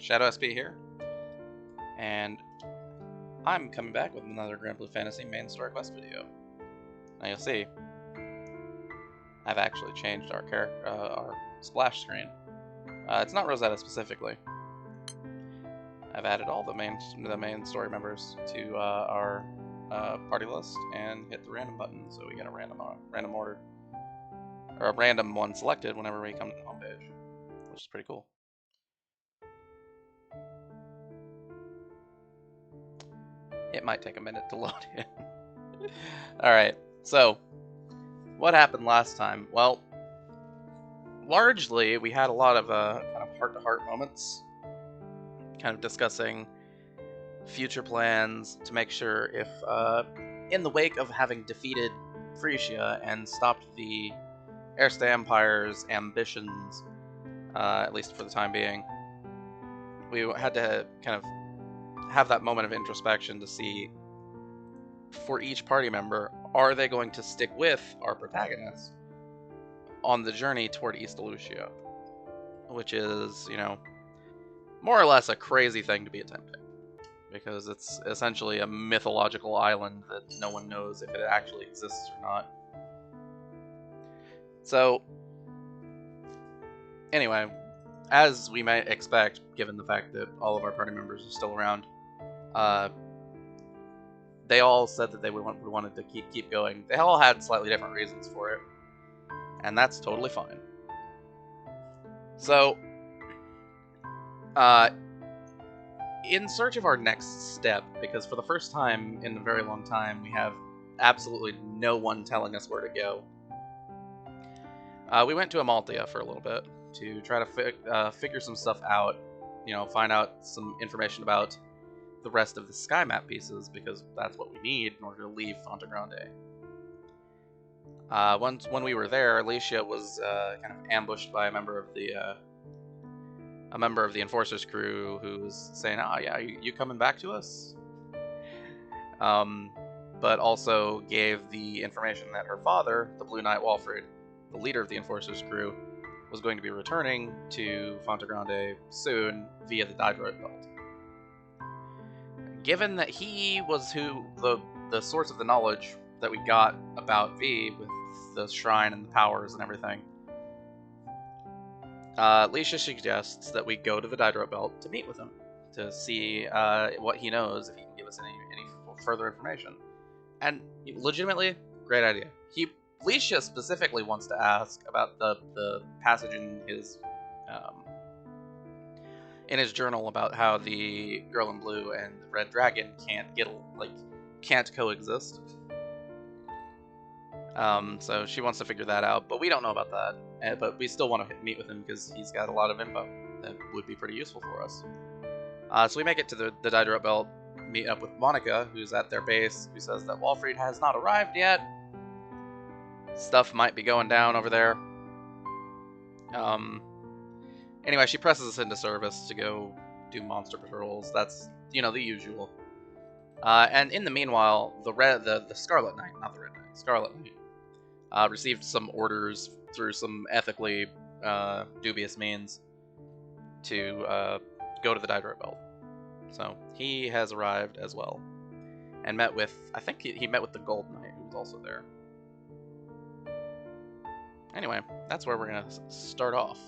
Shadow SP here, and I'm coming back with another Granblue Fantasy main story quest video. Now you'll see, I've actually changed our splash screen. It's not Rosetta specifically. I've added all the main story members to our party list and hit the random button, so we get a random order, or a random one selected whenever we come to the homepage, which is pretty cool. It might take a minute to load in. Alright, so what happened last time? Well, largely we had a lot of kind of heart-to-heart moments, kind of discussing future plans to make sure if, in the wake of having defeated Frisia and stopped the Erste Empire's ambitions, at least for the time being, we had to kind of have that moment of introspection to see, for each party member, are they going to stick with our protagonist on the journey toward East Lucia, which is, you know, more or less a crazy thing to be attempting, because it's essentially a mythological island that no one knows if it actually exists or not. So, anyway, as we might expect, given the fact that all of our party members are still around, they all said that they wanted to keep going. They all had slightly different reasons for it, and that's totally fine. So, in search of our next step, because for the first time in a very long time, we have absolutely no one telling us where to go, we went to Amalthea for a little bit to try to figure some stuff out, you know, find out some information about the rest of the sky map pieces, because that's what we need in order to leave Fonte Grande. When we were there, Lecia was kind of ambushed by a member of the Enforcer's crew who was saying, "Oh yeah, you coming back to us?" But also gave the information that her father, the Blue Knight Walfrid, the leader of the Enforcer's crew, was going to be returning to Fonte Grande soon via the Dydroit Belt. Given that he was the source of the knowledge that we got about V with the shrine and the powers and everything, Lecia suggests that we go to the Dydroit Belt to meet with him, to see what he knows, if he can give us any further information. And legitimately, great idea. Lecia specifically wants to ask about the passage in his journal about how the girl in blue and the red dragon can't coexist. So she wants to figure that out, but we don't know about that. But we still want to meet with him because he's got a lot of info that would be pretty useful for us. So we make it to the Dydroit Belt, meet up with Monica, who's at their base, who says that Walfrid has not arrived yet. Stuff might be going down over there. Anyway, she presses us into service to go do monster patrols. That's, you know, the usual. And in the meanwhile, the Scarlet Knight, not the Red Knight, Scarlet Knight, received some orders through some ethically dubious means to go to the Dydroit Belt. So he has arrived as well, and met with, I think he met with the Gold Knight, who was also there. Anyway, that's where we're gonna start off.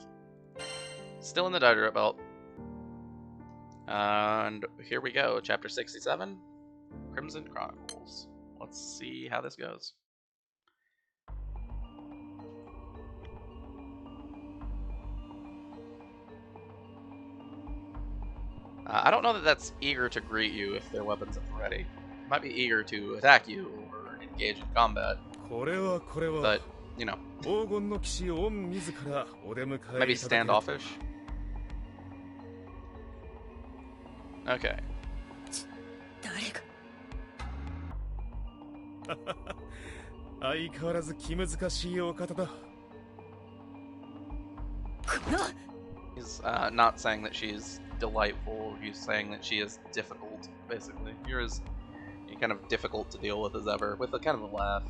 Still in the Dydroit Belt. And here we go, chapter 67, Crimson Chronicles. Let's see how this goes. I don't know that that's eager to greet you if their weapons at the ready. It might be eager to attack you or engage in combat. But, you know, maybe standoffish. Okay. He's not saying that she's delightful, he's saying that she is difficult, basically. You're kind of difficult to deal with as ever, with a kind of a laugh.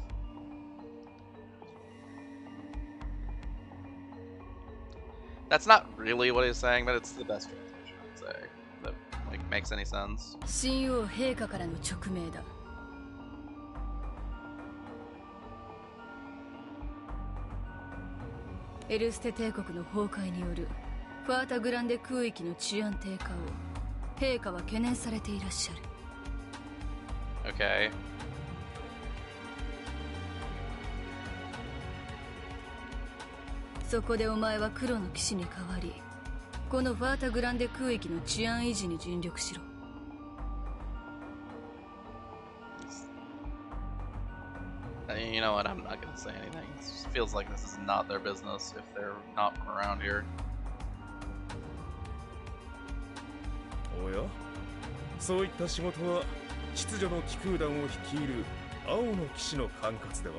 That's not really what he's saying, but it's the best translation. say that like makes any sense. 神王陛下からの勅命だ。エルステ帝国の崩壊によるファータグランデ空域の治安低下を陛下は懸念されていらっしゃる。Okay. そこでお前は黒の騎士に代わり、このファータグランデ空域の治安維持に尽力しろ。You know what? I'm not gonna say anything. It just feels like this is not their business if they're not from around here. おや、そういった仕事は秩序の騎空団を率いる青の騎士の管轄では。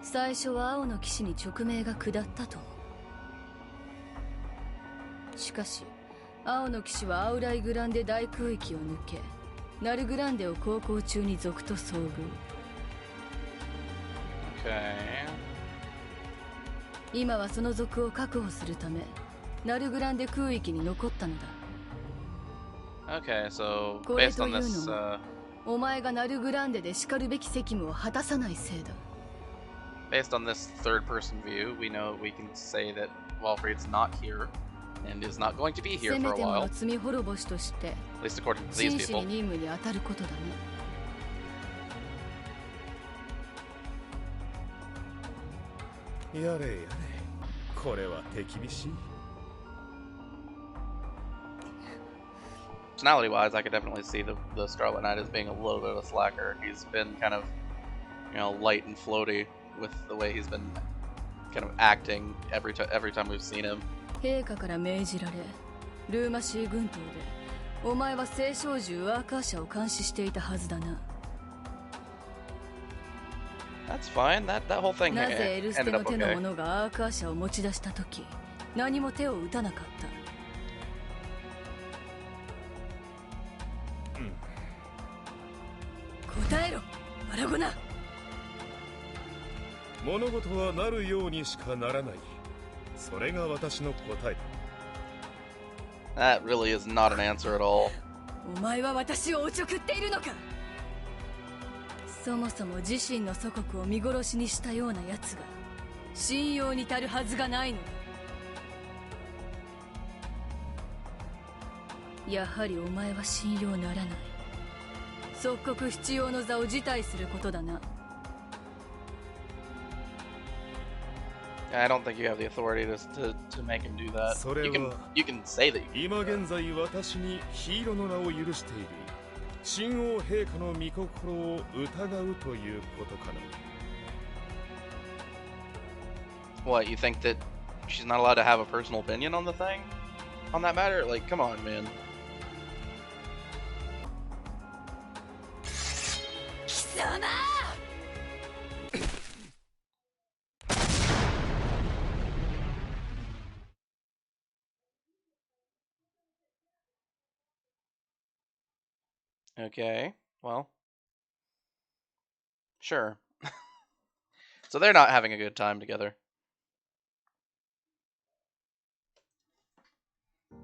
最初は青の騎士に勅命が下ったと。しかし青の騎士はアウライグランデ大空域を抜け、ナルグランデを航行中に賊と遭遇。Okay. 今はその賊を確保するためナルグランデ空域に残ったのだ。 Okay, so これ based と on いう this のも、お前がナルグランデで叱るべき責務を果たさないせいだ。based on this third-person view, we can say that Walfrid's not here and is not going to be here せ for め a ても while. の罪滅ぼしとして At least according to 真 these 摯に people. 任務に当たることだね。やれやれ、これは手厳しい。Personality-wise, I could definitely see the Scarlet Knight as being a little bit of a slacker. He's been kind of, light and floaty with the way he's been kind of acting every time we've seen him. 陛下から命じられ、ルーマシー群島でお前は聖少獣ワーカー社を監視していたはずだな。That's fine. That whole thing なぜエルステ ended の up 手の okay. 者がアーカー社を持ち出したとき、何も手を打たなかった。答えろ、アラゴナ。物事はなるようにしかならない。それが私の答えThat だ。really is not an answer at all. お前は私をおちょくっているのか。そもそも自身の祖国を見殺しにしたような奴が信用に足るはずがないのだ。やはりお前は信用ならない。即刻必要の座を辞退することだな。I don't think you have the authority to make him do that. それは You can say that you 今現在私にヒーローの名を許している神王陛下の御心を疑うということかな。What, you think that she's not allowed to have a personal opinion on the thing? On that matter? Like, come on, man. 貴様Okay, well. Sure. So they're not having a good time together.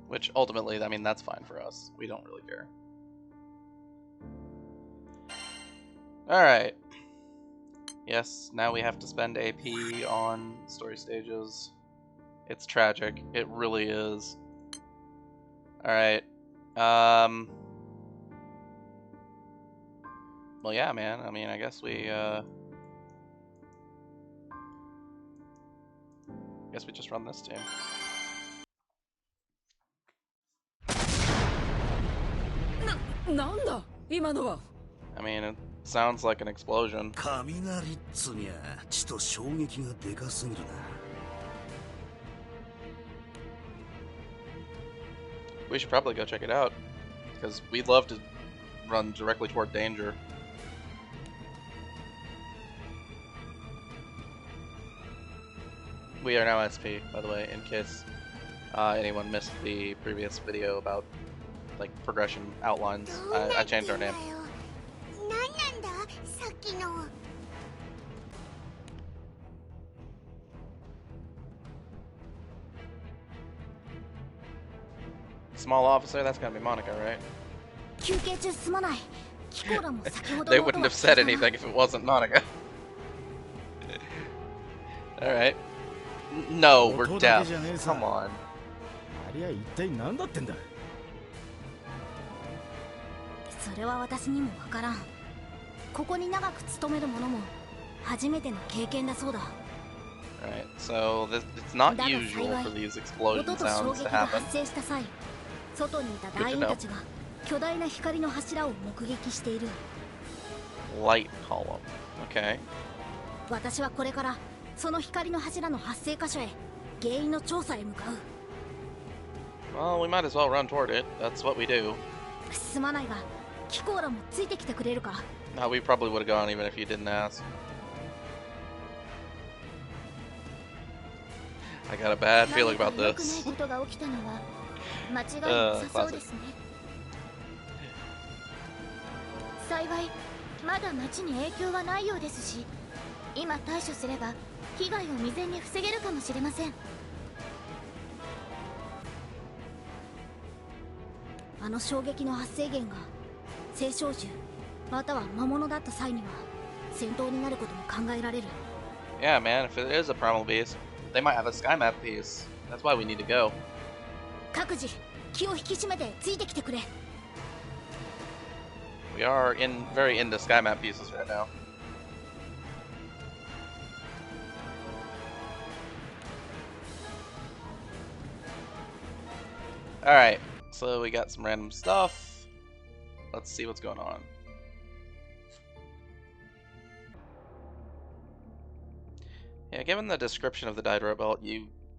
Which ultimately, I mean, that's fine for us. We don't really care. Alright. Yes, now we have to spend AP on story stages. It's tragic. It really is. Alright. Well, yeah, man. I mean, I guess we just run this team. I mean, it sounds like an explosion. 雷っつにゃちと衝撃がでかすぎるな。We should probably go check it out, because we'd love to run directly toward danger. We are now SP, by the way, in case anyone missed the previous video about like progression outlines. I changed our name. small officer? That's gotta be Monica, right? 休憩中すまない。キコーラも先ほど They の音 wouldn't は have said 聞いたな。 anything if it wasn't Monica. Alright. No, we're 音だ deaf. けじゃねえさ。 Come on. ありゃ一体何だってんだ。それは私にもわからん。ここに長く勤める者も初めての経験だそうだ。 Alright, so it's not だが usual 幸い for these 音 explosion と衝 sounds 撃 to が happen. 発生した際、外にいた団員たちが巨大な光の柱を目撃している。 Light column. Okay. 私はこれからその光の柱の発生箇所へ原因の調査へ向かう。 Well, we might as well run toward it. That's what we do. すまないが、キコーラもついてきてくれるか。 No, we probably would have gone even if you didn't ask. I got a bad feeling about 何か良くない this. ことが起きたのは間違いなさそうですね。幸いまだ町に影響はないようですし、今対処すれば被害を未然に防げるかもしれません。あの衝撃の発生源が青少獣または魔物だった際には戦闘になることも考えられる。 Yeah, man, if it is a primal beast, they might have a sky map piece. That's why we need to go. 各自気を引き締めてついてきてくれ。 We are very into sky map pieces right now. Alright, so we got some random stuff. Let's see what's going on. Yeah, given the description of the Dydroit Belt,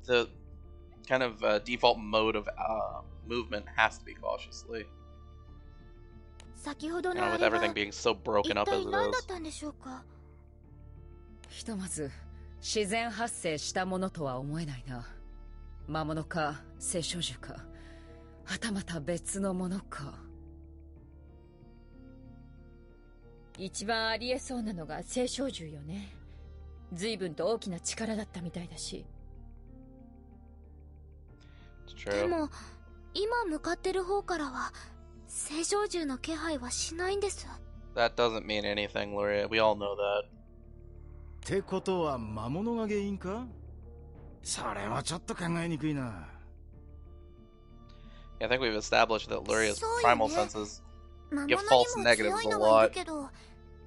the kind of default mode of movement has to be cautiously. 先ほど You の know, あ with れは everything being so 一 broken up as 体 it 何だっ is. たんでしょうか。ひとまず自然発生したものとは思えないな。魔物か青少獣か、はたまた別のものか。一番ありえそうなのが青少獣よね。随分と大きな力だったみたいだし。 It's で true. も今向かってる方からは青少獣の気配はしないんです。 That doesn't mean anything, Luria. We all know that. ってことは魔物が原因か？それはちょっと考えにくいな。 Yeah, I think we've established that Luria's そうよね。 primal senses 魔物 give に false も negatives 強い a のはいる lot. けど、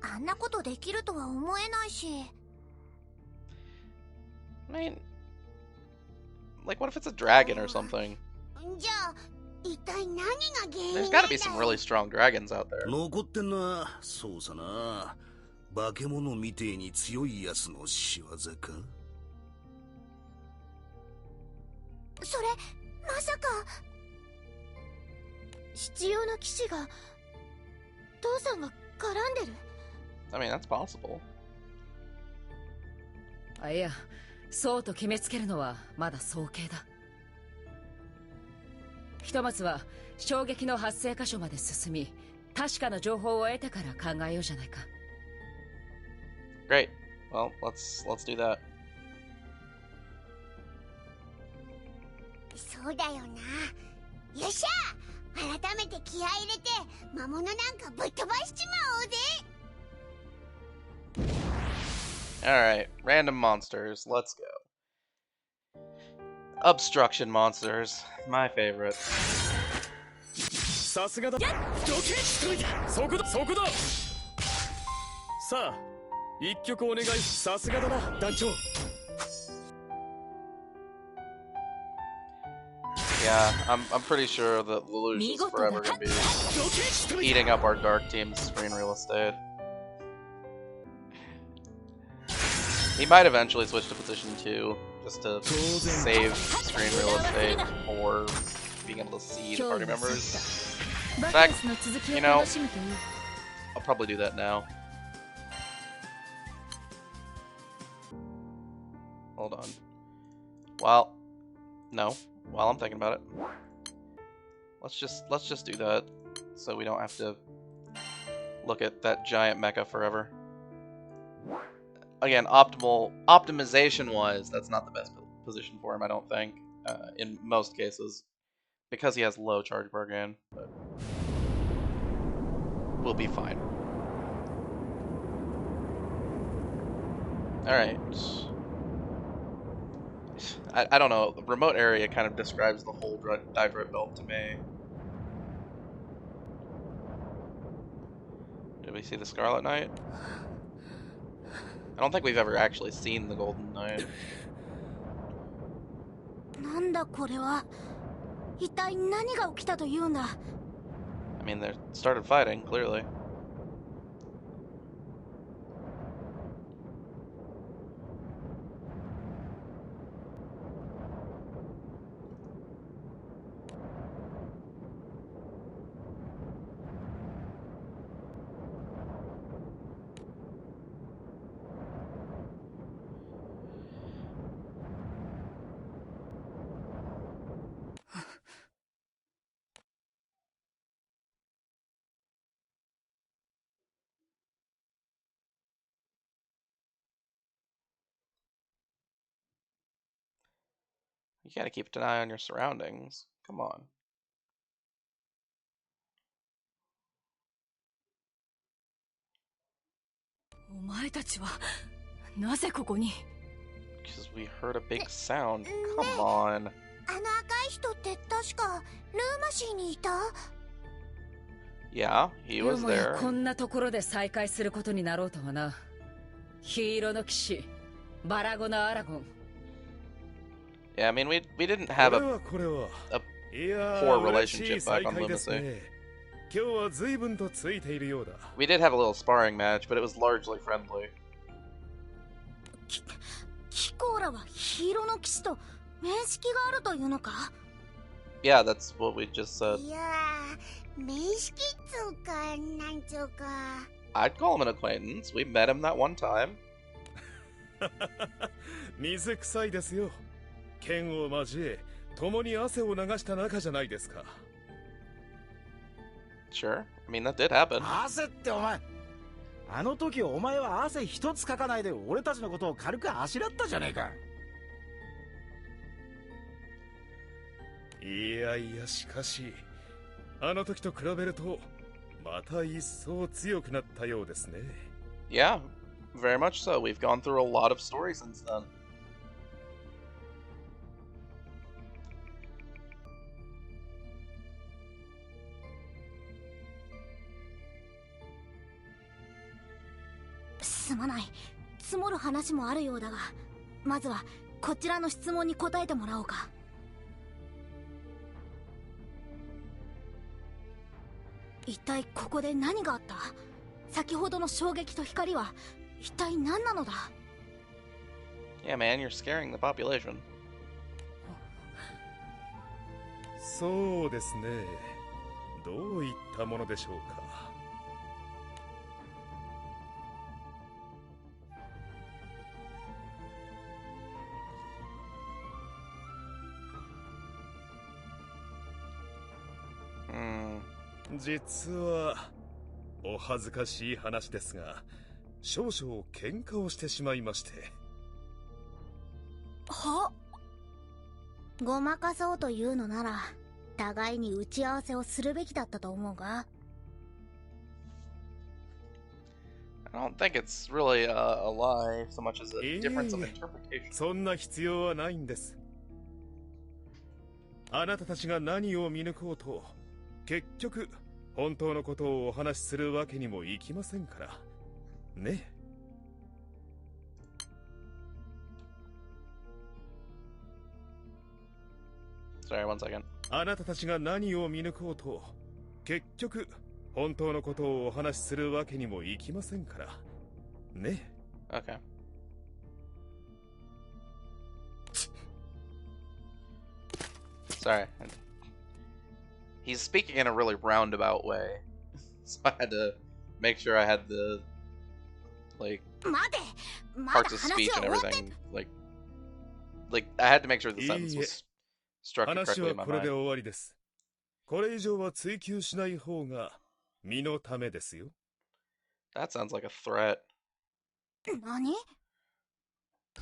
あんなことできるとは思えないし。 I mean, like, what if it's a dragon or something? じゃあ一体何が原因 There's なんだ gotta be some really strong dragons out there. 残ってんのはそうさな。化け物みてえに強いやつの仕業か。それまさか七葉の騎士が父さんが絡んでる？ I mean, that's possible. あ、いや、そうと決めつけるのはまだ早計だ。ひとまずは衝撃の発生箇所まで進み、確かな情報を得てから考えようじゃないか。Great. Well, let's do that. そうだよな。よっしゃ、改めて気合い入れて魔物なんかぶっ飛ばしちまおうぜ。 Alright, random monsters. Let's go. Obstruction monsters. My favorite. さすがだ。どけそこだそこだ。さあ一曲お願い。さすがだな団長。 Yeah, I'm pretty sure that Lelouch is forever gonna be eating up our dark team's screen real estate. He might eventually switch to position 2 just to save screen real estate or being able to see the party members. In fact, you know, I'll probably do that now. Hold on. Well, no. While I'm thinking about it, let's just do that so we don't have to look at that giant mecha forever. Again, optimization wise, that's not the best position for him, I don't think, in most cases. because he has low charge bar gain, but we'll be fine. Alright. I don't know. The remote area kind of describes the whole Dydroit Belt to me. Did we see the Scarlet Knight? I don't think we've ever actually seen the Golden Knight. なんだこれは。一体何が起きたというんだ。I mean, they started fighting, clearly. You gotta keep an eye on your surroundings. Come on. Because we heard a big sound. Come on. あの赤い人って確かルーマシーにいた？ Yeah, he was よもや there. こんなところで再会することになろうとはな。黄色の騎士、バラゴナ・アラゴン。Yeah, I mean, we didn't have a これは poor relationship back on Lunacy. 今日は随分とついているようだ。 We did have a little sparring match, but it was largely friendly. キコーラは黄色の騎士と面識があるというのか？ Yeah, that's what we just said. いやー、面識っつうかなんつうか。I'd call him an acquaintance. We met him that one time. 水臭いですよ。剣を交え、共に汗を流した仲じゃないですか。Sure. I mean, that did happen. 汗ってお前。あの時お前は汗一つかかないで俺たちのことを軽くあしらったじゃねえか。いやいや、しかしあの時と比べるとまた一層強くなったようですね。 Yeah, very much so. We've gone through a lot of stories since then.「すまない。積もる話もあるようだが、まずはこちらの質問に答えてもらおうか。一体ここで何があった？先ほどの衝撃と光は一体何なのだ？ Yeah, man, you're scaring the population. そうですね。どういったものでしょうか。実はお恥ずかしい話ですが、少々喧嘩をしてしまいまして。は？ごまかそうというのなら互いに打ち合わせをするべきだったと思うが。 I don't think it's really a lie so much as a difference of interpretation. そんな必要はないんです。あなたたちが何を見抜こうと、結局本当のことをお話しするわけにもいきませんからね。Sorry, one second. あなたたちが何を見抜こうと、結局本当のことをお話しするわけにもいきませんからね。Okay. Sorry. He's speaking in a really roundabout way. So I had to make sure I had the, like, parts of speech and everything. Like, I had to make sure the sentence was structured 話 correctly は in my これで mind. 終わりです。これ以上は追求しない方が身のためですよ。That sounds like a threat. 何？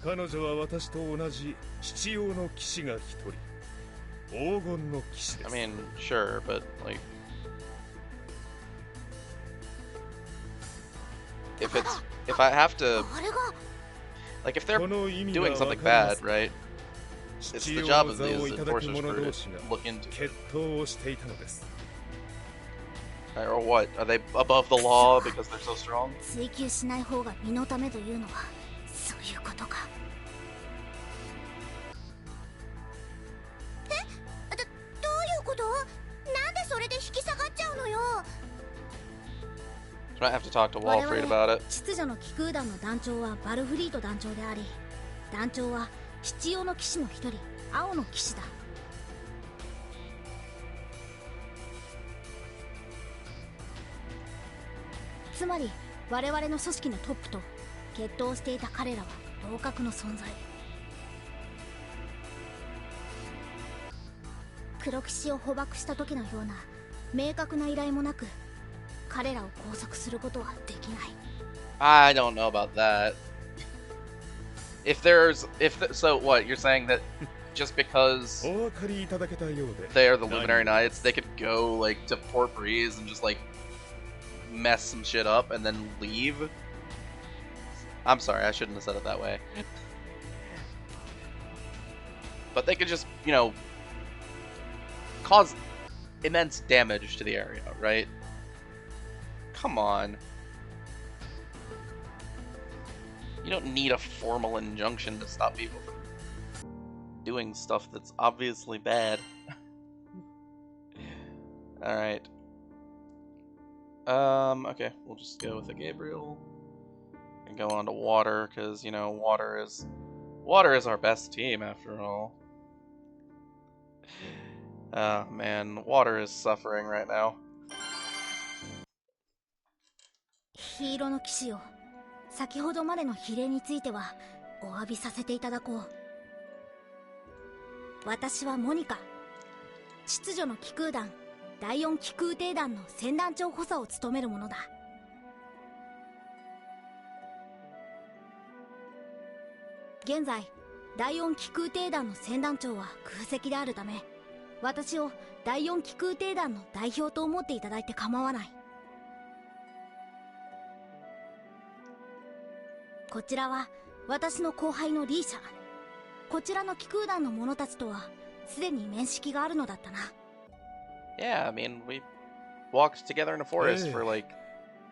彼女は私と同じ父用の騎士が一人。黄金の騎士で I す。 mean, sure, but like, if I have to, あれが like, if they're この意味 doing が something わかりま bad, す。 right? It's 父 the 王 job の of 座を these いただく enforcers 者 crew 同 to 士が look into it. 決闘をしていたのです。 Or what? Are they above the law because they're so strong? 追求しない方が身のためというのはそういうことか。どういうこと？なんでそれで引き下がっちゃうのよ。 I might have to talk to Walfrid about it. 秩序の騎空団の団長はバルフリート団長であり、団長は必要の騎士の一人、青の騎士だ。つまり我々の組織のトップと決闘していた彼らは同格の存在。黒騎士を捕獲した時のような明確な依頼もなく、彼らを拘束することはできない。 I don't know about that. So what? You're saying that just because お分かりいただけたようで。 they're the Luminary Knights, they could go like to Port Breeze and just like mess some shit up and then leave? I'm sorry, I shouldn't have said it that way. But they could just, you know, cause immense damage to the area, right? Come on. You don't need a formal injunction to stop people from doing stuff that's obviously bad. Alright. Okay, we'll just go with a Gabriel. And go on to water, because, you know, water is our best team after all. Oh man, water is suffering right now. 黄色の騎士よ、先ほどまでの比例についてはお詫びさせていただこう。私はモニカ、秩序の騎空団第4騎空艇団の船団長補佐を務める者だ。現在第4騎空艇団の船団長は空席であるため、私を第4騎空艇団の代表と思っていただいて構わない。こちらは私の後輩のリーシャ。こちらの騎空団の者たちとはすでに面識があるのだったな。Yeah, I mean, we walked together in a forest for like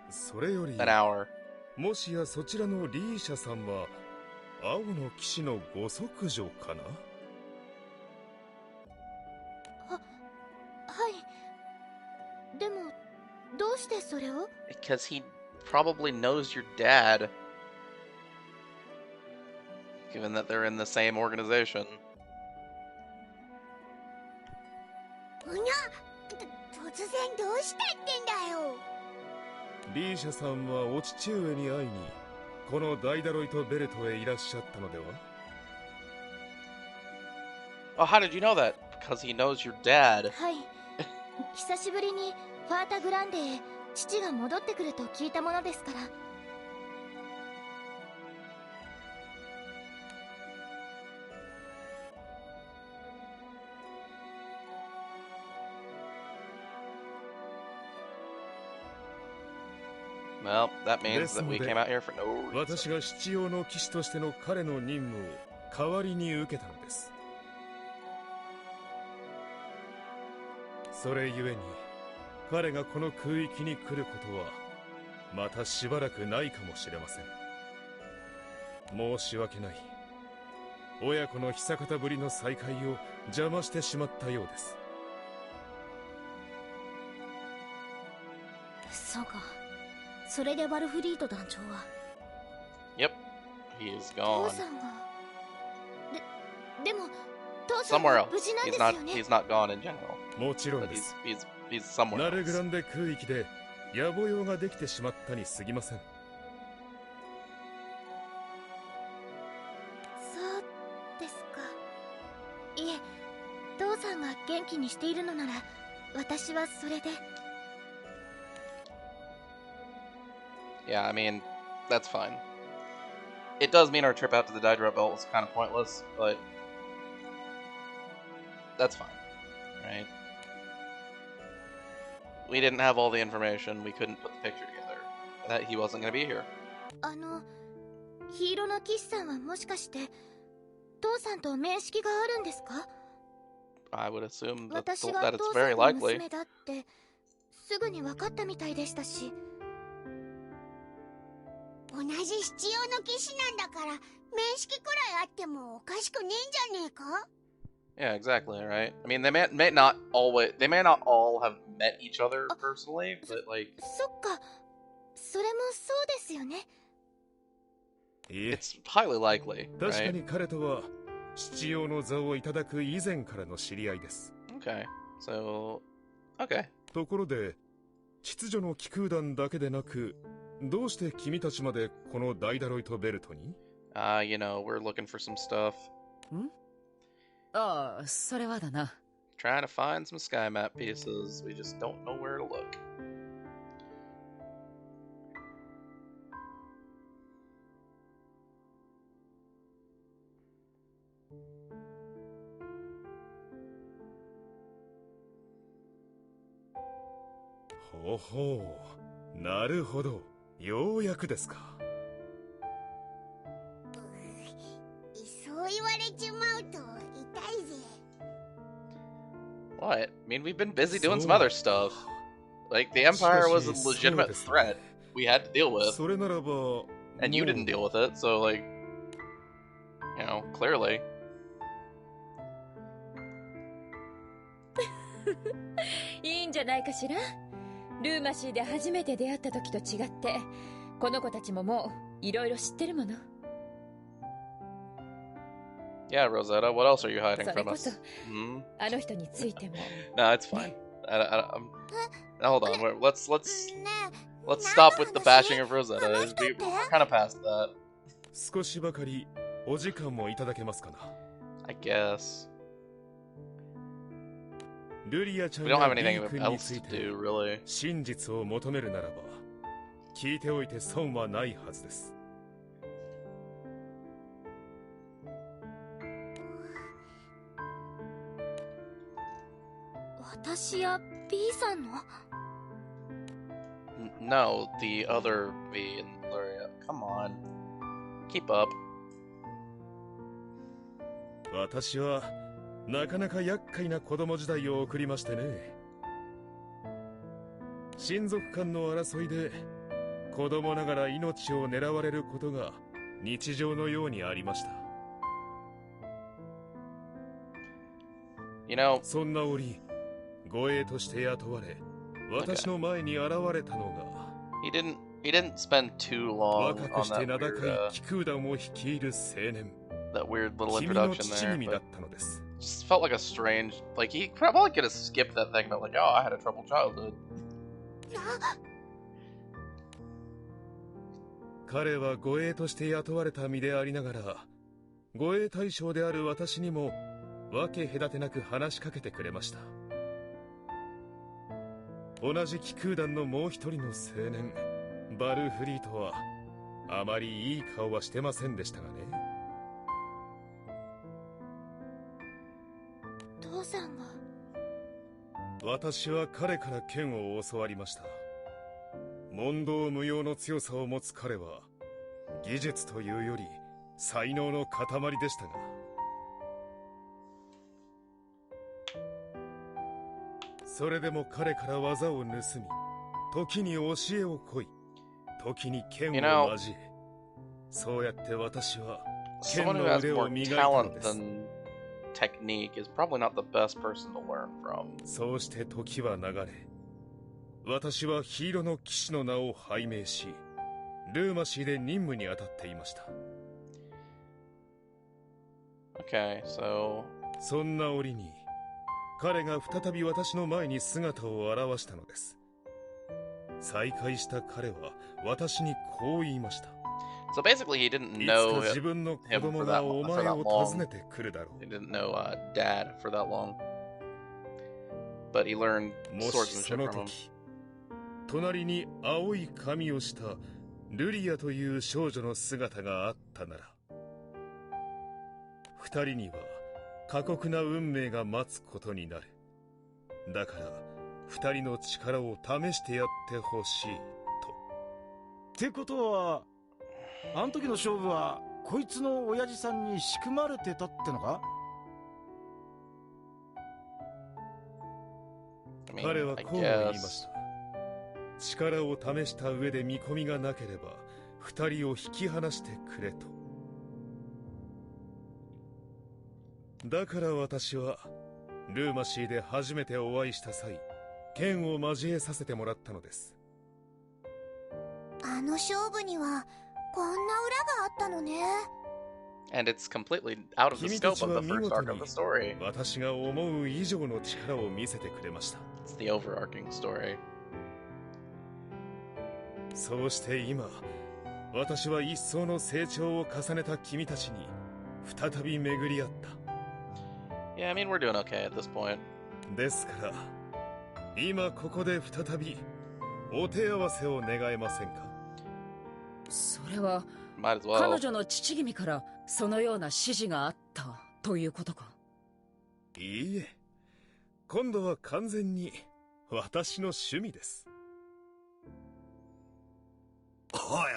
それより an hour. もしやそちらのリーシャさんは青の騎士のご息女かな。はい。でもどうしてそれを？ Because he probably knows your dad. Given that they're in the same organization. うにゃ、突然どうしてってんだよ。リーシャさんはお父上に会いにこのダイダロイトベルトへいらっしゃったのでは。 Oh, how did you know that? Because he knows your dad. はい。久しぶりにファータグランデへ父が戻ってくると聞いたものですから。Well, that means that we came out here for no reason. 私が七葉の騎士としての彼の任務を代わりに受けたのです。それゆえに彼がこの空域に来ることはまたしばらくないかもしれません。申し訳ない。親子の久方ぶりの再会を邪魔してしまったようです。そうか。それでバルフリート団長は。 Yep, he is 父 gone. さんが。でも父さん Somewhere は else. 無事なんで He's すよ not. ね。 He's not gone in general. もちろん But です。 he's somewhere ナルグラ else. ンデ空域で野暮用ができてしまったに過ぎません。そうですか。いえ、父さんが元気にしているのなら私はそれで。 Yeah, I mean, that's fine. It does mean our trip out to the Dydroit Belt was kind of pointless, but that's fine. right? We didn't have all the information. We couldn't put the picture together. That he wasn't going to be here. ヒーローの騎士さんはもしかして父さんと面識があるんですか？ I would assume that, 私が that it's 父さ very んの likely. 娘だってすぐに分かったみたいでしたし。同じ七葉の騎士なんだから面識くらいあってもおかしくねえんじゃねえか？ Yeah, exactly, right? I mean, they may not all have met each other personally, but like... そっか、それもそうですよね。It's highly likely, 確か right? に彼とは七葉の座をいただく以前からの知り合いです。Okay, so... Okay. ところで、秩序の気空団だけでなく、どうして君たちまでこのダイダロイトベルトに？ You know, we're looking for some stuff. ん？ああ、それはだな。Trying to find some sky map pieces. We just don't know where to look. ほほう、なるほど。ようやくですか。そう言われちまうと痛いぜ。 What? I mean, we've been busy doing some other stuff. Like, the Empire was a legitimate threat we had to deal with. それならば、And you didn't deal with it, so, like... You know, clearly. いいんじゃないかしら。ルーマシーで初めて出会った時と違って、この子たちももういろいろ知ってるもの。Yeah, Rosetta, what else are you hiding それ from こそ us? Hmm? あの人についても。No, it's fine. Now, hold on. Let's ねえ、 let's stop with the bashing of Rosetta. We're kind of past that, 少しばかりお時間もいただけますかな。I guess. ルリアちゃん We don't や have リ anything ー君に else つい to て do, really. 真実を求めるならば、聞いておいて損はないはずです。私や B さんの？ No, the other V in Luria. Come on. Keep up. 私はなかなか厄介な子供時代を送りましてね。親族間の争いで子供ながら命を狙われることが日常のようにありました。You know, そんな折、護衛として雇われ、私の前に現れたのが、he didn't spend too long 若 on くして that 名高 weird, い気空団を率いる青年、 that weird little 君の introduction 父 there, 君だ but ったのです。 just felt like a strange, like he probably could have skipped that thing about like, oh, I had a troubled childhood. 彼は護衛として雇われた身でありながら、護衛対象である私にも分け隔てなく話しかけてくれました。同じ気空団のもう一人の青年、バルフリートはあまりいい顔はしてませんでしたがね。父さんが？私は彼から剣を教わりました。問答無用の強さを持つ彼は、技術というより才能の塊でしたが、それでも彼から技を盗み、時に教えを乞い、時に剣を交え、そうやって私は剣 Someone who の has 腕 more を磨いたの talent です。 than technique is probably not the best person to learn from. そうして時は流れ、私はヒーローの騎士の名を拝命し、ルーマシーで任務に当たっていました。Okay, so そんな折に、彼が再び私の前に姿を現したのです。再会した彼は私にこう言いました。so basically he didn't いつ know か自分の子 him 供 for が that お for 前 that を long. 訪ねてくるだろ He didn't know Dad for that long, but he learned う。もしそ swordsmanship の from him. 時、隣に青い髪をしたルリアという少女の姿があったなら、二人には過酷な運命が待つことになる。だから二人の力を試してやってほしいと。ってことは、あの時の勝負はこいつの親父さんに仕組まれてたってのか？彼はこうも言いました。力を試した上で見込みがなければ二人を引き離してくれと。だから私はルーマシーで初めてお会いした際、剣を交えさせてもらったのです。あの勝負にはこんな裏があったのね。And it's completely out of the 君た scope ち of は the 見 first 事 arc に of the story. 私が思う以上の力を見せてくれました。 It's the overarching story. そうして今、私は一層の成長を重ねた君たちに再び巡り合った。Yeah, I mean, we're doing okay at this point. ですから今ここで再びお手合わせを願えませんか？それは Might as well. 彼女の父君からそのような指示があったということか？いいえ、今度は完全に私の趣味です。おいおい、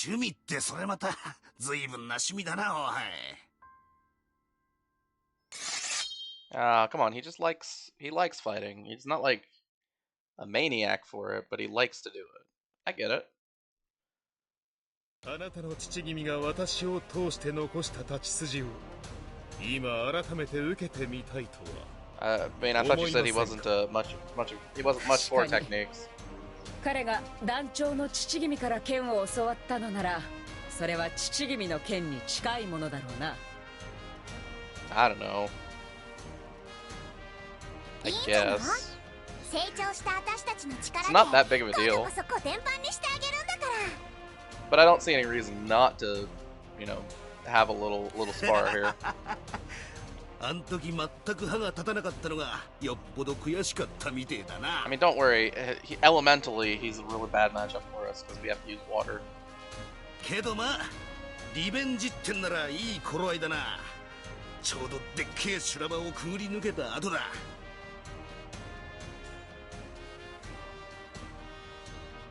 趣味ってそれまた随分な趣味だな、おい。Come on, he likes fighting. He's not like a maniac for it, but he likes to do it. I get it. あなたの父君が私を通して残した立ち筋を今改めて受けてみたいとは。I mean, I thought you said he wasn't he wasn't much for techniques. 彼が団長の父君から剣を教わったのなら、それは父君の剣に近いものだろうな。I don't know. I guess. 成長した私たちの力 It's not that big of a 今 deal. 度こそコテンパンにしてあげるんだから。But I don't see any reason not to, have a little spar here. あん時全く歯が立たなかったのがよっぽど悔しかったみてえだな。 I mean, don't worry. Elementally, he's a really bad matchup for us because we have to use water. けどまあ、リベンジってんならいい頃合いだな。ちょうどでっけえ修羅場をくぐり抜けた後だ。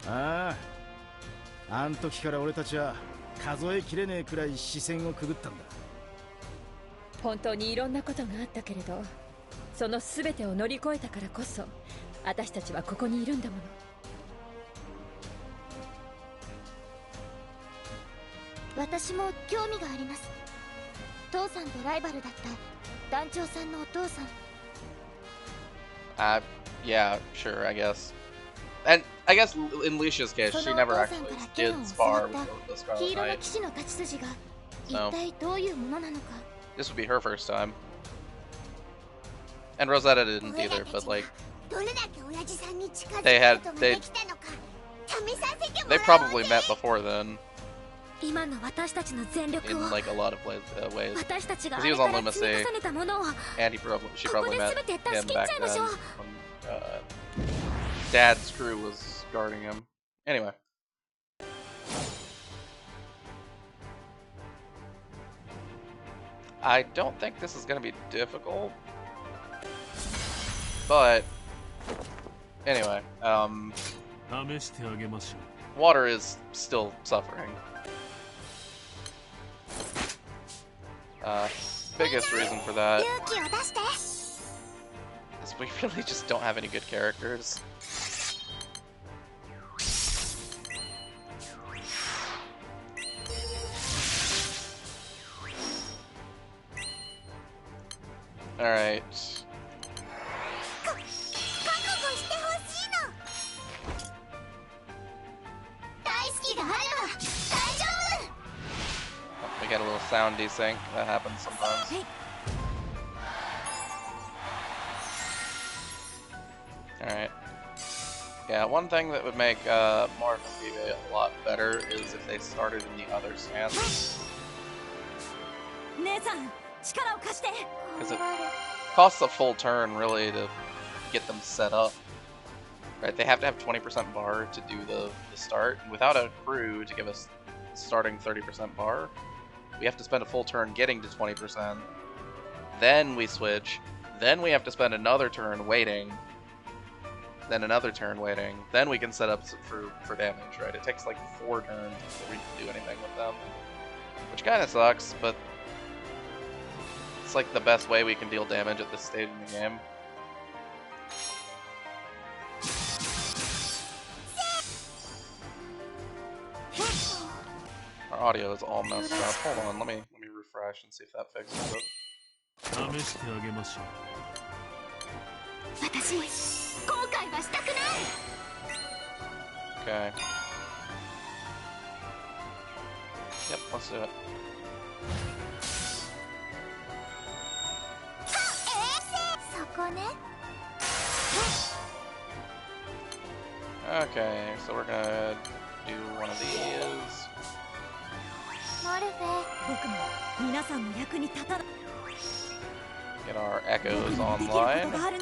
ああ、あん時から俺たちは数えきれねえくらい視線をくぐったんだ。本当にいろんなことがあったけれど、その全てを乗り越えたからこそ私たちはここにいるんだもの。私も興味があります。父さんとライバルだった団長さんのお父さん。Yeah, sure, I guess. And I guess in Lecia's case, she never actually did spar with the Scarlet 黄色の Knight. 騎士の立ち筋が一体どういうものなのか。This would be her first time. And Rosetta didn't either, but like, どれだけ親父さんに近づく they ことができたのか試させても they らおう probably ぜ。 met before then 今の私たちの全力 in を like a lot of ways. 私たちが Because あ he れ was か on ら積み Lumacy, 重ねたものを and she probably met ここで全て出し him 切っ back ちゃいましょ then う。 when Dad's crew was guarding him. Anyway. I don't think this is going to be difficult. But anyway, water is still suffering. Biggest reason for that 勇気を出して。 is we really just don't have any good characters. Alright. 覚悟してほしいの。大好きがあれば大丈夫。 We get a little sound desync. That happens sometimes. Alright. Yeah, one thing that would make Morphin PvP a lot better is if they started in the other stance. 姉さん、力を貸して。 Because it costs a full turn, really, to get them set up. Right? They have to have 20% bar to do the start. Without a crew to give us starting 30% bar, we have to spend a full turn getting to 20%. Then we switch. Then we have to spend another turn waiting. Then another turn waiting. Then we can set up for damage, right? It takes like 4 turns before we can do anything with them. Which kind of sucks, but it's like the best way we can deal damage at this stage in the game. Our audio is all messed up. Hold on, let me refresh and see if that fixes it. Okay. Yep, let's do it. Okay, so we're gonna do one of these. Get our echoes online. We're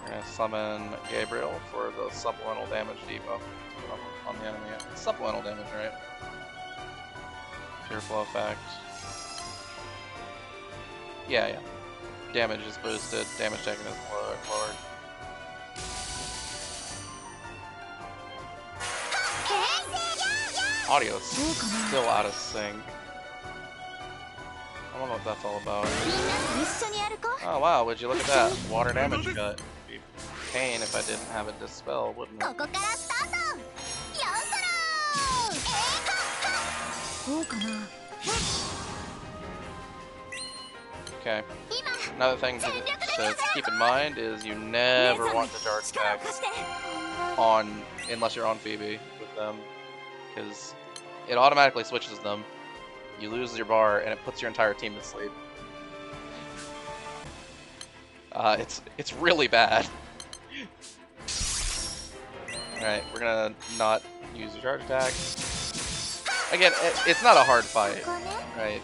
gonna summon Gabriel for the supplemental damage debuff on the enemy. Supplemental damage, right? Pure flow effect. Yeah. Damage is boosted, damage taken is lowered. Audio is still out of sync. I don't know what that's all about. Oh wow, would you look at that? Water damage cut. It'd be a pain if I didn't have it dispel, wouldn't it? Okay. Another thing to keep in mind is you never want to charge attacks unless you're on Phoebe with them, because it automatically switches them. You lose your bar and it puts your entire team to sleep. It's really bad. Alright, we're gonna not use your charge attack. Again, it's not a hard fight, right?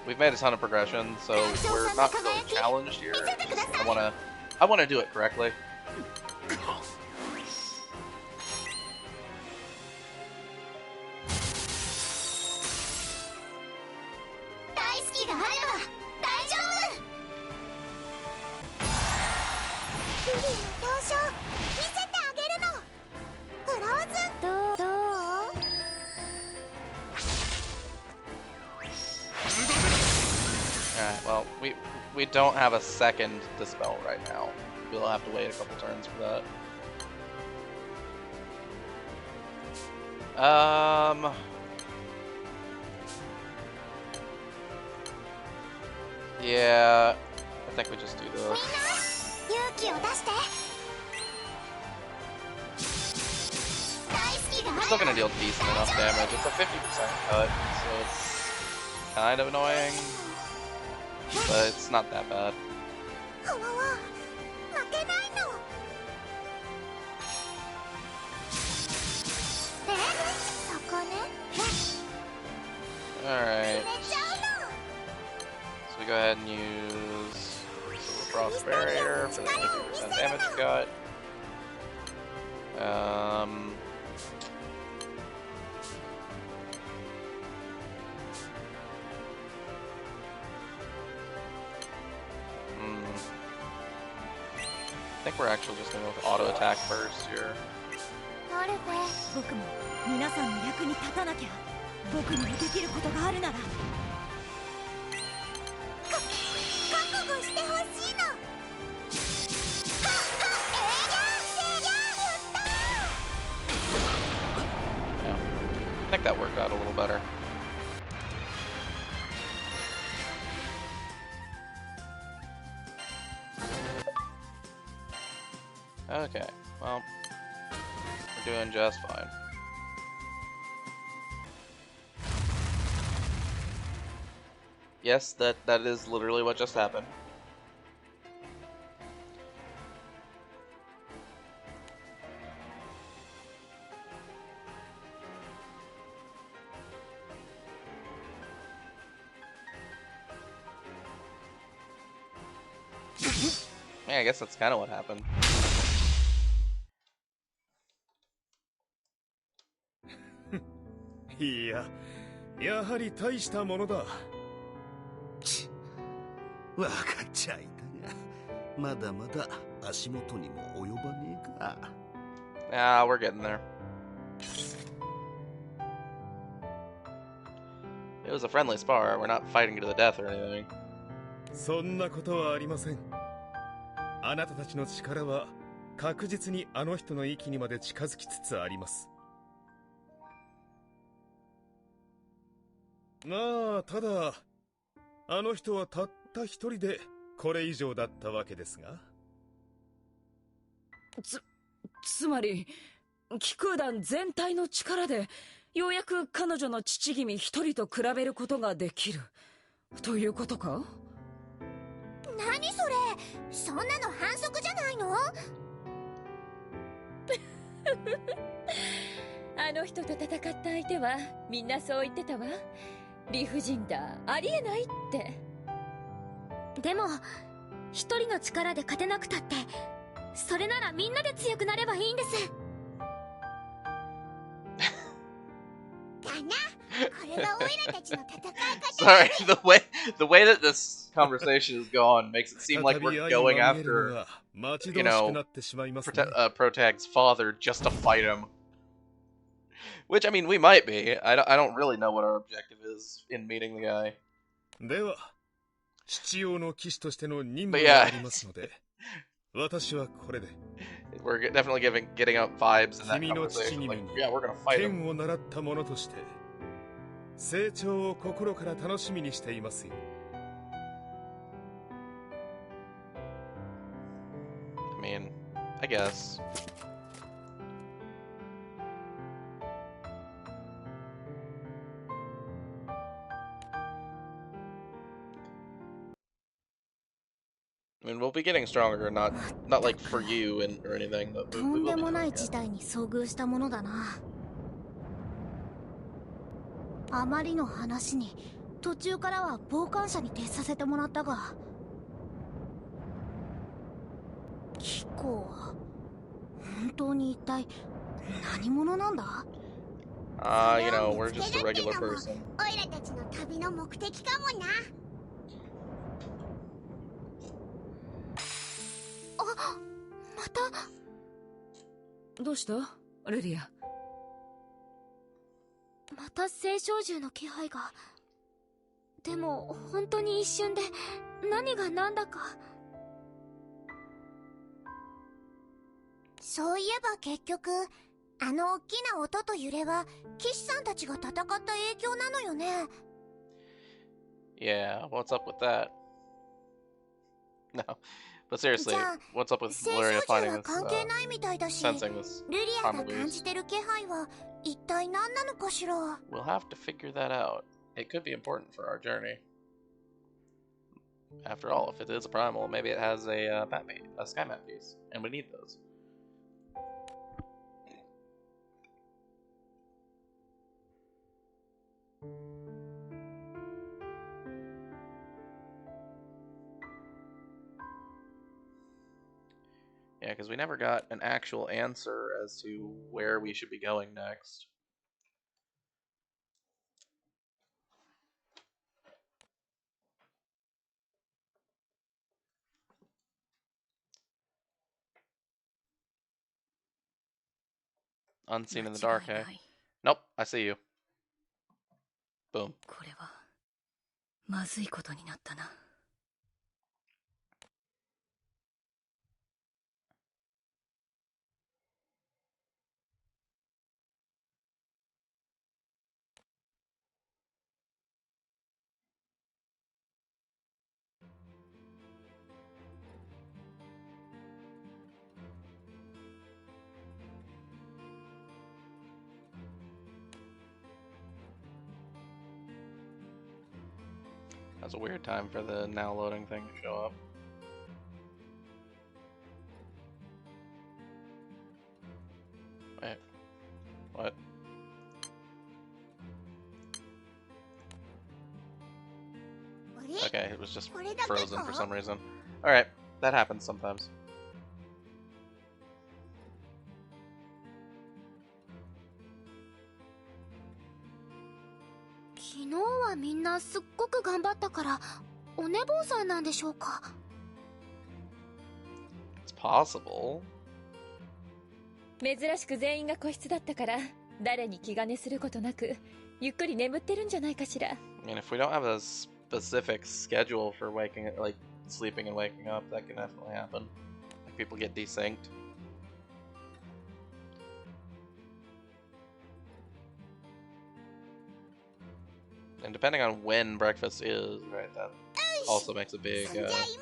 We've made a ton of progression, so we're not really challenged here. I wanna do it correctly. Alright, well, we don't have a second dispel right now. We'll have to wait a couple turns for that. Yeah, I think we just do this. We're still gonna deal decent enough damage. It's a 50% cut, so it's kind of annoying, but it's not that bad. Alright. So we go ahead and use Frost Barrier for the 50% damage cut. I think we're actually just going to go with auto attack first here. Yeah, I think that worked out a little better. Okay, well, we're doing just fine. Yes, that is literally what just happened. Yeah, I guess that's kind of what happened. 分かっちゃいたが、まだまだ足元にも及ばねえか。Ah, we're getting there. It was a friendly spar. We're not fighting to the death or anything. そんなことはありません。あなたたちの力は確実にあの人の域にまで近づきつつあります。まあただあの人はたった一人でこれ以上だったわけですが。つまり気空団全体の力でようやく彼女の父君一人と比べることができるということか？何それ、そんなの反則じゃないの？あの人と戦った相手はみんなそう言ってたわ。理不尽だ、ありえないって。でも一人の力で勝てなくたって、それならみんなで強くなればいいんです。だな、これがオイラたちの戦い方。 Sorry, the way that this conversation is going makes it seem like we're going after, you know, Protag's father just to fight him. Which, I mean, we might be. I don't really know what our objective is in meeting the guy. では父親の騎士としての任務がありますので、私はこれで。We're definitely getting out vibes in that conversation. Like, yeah, we're gonna fight him. 剣を習った者として成長を心から楽しみにしていますよ。I mean, I guess. I mean, we'll be getting stronger, not like for you or anything. But とんでもない事態に遭遇したものだな。あまりの話に途中からは傍観者に徹させてもらったが、キコは本当に一体何者なんだ？ you know, we're just a regular person. オイラたちの旅の目的かもな。あ、また。どうしたレリア？また青少獣の気配が。でも本当に一瞬で何が何だか。そういえば結局あの大きな音と揺れは騎士さんたちが戦った影響なのよね。Yeah, what's up with that? No, but seriously, what's up with Lecia finding this, sensing this ルリアが感じてる気配は一体何なのかしら。 We'll have to figure that out. It could be important for our journey. After all, if it is a primal, maybe it has a sky map piece, and we need those. Yeah, because we never got an actual answer as to where we should be going next. Unseen in the dark, eh? Nope, I see you. Boom. これはまずいことになったな。That's a weird time for the now loading thing to show up. Wait. What? Okay, it was just frozen for some reason. Alright, that happens sometimes. 昨日はみんなすっごく頑張ったからおお寝坊さんなんでしょうか。 It's possible. 珍しく全員が個室だったから誰に気兼ねすることなくゆっくり眠ってるんじゃないかしら。I mean, if we don't have a specific schedule for waking, like sleeping and waking up, that can definitely happen. Like people get desynced. And depending on when breakfast is, right, that also makes a big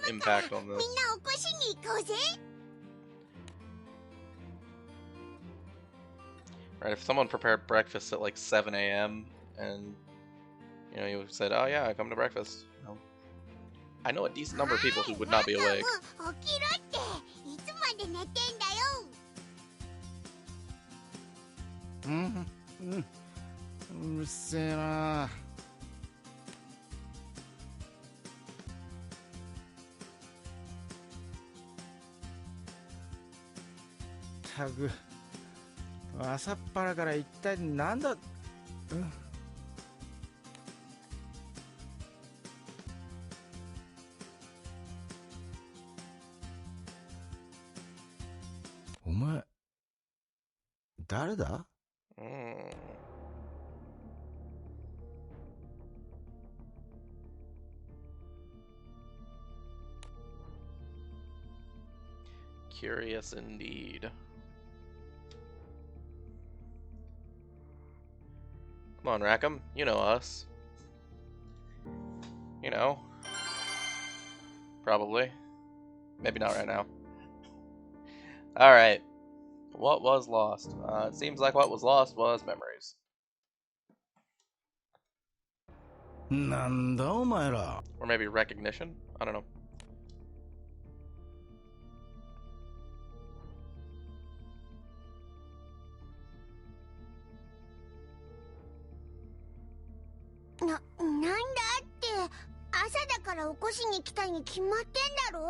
impact on this. みんな起こしに行こうぜ。 Right, if someone prepared breakfast at like 7 a.m. and you said, "Oh yeah, come to breakfast," I know a decent number of people who would not be awake. 起きろって、いつまで寝てんだよ。うるせえな。たく朝っぱらから一体なんだ。お前誰だ？Curious indeed. Come on, Rackham. You know us. You know. Probably. Maybe not right now. Alright. What was lost? It seems like what was lost was memories. なんだお前ら。 Or maybe recognition? I don't know. なんだって朝だから起こしに来たに決まってんだろ。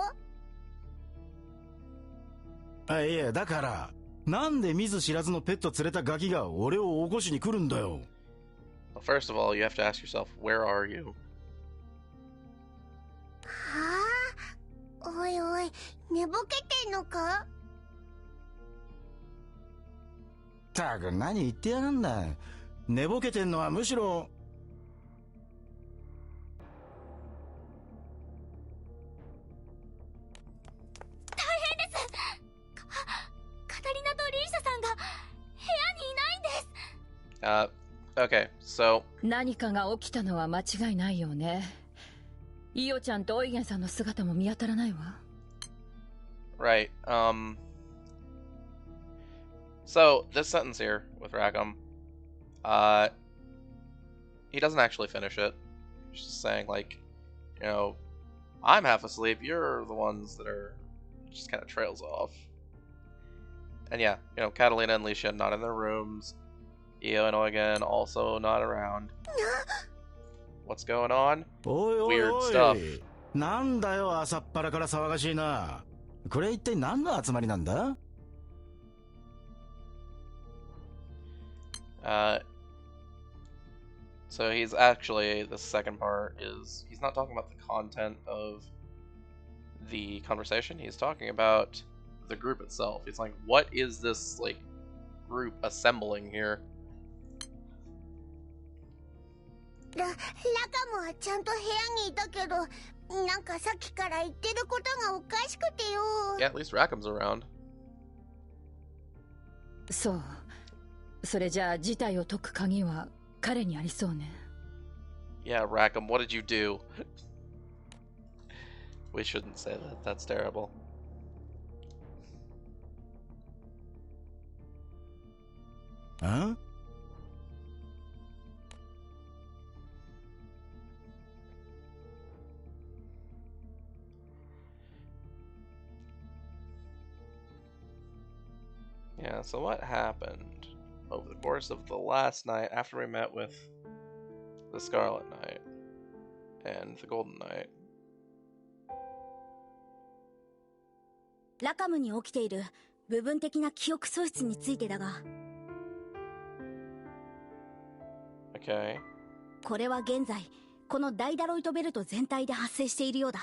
あ、いやだからなんで見ず知らずのペット連れたガキが俺を起こしに来るんだよ。 Well, first of all, you have to ask yourself, where are you? はあ、おいおい、寝ぼけてんのか。たく何言ってやがんだ。寝ぼけてんのはむしろ。Okay, so 何かが起きたのは間違いないよね。イオちゃんとオイゲンさんの姿も見当たらないわ。right, so this sentence here with Rackham, he doesn't actually finish it. He's just saying like, I'm half asleep, you're the ones that are just kind of trails off. And yeah, Catalina and Lecia not in their rooms. Io and Eugen also not around. What's going on? おいおい Weird お stuff. い。なんだよ朝っぱらから騒がしいな。これ一体何の集まりなんだ。So he's actually, the second part is, he's not talking about the content of the conversation, he's talking about the group itself. He's like, what is this, like, group assembling here? ラカムはちゃんと部屋にいたけど、なんかさっきから言ってることがおかしくてよ。Yeah, at least Rackham's around. そう。それじゃあ事態を解く鍵は彼にありそうね。Yeah, Rackham, what did you do? We shouldn't say that. That's terrible. Huh? Yeah, so what happened over the course of the last night after we met with the Scarlet Knight and the Golden Knight? ラカムに起きている部分的な記憶喪失についてだが、 Okay. これは現在このダイダロイトベルト全体で発生しているようだ。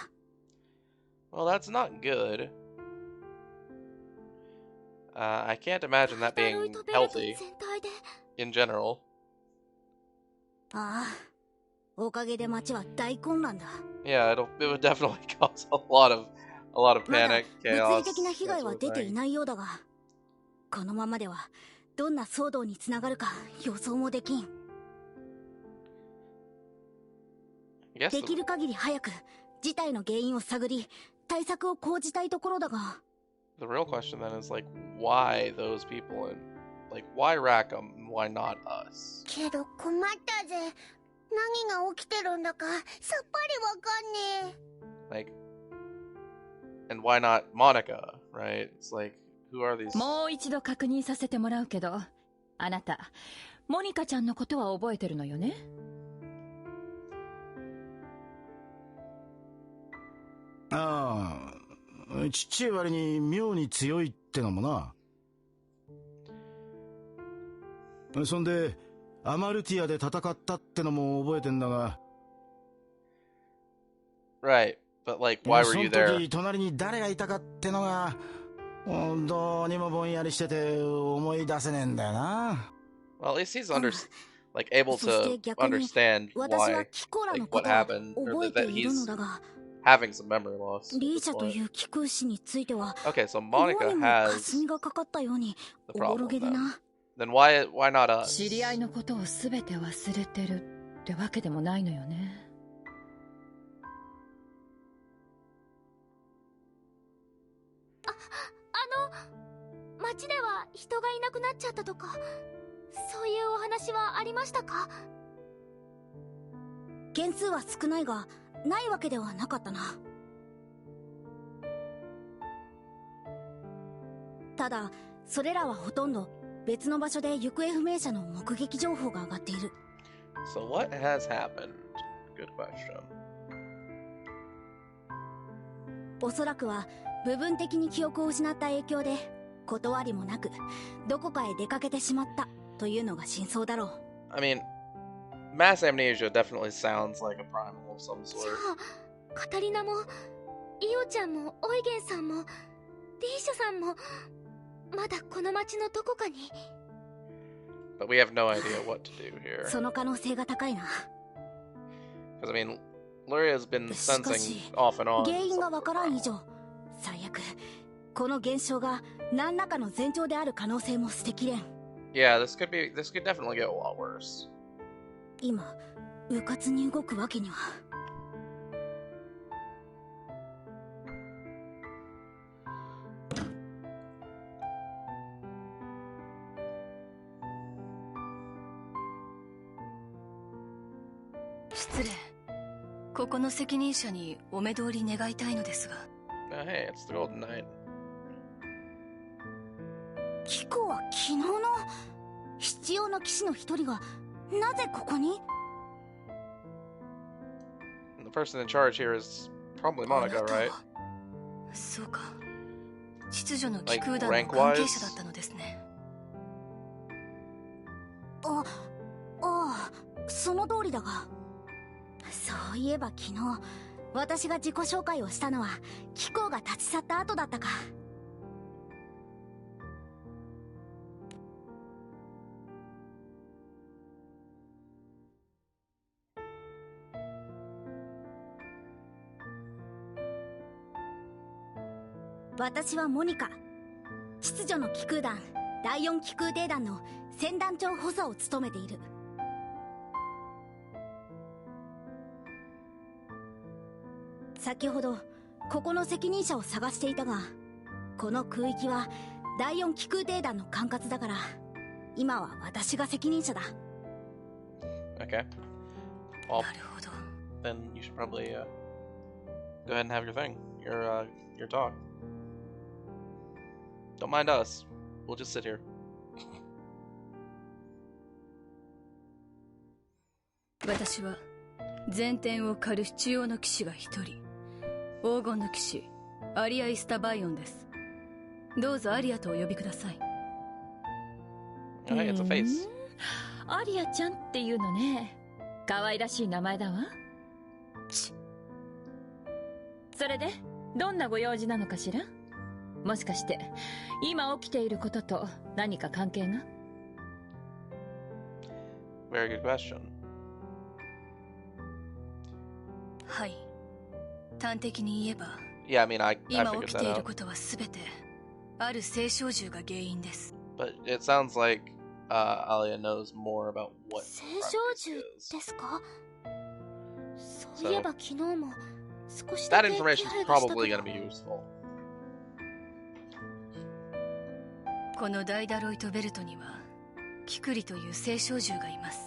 Well, that's not good. I can't imagine that being healthy in general. ああ、おかげで街は大混乱だ。Yeah, it would definitely cause a lot of まだ panic, 物 chaos. 理的な被害は出ていないようだが、このままではどんな騒動につながるか予想もできん。できる限り早く事態の原因を探り、対策を講じたいところだが。The real question then is like, why those people and like why Rackham and why not us? けど困ったぜ。何が起きてるんだかさっぱりわかんねえ。 Like, and why not Monica, right? It's like, who are these? もう一度確認させてもらうけど、あなたモニカちゃんのことは覚えてるのよね？ああ、ちっちゃい割に妙に強いってのもな。そんでアマルティアで戦ったってのも覚えてんだが。Right, but like, why were you その there? 時隣に誰がいたかってのがどうにもぼんやりしてて思い出せねえんだよな。Well, at least he's like able to understand why, 私はキコラの like こ what とは happened, 覚 or えて that いるの he's だが、 having some memory loss. リーシャという貴空士については Okay, so 思い Monica にも has 霞がかかったように the おぼろ problem げでな。 then why not us? 知り合いのことを全て忘れてるってわけでもないのよね。町では人がいなくなっちゃったとか、そういうお話はありましたか？件数は少ないが、ないわけではなかったな。ただ、それらはほとんど別の場所で行方不明者の目撃情報が上がっている。So what has happened? Good question. おそらくは部分的に記憶を失った影響で、断りもなくどこかへ出かけてしまったというのが真相だろう。I mean, mass amnesia definitely sounds like a primal of some じ sort. ゃあカタリナもイオちゃんもオイゲンさんもリーシャさんもまだこの町のどこかに。 But we have no idea what to do here. その可能性が高いな。 Because I mean, Luria's been しか sensing し off and on. 原因が something わからん以 primal. 上、最悪この現象が何らかの前兆である可能性も捨てきれん。 Yeah, this could definitely get a lot worse. 今迂闊に動くわけには。失礼。ここの責任者にお目通り願いたいのですが。Oh, hey, it's the Golden Knight. キコは昨日の必要な騎士の一人がなぜここに？ And the person in charge here is probably Monica, あなた right? はそうか。秩序の気 Like 空団の rank 関係 wise? 者だったのですね。ああ、その通りだが。そういえば昨日私が自己紹介をしたのはキコが立ち去った後だったか。私はモニカ、秩序の気空団第4気空艇団の船団長補佐を務めている。先ほどここの責任者を探していたが、この空域は第4気空艇団の管轄だから今は私が責任者だ。 Okay. Well, なるほど。 then you should probably go ahead and have your thing, your talk. Don't mind us. We'll just sit here. 私は前転を狩る必要の騎士が一人、黄金の騎士アリア・イスタバイオンです。どうぞアリアとお呼びください。 Oh, hey, it's a face. アリアちゃんっていうのね。可愛らしい名前だわ。それでどんなご用事なのかしら？もしかして今起きていることと何か関係が？ Very good question. はい。端的に言えば、 Yeah, I mean, I 今 figured 起き that ている out. ことはすべてある聖少獣が原因です。 But it sounds like Alia knows more about what 聖少 Primal 獣 is. ですか？そういえば昨日も少し That だけ気 information 配 is がした probably け going ど to be useful. このダイダロイトベルトにはキクリという聖少獣がいます。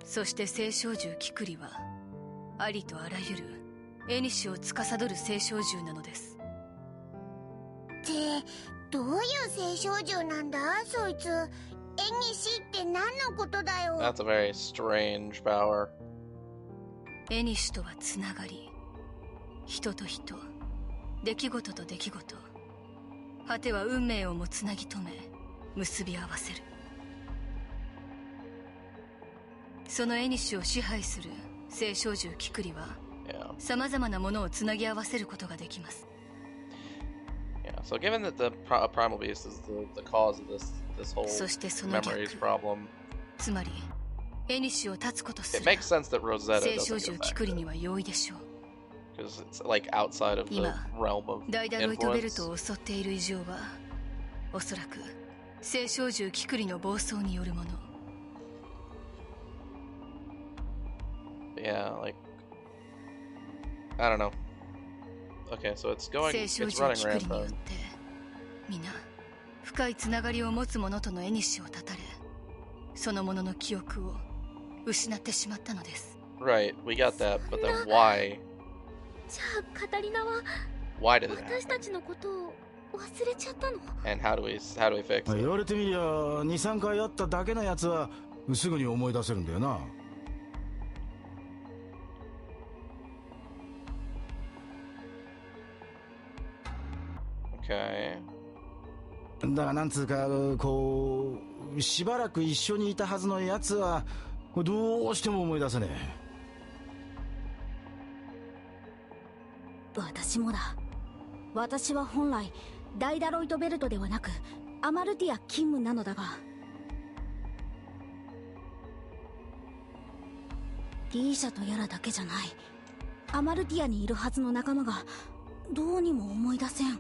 そして聖少獣キクリはありとあらゆるエニシを司る聖少獣なのです。ってどういう聖少獣なんだそいつ。エニシって何のことだよ。 That's a very strange power. エニシとはつながり、人と人、出来事と出来事、果ては運命をもつなぎ止め結び合わせる。そのエニシを支配する聖少獣キクリは Yeah. 様々なものをつなぎ合わせることができます。 Yeah. So given that the primal beast is the cause of this whole そしてその逆、 memories problem, つまりエニシを断つことす it ら makes sense that Rosetta 聖少 doesn't 獣 get キ that クリには容易でしょう。 because it's like outside of the 今 realm of ダイダロイトベル influence. トを襲っている異常はおそらく聖少獣キクリの暴走によるもの。 Yeah, like I don't know. Okay, so it's 聖少 it's 獣 running キクリによっ rampant. て皆深いつながりを持つ者とのエニシを断たれ、その者の記憶を失ってしまったのです。 Right, we got that, but then why? じゃあカタリナは Why did it 私た happen? ちのことを忘れちゃったの？ And how do we fix 言 it? われてみりゃ23回会っただけのやつはすぐに思い出せるんだよな。Okay. だがなんつうかこうしばらく一緒にいたはずのやつはどうしても思い出せねえ。私もだ。私は本来ダイダロイトベルトではなくアマルティア勤務なのだが、リーシャとやらだけじゃない、アマルティアにいるはずの仲間がどうにも思い出せん。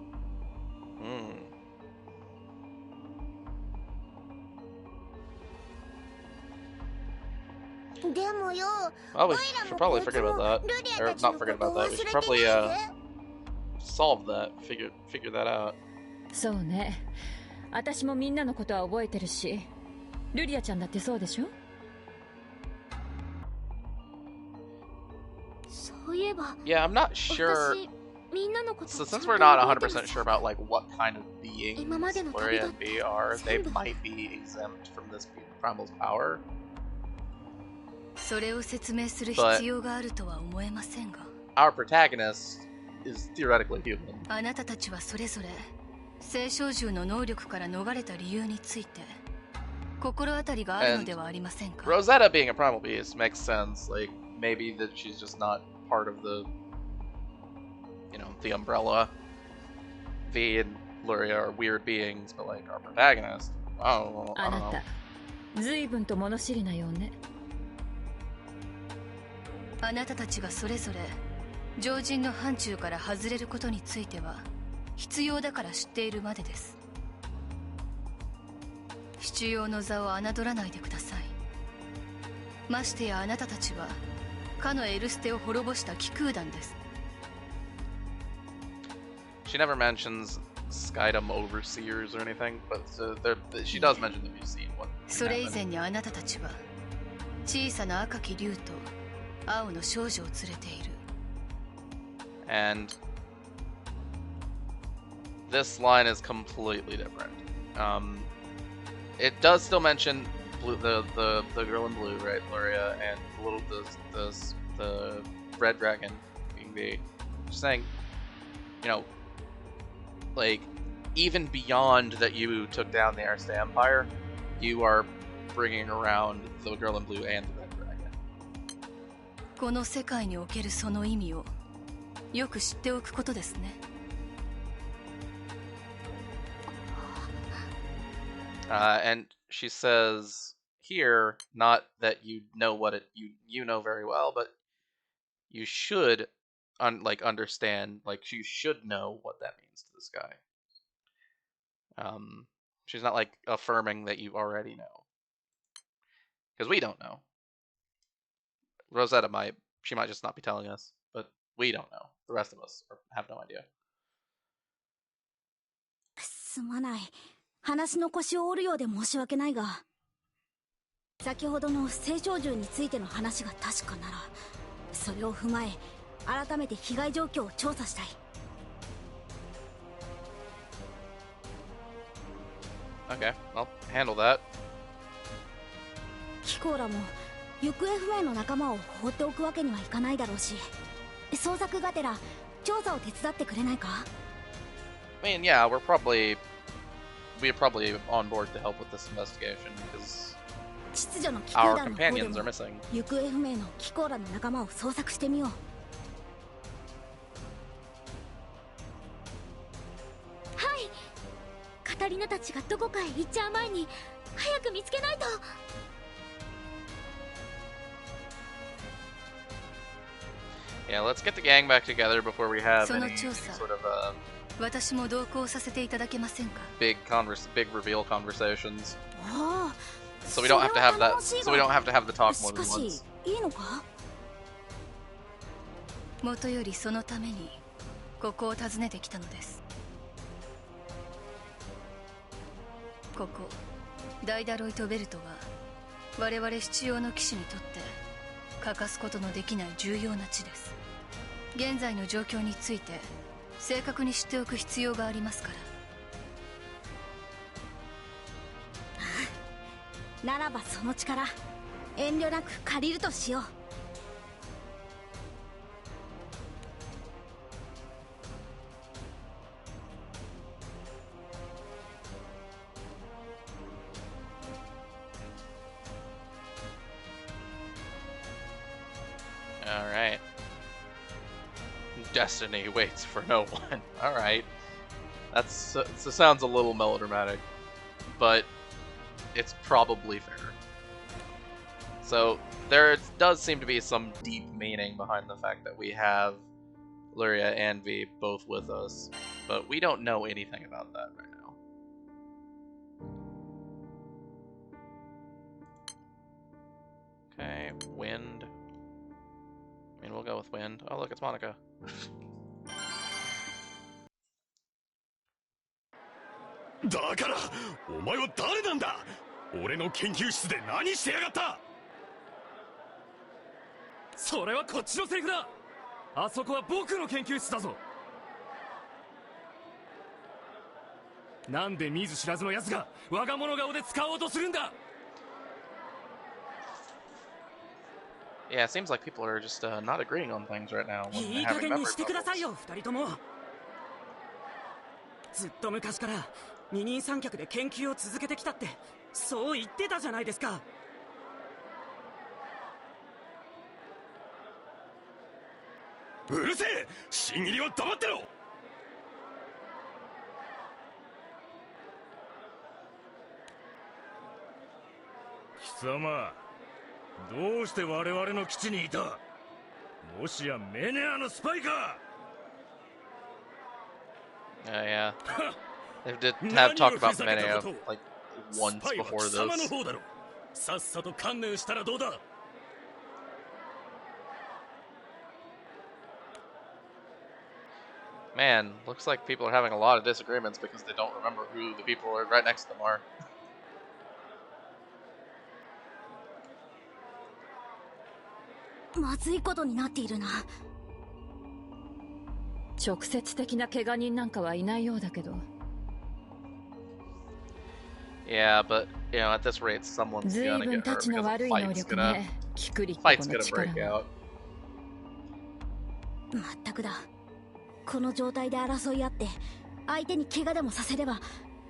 でもよ、 Well, we オイラ should も probably こいつ forget も about that. ルリア Or たちの not こ forget と about 忘 that. れ We て should ない probably ぜ。 solve that. Figure that out. そうね。私もみんなのことは覚えてるし、ルリアちゃんだってそうでしょ？そういえば Yeah, I'm not sure. 私みんなのこと So ちゃん since と we're not 覚えてる 100% sure about like what kind of beings 今までの旅 Gloria だ and って B are, they 全部 might be exempt from this primal's power. それを説明する But 必要があるとは思えませんが、 our protagonist is theoretically human. あなたたちはそれぞれ聖少獣の能力から逃れた理由について心当たりがあるのではありませんか？ Rosetta being a primal beast makes sense. Like maybe that she's just not part of the, you know, the umbrella. V and Luria are weird beings, but like our protagonist, I don't あな know. た、随分と物知りなようね。あなたたちがそれぞれ常人の範疇から外れることについては必要だから知っているまでです。必要の座を侮らないでください。ましてやあなたたちはかのエルステを滅ぼした気空団です。 She never mentions Skydom overseers or anything, but she does mention that we've seen what. それ以前にあなたたちは小さな赤き竜と青の少女を連れている。 And this line is completely different. It does still mention blue, the girl in blue, right, Luria, and the red dragon being the. Just saying, you know, like even beyond that, you took down the Arsta Empire, you are bringing around the girl in blue and the red dragon. この世界におけるその意味をよく知っておくことですね。And she says here, not that you know what it you know very well, but you should understand, like you should know what that means to this guy. She's not like affirming that you already know, because we don't know. Rosetta might just not be telling us, but we don't know. The rest of us have no idea. すまない。話の腰を折るようで申し訳ないが、先ほどの青少獣についての話が確かなら、それを踏まえ改めて被害状況を調査したい。Okay, I'll handle that. キコーラも行方不明の仲間を放っておくわけにはいかないだろうし、捜索がてら調査を手伝ってくれないか？ I mean, yeah, we're probably on board to help with this investigation because 秩序の機 our 構団の方で companions are も missing. 行方不明のキコーラの仲間を捜索してみよう。はい。カタリナたちがどこかへ行っちゃう前に早く見つけないと。Yeah, let's get the gang back together before we have その any 調査 sort of 私も同行させていただけませんか？ big reveal conversations. ああ、 So we don't have to have that. そ So れ we は don't have to have the talk し more か than し once. いいのか？もとよりそのためにここを訪ねてきたのです。ここダイダロイトベルトは我々七葉の騎士にとって欠かすことのできない重要な地です。現在の状況について正確に知っておく必要がありますから。ならばその力遠慮なく借りるとしよう。All right. Destiny waits for no one. All right. That sounds a little melodramatic, but it's probably fair. So there does seem to be some deep meaning behind the fact that we have Lecia and V both with us, but we don't know anything about that right now. Okay, wind. I mean, we'll go with wind. Oh, look, it's Monica. だからお前は誰なんだ？俺の研究室で何してやがった？それはこっちのセリフだ。あそこは僕の研究室だぞ。なんで見ず知らずの奴が我が物顔で使おうとするんだ？ Yeah, it seems like people are just not agreeing on things right now. いい加減にしてくださいよ、二人とも。ずっと昔から二人三脚で研究を続けてきたってそう言ってたじゃないですか。うるせえ！新入りは黙ってろ！貴様、どうして我々の基地にいた？もしやメネアのスパイか？Yeah. They did have talked about Menea like once before this. さっさと観念したらどうだMan, looks like people are having a lot of disagreements because they don't remember who the people right next to them are. まずいことになっているな。直接的な怪我人なんかはいないようだけど。Yeah, but you know, at this rate, someone's 随 gonna 分 get た hurt ちの because 悪 a い能 fight's 力 gonna ね。キクリット fight's の gonna 力 break は。 out. まったくだ。この状態で争い合って相手に怪我でもさせれば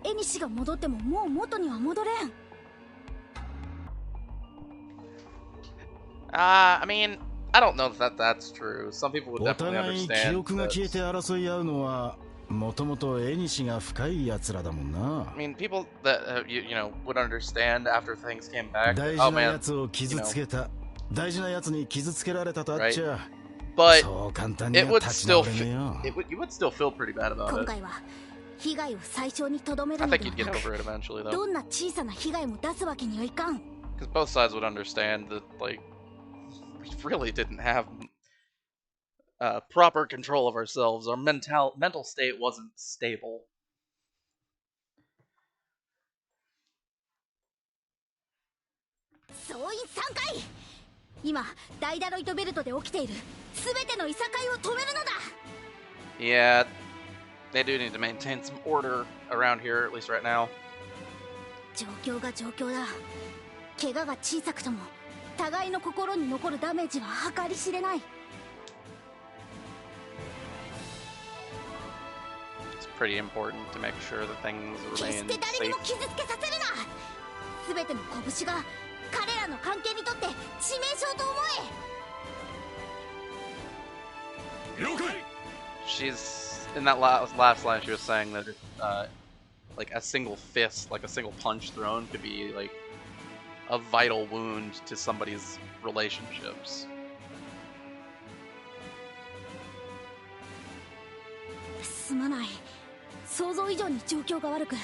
エニシが戻ってももう元には戻れん。I mean, I don't know that that's true. Some people would お definitely 互い記 understand 憶が that. 消えて争い合うのはもともと縁が深い奴らだもんな。 I mean, people that you know would understand after things came back. 大 Oh 事な man, 奴を傷つけた、大事な奴に傷つけられたとあっちゃ、 but そう簡単に it は would 立ち still 直れねえよ。 you would still feel pretty bad about 今 it. 回は被害を最小にとどめる I の think で you'd は get なく、 over it eventually though, どんな小さな被害も出すわけにはいかん。 because both sides would understand that like we really didn't have proper control of ourselves. Our mental state wasn't stable. 総員3回。今ダイダロイトベルトで起きている全てのいさかいを止めるのだ。 Yeah, they do need to maintain some order around here, at least right now. 状況が状況だ。怪我が小さくとも互いの心に残るダメージは計り知れない。 It's pretty important to make sure that things 決 remain して誰に safe. も傷つけさせるな。全ての拳が彼らの関係にとって致命傷と思え。了解。 She's in that last line. She was saying that like a single fist, like a single punch thrown, could be like a vital wound to somebody's relationships. すまない。想像以上に状況が悪く、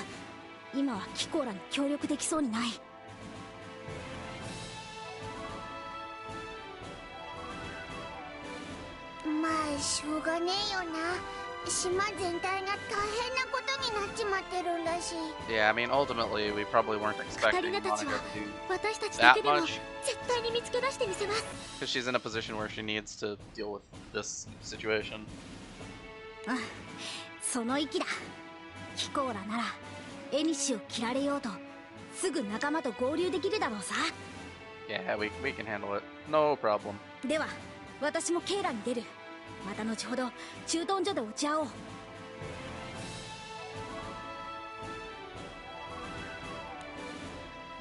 今はキコーラに協力できそうにない。まあしょうがねえよな。島全体が大変なことになっちまってるんだし。 Yeah, I mean, ultimately, we probably weren't カタ expecting リナたち Monica は to do 私たちだけ that でも much 絶対に見つけ出してみせます。 because she's in a position where she needs to deal with this situation. うん、その息だ。キコーラならエニシを切られようとすぐ仲間と合流できるだろうさ。 Yeah, we can handle it. No problem. では私もケイラに出る。また後ほど駐屯所で落ち合おう。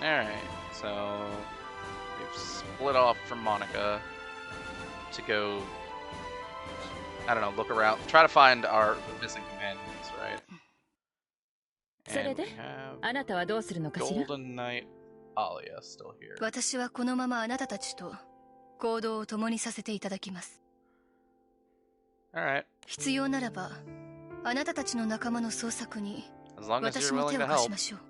Alright, so we've split off from Monica to go, I don't know, look around, try to find our missing companions, right? それ And で we have あなたはどうするのかしら。 Golden Knight Alia still here. 私はこのままあなたたちと行動を共にさせていただきます。 Alright, 必要ならばあなたたちの仲間の捜索に as long as 私 you're も手 willing を to 貸し help. ましょう。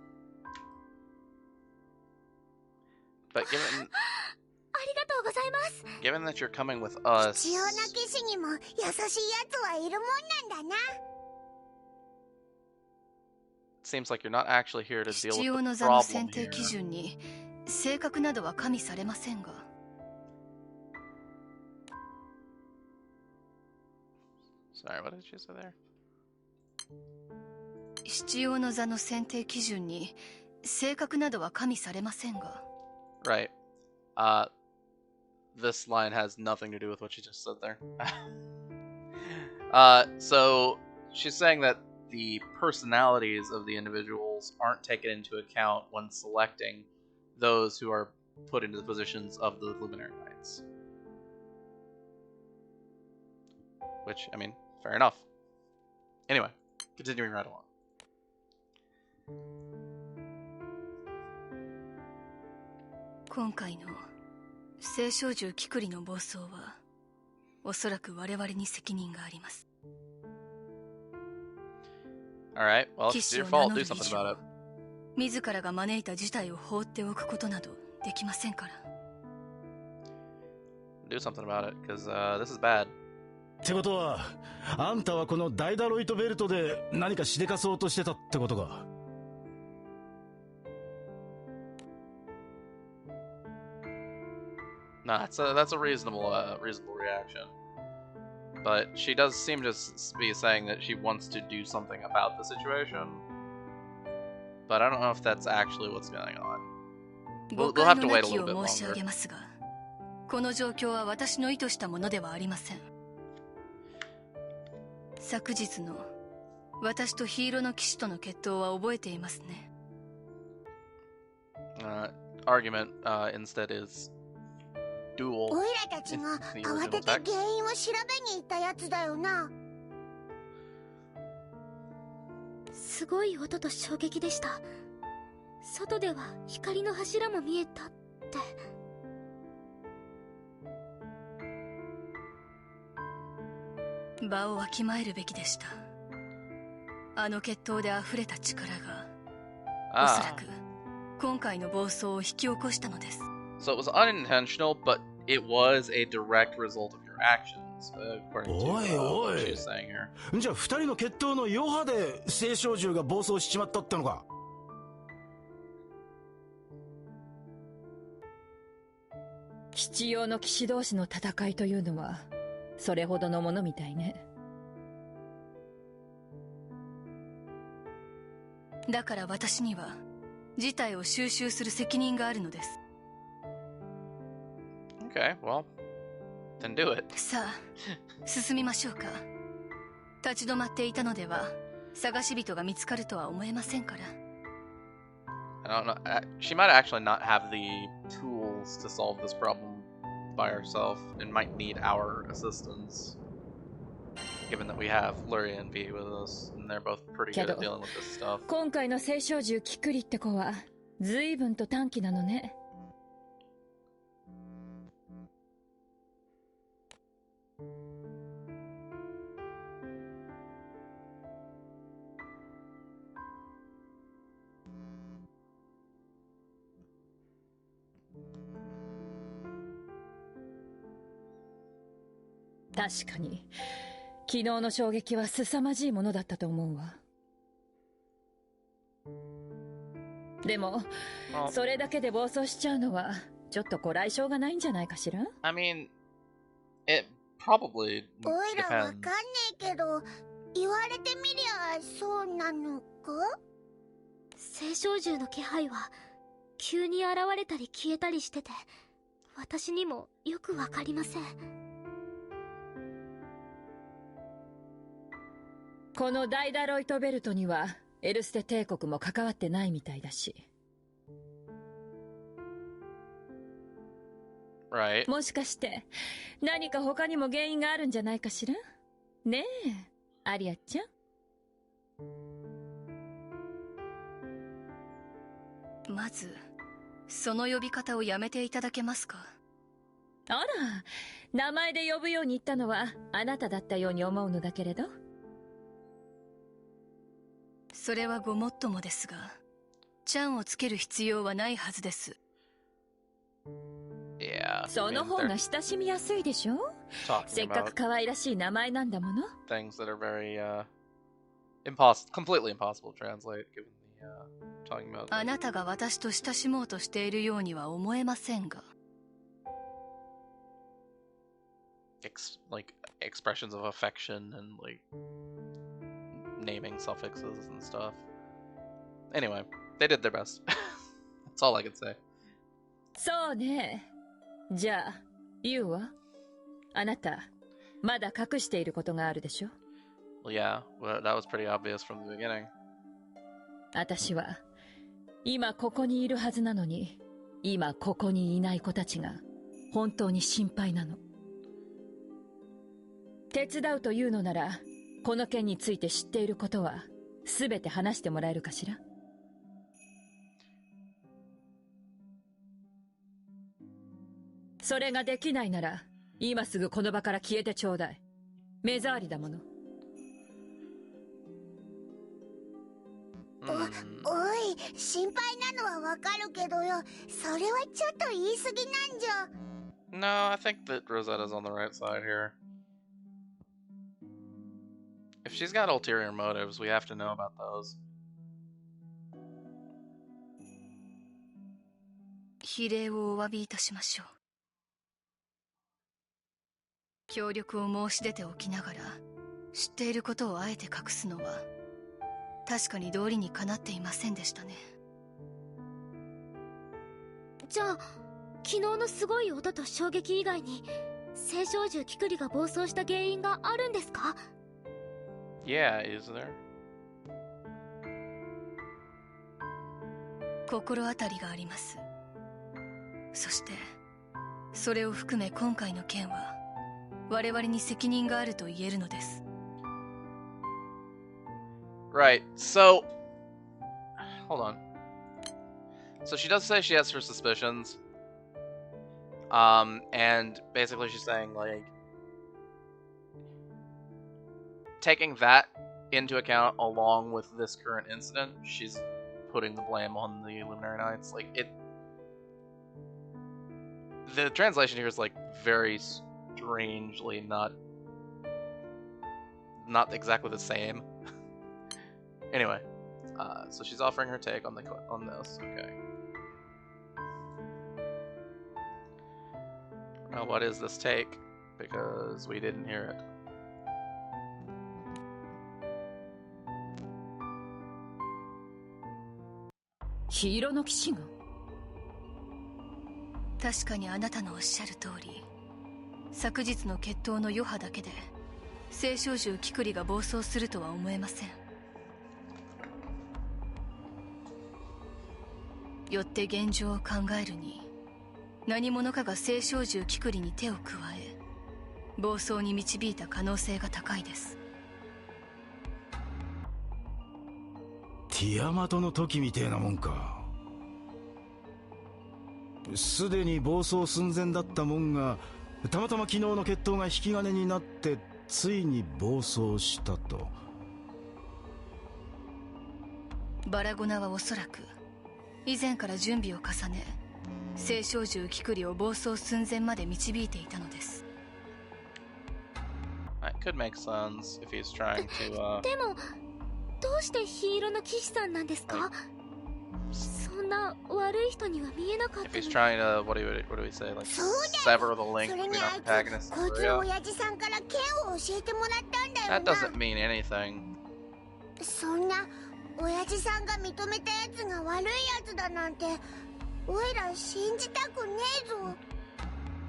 But ありがとうございます。 given that you're coming with us, 必要な騎士にも優しいやつはいるもんなんだな。 it seems like you're not actually here to deal 必 with 要 the の座の problem 選定基 here. 準に性格などは加味されませんが、 Sorry, what did you say there? 必要の座の選定基準に性格などは加味されませんが、 Right. This line has nothing to do with what you just said there. So she's saying that the personalities of the individuals aren't taken into account when selecting those who are put into the positions of the Luminary Knights. Which, I mean, fair enough. Anyway, continuing right along. 今回の聖少獣キクリの暴走はおそらく我々に責任があります。 Alright, well, 騎 if it's 士 your を名 fault, 乗 do る以 something 上 about it. 自らが招いた事態を放っておくことなどできませんから。 Do something about it, because this is bad. ってことはあんたはこのダイダロイトベルトで何かしでかそうとしてたってことか。 No, that's a reasonable reaction. But she does seem to be saying that she wants to do something about the situation. But I don't know if that's actually what's going on. We'll have to wait a little bit 誤解のなきを申し上 longer. げますが、この状況は私の意図したものではありません。昨日の私とヒーローの騎士との決闘は覚えていますね。Argument instead is duel オイラたちが the 慌 original てて text. 原因を調べに行ったやつだよな。すごい音と衝撃でした。外では光の柱も見えたって。場をわきまえるべきでした。あの決闘で溢れた力がおそら Ah, く今回の暴走を引き起こしたのです。 so it was unintentional, but it was a direct result of your actions, according to what she was saying here. じゃあ二人の決闘の余波で青少獣が暴走しちまったってのか。必要の騎士同士の戦いというのはそれほどのものみたいね。だから私には事態を収拾する責任があるのです。 Okay, well, then do it. さあ進みましょうか。立ち止まっていたのでは探し人が見つかるとは思えませんから。 I don't know. She might actually not have the tools to solve this problem by herself and might need our assistance. Given that we have Luria and V with us, and they're both pretty good at dealing with this stuff. 今回の青少獣キクリって子は随分と短気なのね。確かに昨日の衝撃は凄まじいものだったと思うわ。でもそれだけで暴走しちゃうのはちょっとこらえ性がないんじゃないかしら。 I mean, it probably オイラわかん depends. ねえけど、言われてみりゃそうなのか。青少獣の気配は急に現れたり消えたりしてて、私にもよくわかりません。このダイダロイトベルトにはエルステ帝国も関わってないみたいだし。 Right. もしかして何か他にも原因があるんじゃないかしらねえ、アリアちゃん。まずその呼び方をやめていただけますか。あら、名前で呼ぶように言ったのはあなただったように思うのだけれど。それはごもっともですが、ちゃんをつける必要はないはずです。 Yeah. その方が親しみやすいでしょ。せっかく可愛らしい名前なんだもの。 Things that are very completely impossible to translate, given the talking about. あなたが私と親しもうとしているようには思えませんが。Like expressions of affection and like naming suffixes and stuff. Anyway, they did their best. That's all I can say. そうね。じゃあ、ユウはあなた、まだ隠していることがあるでしょ。 Well, yeah, well, that was pretty obvious from the beginning. 私は、今ここにいるはずなのに、今ここにいない子たちが、本当に心配なの。手伝うというのなら、この件について知っていることは、すべて話してもらえるかしら。それができないなら、今すぐこの場から消えてちょうだい。目障りだもの。おい、心配なのはわかるけどよ、それはちょっと言い過ぎなんじゃ。 No, I think that Rosetta's on the right side here. If she's got ulterior motives, we have to know about those. 非礼をお詫びいたしましょう。協力を申し出ておきながら、知っていることをあえて隠すのは、確かに道理にかなっていませんでしたね。じゃあ、昨日のすごい音と衝撃以外に、青少獣キクリが暴走した原因があるんですか？ Yeah, is there? 心当たりがあります。そしてそれを含め今回の件は我々に責任があると言えるのです。 Right, so hold on. So she does say she has her suspicions. And basically she's saying, like, taking that into account along with this current incident, she's putting the blame on the Luminary Knights. Like, the translation here is, like, very strangely not exactly the same. Anyway, so she's offering her take on this. Okay. Well, what is this take? Because we didn't hear it. Hiro no Kishiが? 確かにあなたのおっしゃる通り、昨日の決闘の余波だけで青少獣キクリが暴走するとは思えません。よって現状を考えるに、何者かが青少獣キクリに手を加え暴走に導いた可能性が高いです。ティアマトの時みてえなもんか。すでに暴走寸前だったもんが、たまたま昨日の決闘が引き金になってついに暴走したと。バラゴナはおそらく以前から準備を重ね、青少獣キクリを暴走寸前まで導いていたのです。That could make sense if he's trying to. でもどうしてヒーローの騎士さんなんですか？そんな悪い人には見えなかったのに。If he's trying to, what do we say, like sever the link between our protagonists and Maria? こいつの親父さんから剣を教えてもらったんだよな。That doesn't mean anything. そんな親父さんが認めたやつが悪いやつだなんて、おいら信じたくねえぞ。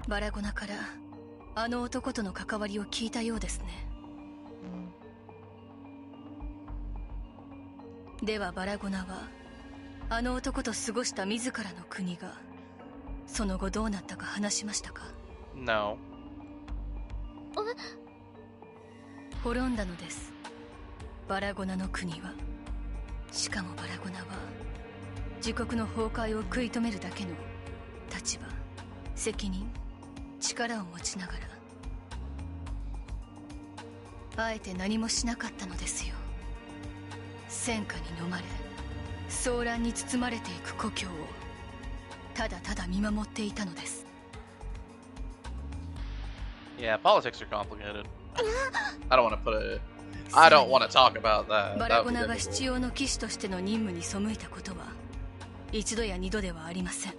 バラゴナからあの男との関わりを聞いたようですね。ではバラゴナはあの男と過ごした自らの国がその後どうなったか話しましたか？ No. 滅んだのです、バラゴナの国は。しかもバラゴナは自国の崩壊を食い止めるだけの立場、責任、力を持ちながらあえて何もしなかったのですよ。戦火に飲まれ騒乱に包まれていく故郷をただただ見守っていたのです。 Yeah, politics are complicated. I don't want to put it. I don't want to talk about that. バラゴナが必要の騎士としての任務に背いたことは一度や二度ではありません。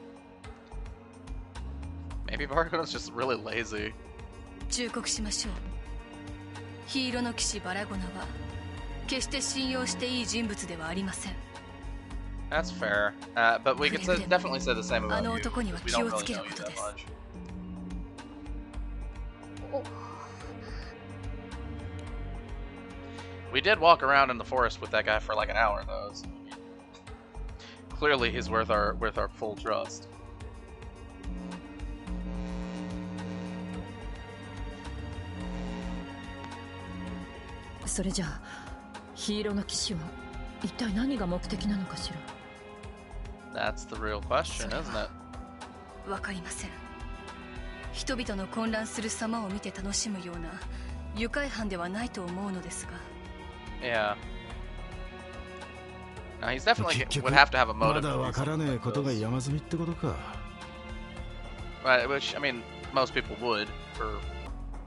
Maybe Bargona's just really lazy. 忠告しましょう。ヒーローの騎士バラゴナは決して信用していい人物ではありません。 That's fair. But we could definitely say the same about you. あの男には気をつけることです。 We did walk around in the forest with that guy for like an hour, though. So clearly, he's worth our full trust. それじゃあヒーローの騎士は一体何が目的なのかしThat's ら？ the real question, isn't it? わかりません。人々の混乱する様を見て楽しむような愉快犯ではないと思うのですが。 Yeah. No, he's definitely would have to have a motive. まだわからねえことが山積みってことか。Right, which I mean, most people would. For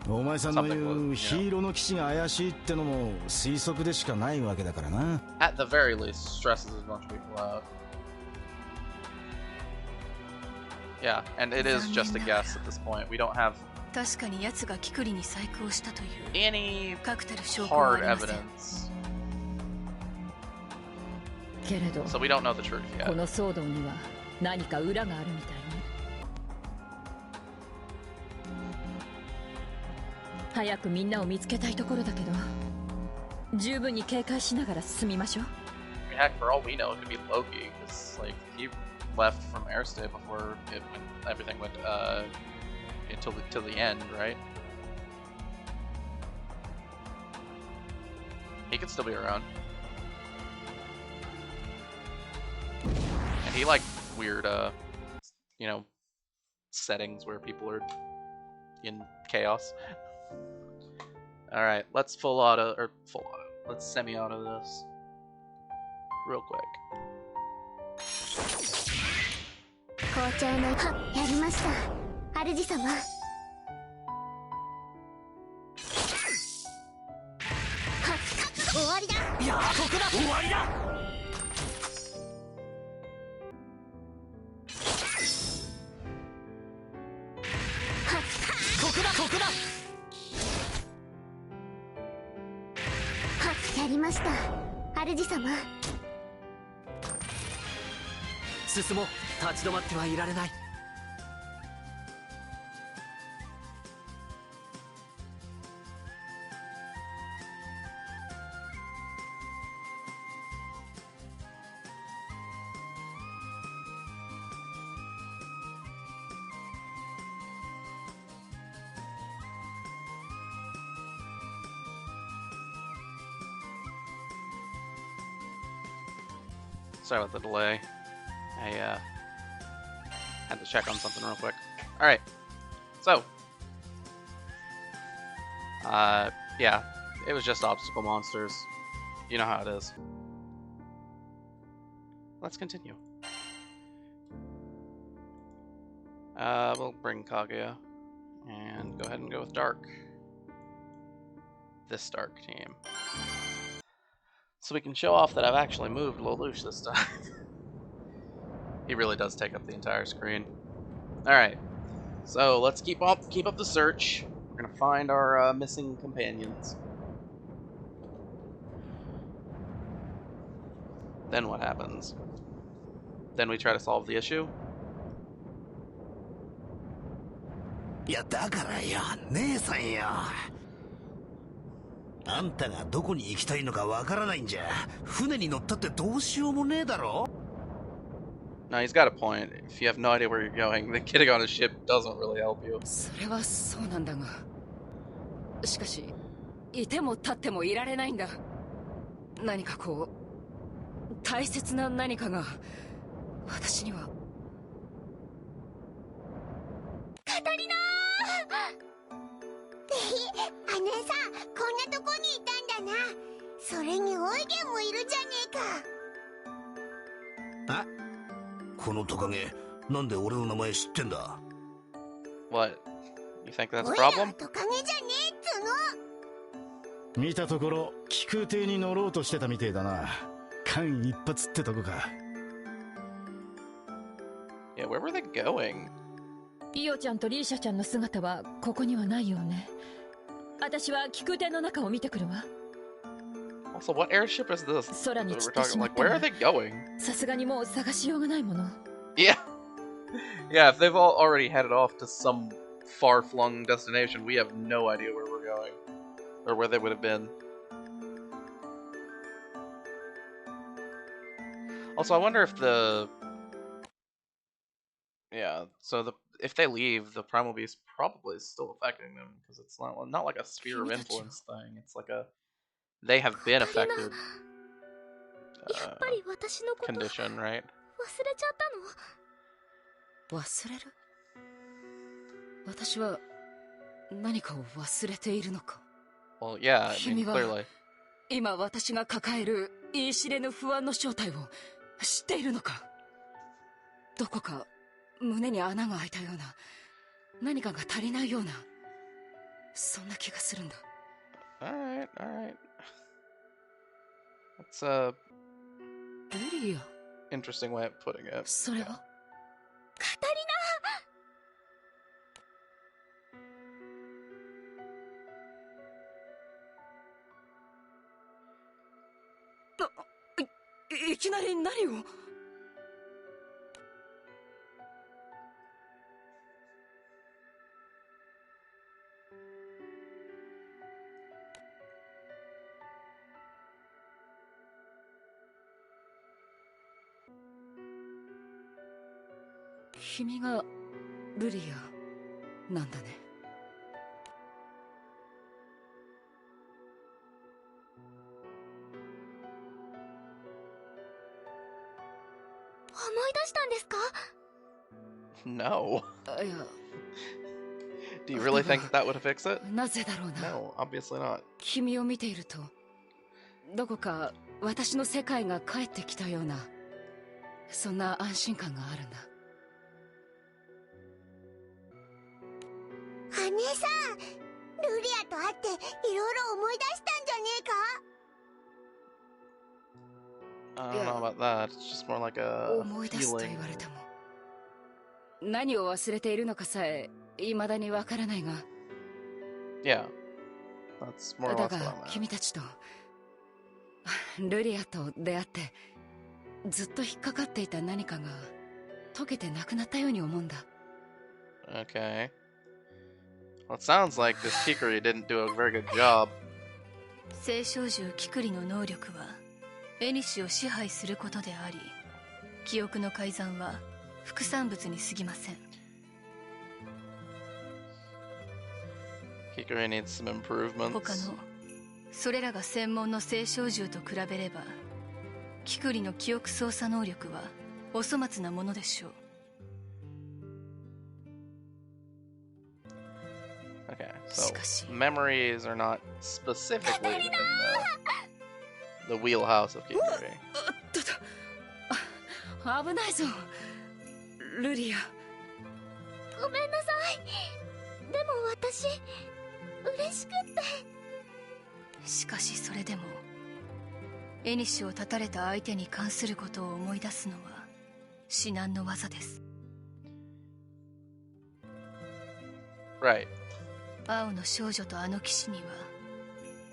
お前さんの言うヒーローの騎士が怪しいってのも推測でしかないわけだからな。 at the very least, stresses a bunch of people out. Yeah, and it is just a guess at this point. We don't have 確かに奴がキクリに細工をしたという any 確たる証拠はあ hard りません。 evidence. けれど So we don't know the truth こ yet. の騒動には何か裏があるみたいね。早くみんなを見つけたいところだけど、十分に警戒しながら進みましょう。 I mean, heck, for all we know, it could be Loki, because like he left from Airstay before everything went until till the end, right? He could still be around. And he liked weird, you know, settings where people are in chaos. All right, let's let's semi-auto this real quick. 紅茶のやりました主様は終わりだいやここだ終わりだここだここだやりました主様進もう立ち止まってはいられない Sorry about the delay. I had to check on something real quick. All right, so yeah, it was just obstacle monsters. You know how it is. Let's continue. We'll bring Kaguya and go ahead and go with Dark. This Dark team. So we can show off that I've actually moved Lelouch this time. He really does take up the entire screen. Alright, so let's keep up the search. We're gonna find our missing companions. Then what happens? Then we try to solve the issue? いやだからよ姉さんよあんたがどこに行きたいのかわからないんじゃ船に乗ったってどうしようもねえだろ No, he's got a point. If you have no idea where you're going, then getting on a ship doesn't really help you. それはそうなんだがしかしいても立ってもいられないんだ何かこう大切な何かが私にはカタリナ姉さんこんなとこにいたんだなそれにオイゲンもいるじゃねえかあこのトカゲなんで俺の名前知ってんだ What? You think that's a オイラは problem? トカゲじゃねえっつの見たところ気空艇に乗ろうとしてたみてえだな間一髪ってとこか Yeah, where were they going? イオちゃんとリーシャちゃんの姿はここにはないよね私は気空艇の中を見てくるわ Also, what airship is this? 空に We're 散ってし talking まっ like, た where わ are they going? さすがにもう探しようがないもの Yeah. Yeah, if they've all already headed off to some far-flung destination, we have no idea where we're going. Or where they would have been. Also, I wonder if the... Yeah, so if they leave, the Primal Beast probably is still affecting them, because it's not like a sphere of influence thing, it's like a... They have been affected condition, right? 忘れちゃったの忘れる私は何かを忘れているのか Well, yeah, I mean, 君は clearly. 今私が抱える言い知れぬ不安の正体を知っているのかどこか胸に穴が開いたような何かが足りないようなそんな気がするんだ Alright, alright. That's a ルリア interesting way of putting it. それはカタリいきなり何を君がルリアなんだね。思い出したんですか？ No. いや、 Do you really think that would fix it? なぜだろうな。 No, obviously not. 君を見ていると、どこか私の世界が帰ってきたような、そんな安心感があるんだ。姉さん、ルリアと会っていろいろ思い出したんじゃねえか？ I don't know about that. It's just more like a 思い出すと feeling. 言われても、何を忘れているのかさえ未だにわからないが。 Yeah. That's more or だ less what が I'm at. 君たちとルリアと出会って、ずっと引っかかっていた何かが溶けてなくなったように思うんだ。 Okay. Well, it sounds like this Kikuri didn't do a very good job. 聖少獣キクリの能力はエニシを支配することであり、記憶の改ざんは副産物に過ぎません。 Kikuri needs some improvements. 他のそれらが専門の聖少獣と比べれば、キクリの記憶操作能力はお粗末なものでしょう。 Okay, so しかし memories are not specifically within the wheelhouse of Kikuri. 危ないぞ、ルリア。ごめんなさい。でも私、嬉しくって。しかしそれでもエニシを断たれた相手に関することを思い出すのは至難の業です。 Right. 青の少女とあの騎士には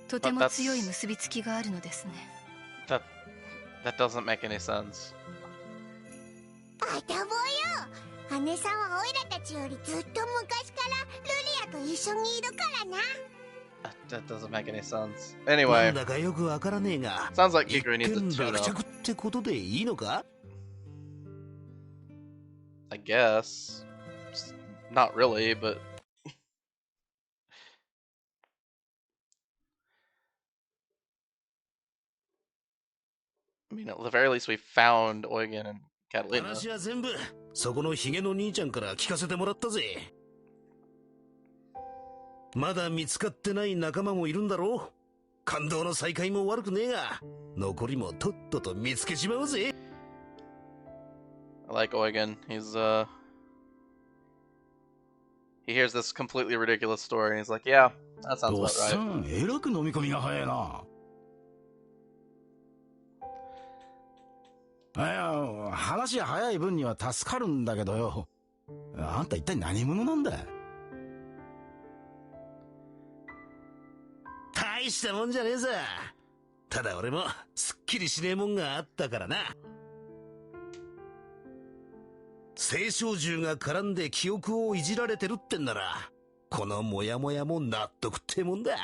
とても強い結びつきがあるのですね。 That doesn't make any sense. あたぼうよ。姉さんはオイラたちよりずっと昔からルリアと一緒にいるからな。 That doesn't make any sense. Anyway, なんだかよくわからねえが、 sounds like 一 Kikuri needs a 見 tune 落 up. 着ってことでいいのか？ I guess. Just not really, but. I mean, at the very least, we found Eugen and Catalina. 話は全部そこのヒゲの兄ちゃんから聞かせてもらったぜ。まだ見つかってない仲間もいるんだろう。感動の再会も悪くねえが、残りもとっとと見つけちまうぜ。 I like Eugen. He hears this completely ridiculous story and he's like, yeah, that sounds おっ about さ right. ん、えらく飲み込みが早いな。いや、話早い分には助かるんだけどよ。あんた一体何者なんだ？大したもんじゃねえさ。ただ俺もすっきりしねえもんがあったからな。聖少獣が絡んで記憶をいじられてるってんなら、このモヤモヤも納得ってもんだ。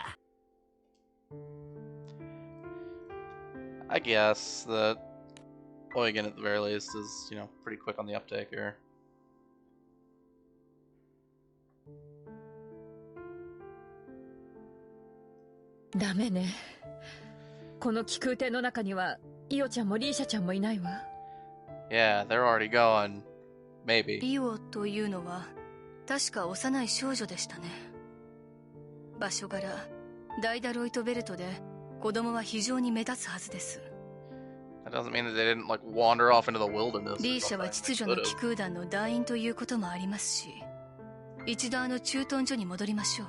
I guess that Eugen, at the very least, is, pretty quick on the uptake here. ダメね。この気空艇の中にはイオちゃんもリーシャちゃんもいないわ。 Yeah, they're already gone. Maybe. リオというのは確か幼い少女でしたね。場所柄ダイダロイトベルトで子供は非常に目立つはずです。 That doesn't mean that they didn't wander off into the wilderness. リーシャは秩序の気空団の団員ということもありますし、一度駐屯所に戻りましょう。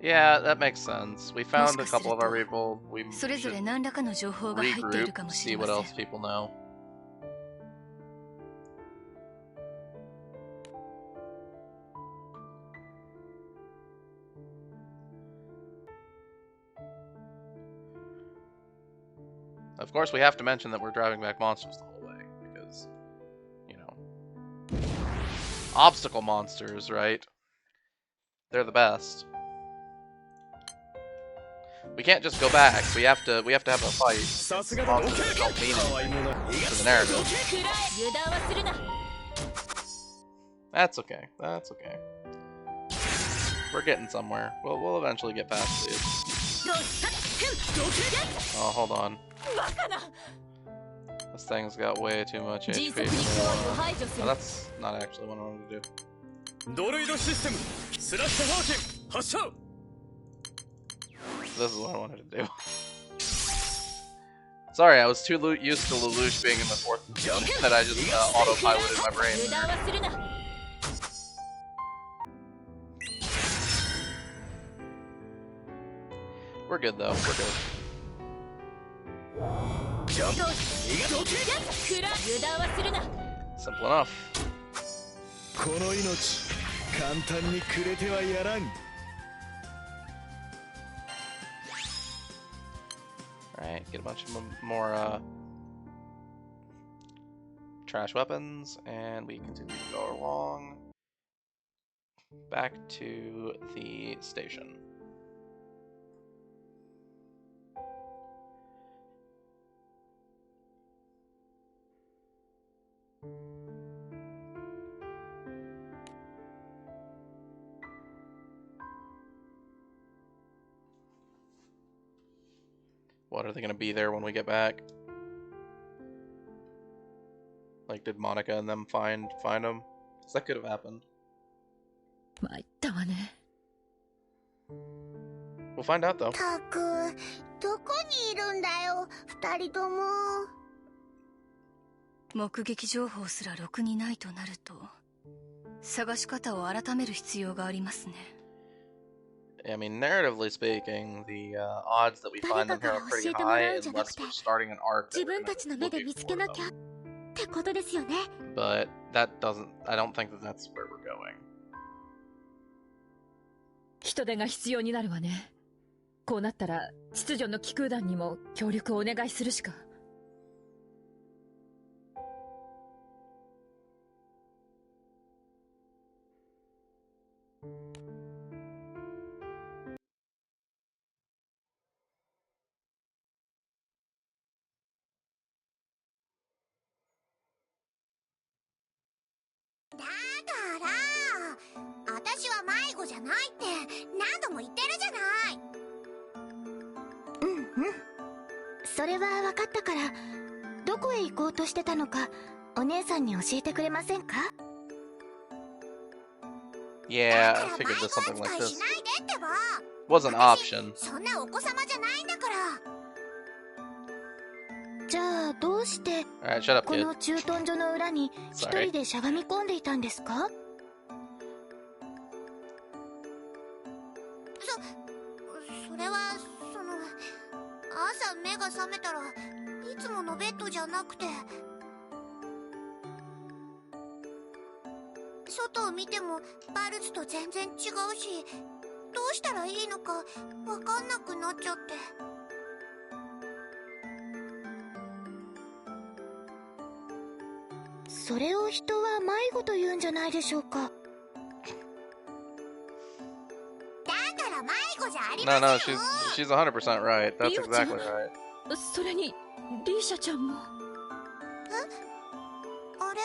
Yeah, that makes sense. We found a couple of our people. We それぞれ should 何らかの情報が入っているか regroup, もしれ see ま what せ else ん。 people know. Of course, we have to mention that we're driving back monsters the whole way, because, obstacle monsters, right? They're the best. We can't just go back. We have to have a fight. Monsters don't mean anything to the narrative. 油断はするな。That's okay. That's okay. We're getting somewhere. We'll eventually get past these. Oh, hold on. This thing's got way too much HP. Oh, that's not actually what I wanted to do. This is what I wanted to do. Sorry, I was too used to Lelouch being in the 4th zone that I just autopiloted my brain. We're good though, we're good. Simple enough. Alright, get a bunch of more trash weapons, and we continue to go along back to the station. What, are they gonna be there when we get back? Like, did Monica and them find them? Because that could have happened. We'll find out though. たく、どこにいるんだよ、二人とも。目撃情報すらろくにないとなると、探し方を改める必要がありますね。I mean, narratively speaking, the odds that we find them here are pretty high unless we're starting an arc that we're looking for them. But that doesn't, I don't think that that's where we're going. 人手が必要になるわね。こうなったら秩序の機空団にも協力をお願いするしか。だから私は迷子じゃないって何度も言ってるじゃない。うんうん、それは分かったから、どこへ行こうとしてたのかお姉さんに教えてくれませんか？ Yeah, I figured there's something like this. Was an option. そんなお子様じゃないんだから。じゃあどうしてこの駐屯所の裏に一人でしゃがみ込んでいたんですか？それは朝目が覚めたらいつものベッドじゃなくて、外を見てもバルツと全然違うし、どうしたらいいのか分かんなくなっちゃって。それを人は迷子と言うんじゃないでしょうか。だから迷子じゃありませんよ。No, she's 100% right. That's exactly right. それにリーシャちゃんも。あれ、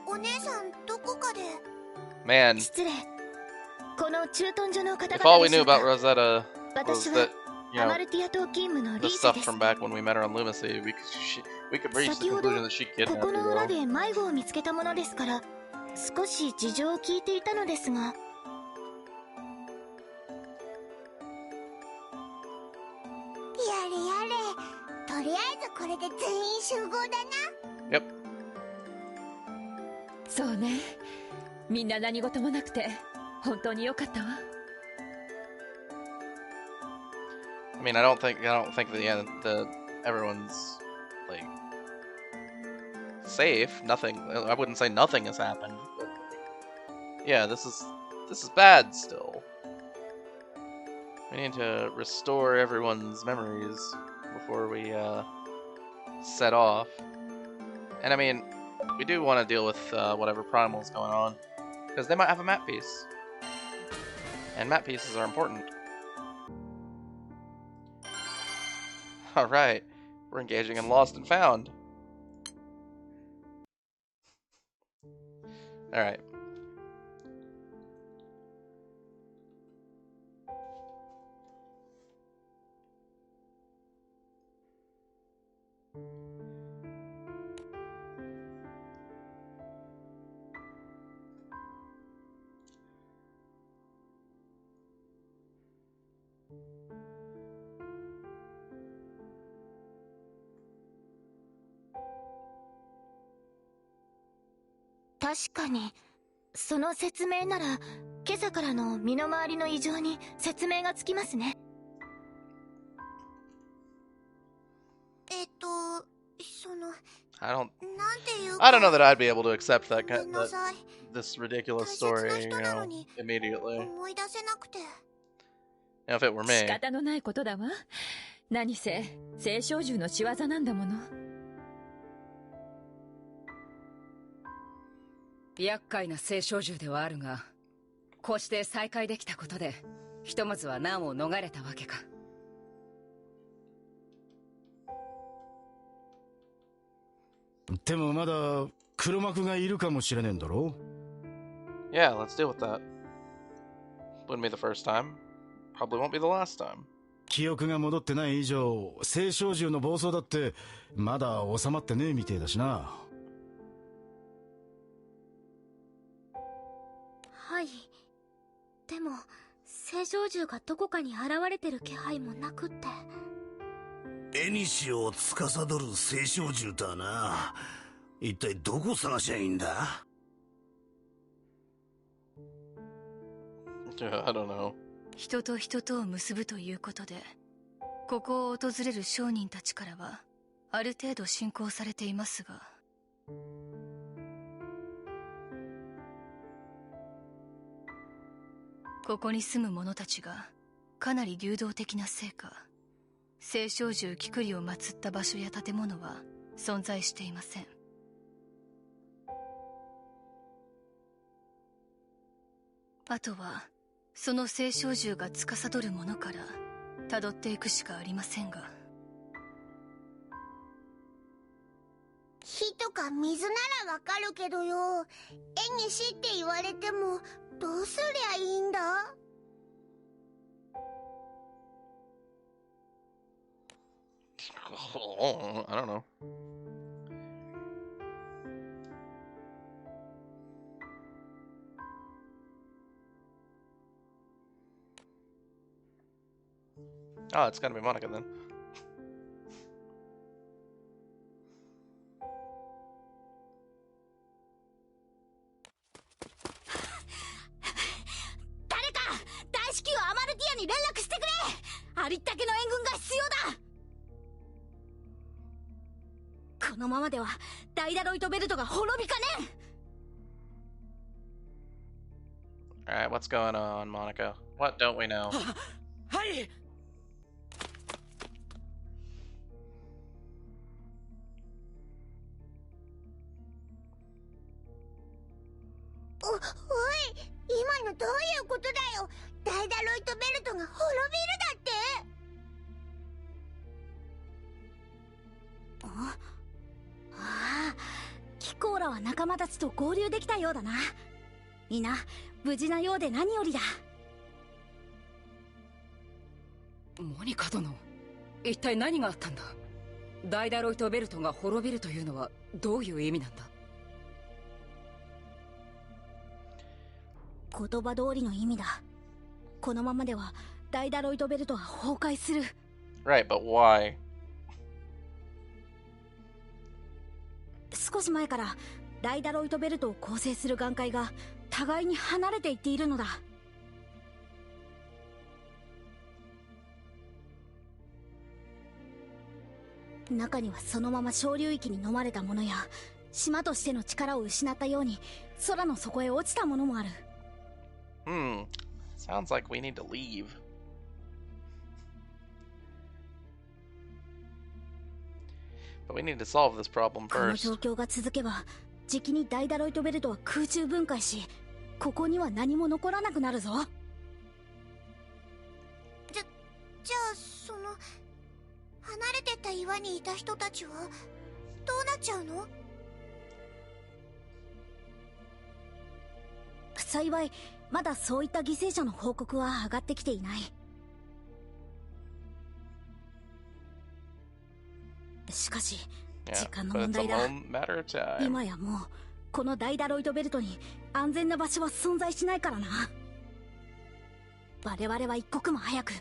お姉さんどこかで。Man, 失礼。この駐屯所の方 if all 々 we でし knew ょうか。 about Rosetta was that, you ア know, マルティア島勤務の the リーシャ stuff です。 from back when we met her on Lumacy, we could reach the 先ほど conclusion that she こ kidnapped この裏 you. で迷子を見つけたものですから、少し事情を聞いていたのですが。やれやれ、とりあえずこれで全員集合だな。 Yep. そうね。みんな何事もなくて本当に良かったわ。I mean, I don't think that everyone's like safe. Nothing. I wouldn't say nothing has happened. But yeah, this is bad still. We need to restore everyone's memories before we set off. And I mean, we do want to deal with whatever primal's going on, because they might have a map piece, and map pieces are important. Alright, we're engaging in Lost and Found. Alright.確かにその説明なら今朝からの身の回りの異常に説明がつきますね。I don't know that I'd be able to accept that this ridiculous story, immediately. If it were me. 仕方のないことだわ。何せ青少獣の仕業なんだもの。厄介な青少獣ではあるが、こうして再会できたことでひとまずは難を逃れたわけか。でもまだ黒幕がいるかもしれねえんだろ。 Yeah, let's deal with that. Wouldn't be the first time. Probably won't be the last time. 記憶が戻ってない以上、青少獣の暴走だってまだ収まってねえみてえだしな。はい。でも青少獣がどこかに現れてる気配もなくって。エニシを司る青少獣とはな、一体どこ探しゃいいんだ。I don't know. 人と人とを結ぶということで、ここを訪れる商人たちからはある程度信仰されていますが、ここに住む者たちがかなり流動的なせいか、青少獣キクリを祀った場所や建物は存在していません。あとはその青少獣が司るものから辿っていくしかありませんが。火とか水ならわかるけどよ、絵にしって言われてもどうすりゃいいんだ。I don't know. Oh, it's gotta be Monica then. Alright, what's going on, Monica? What don't we know? はい。おい、今のどういうことだよ。ダイダロイトベルトが滅びるだって。ああ、キコーラは仲間たちと合流できたようだな。みんな無事なようで何よりだ。モニカ殿、一体何があったんだ。ダイダロイトベルトが滅びるというのはどういう意味なんだ。言葉通りの意味だ。このままではダイダロイトベルトは崩壊する。 Right, but why? 少し前からダイダロイトベルトを構成する岩塊が互いに離れていっているのだ。中にはそのまま小流域に飲まれたものや、島としての力を失ったように空の底へ落ちたものもある。Sounds like we need to leave. But we need to solve this problem この first. 状況が続けば、じきにダイダロイトベルトは空中分解し、ここには何も残らなくなるぞ。じゃあ離れてった岩にいた人たちはどうなっちゃうの？幸いまだそういった犠牲者の報告は上がってきていない。しかし時間の問題だ。今やもうこのダイダロイトベルトに安全な場所は存在しないからな。我々は一刻も早く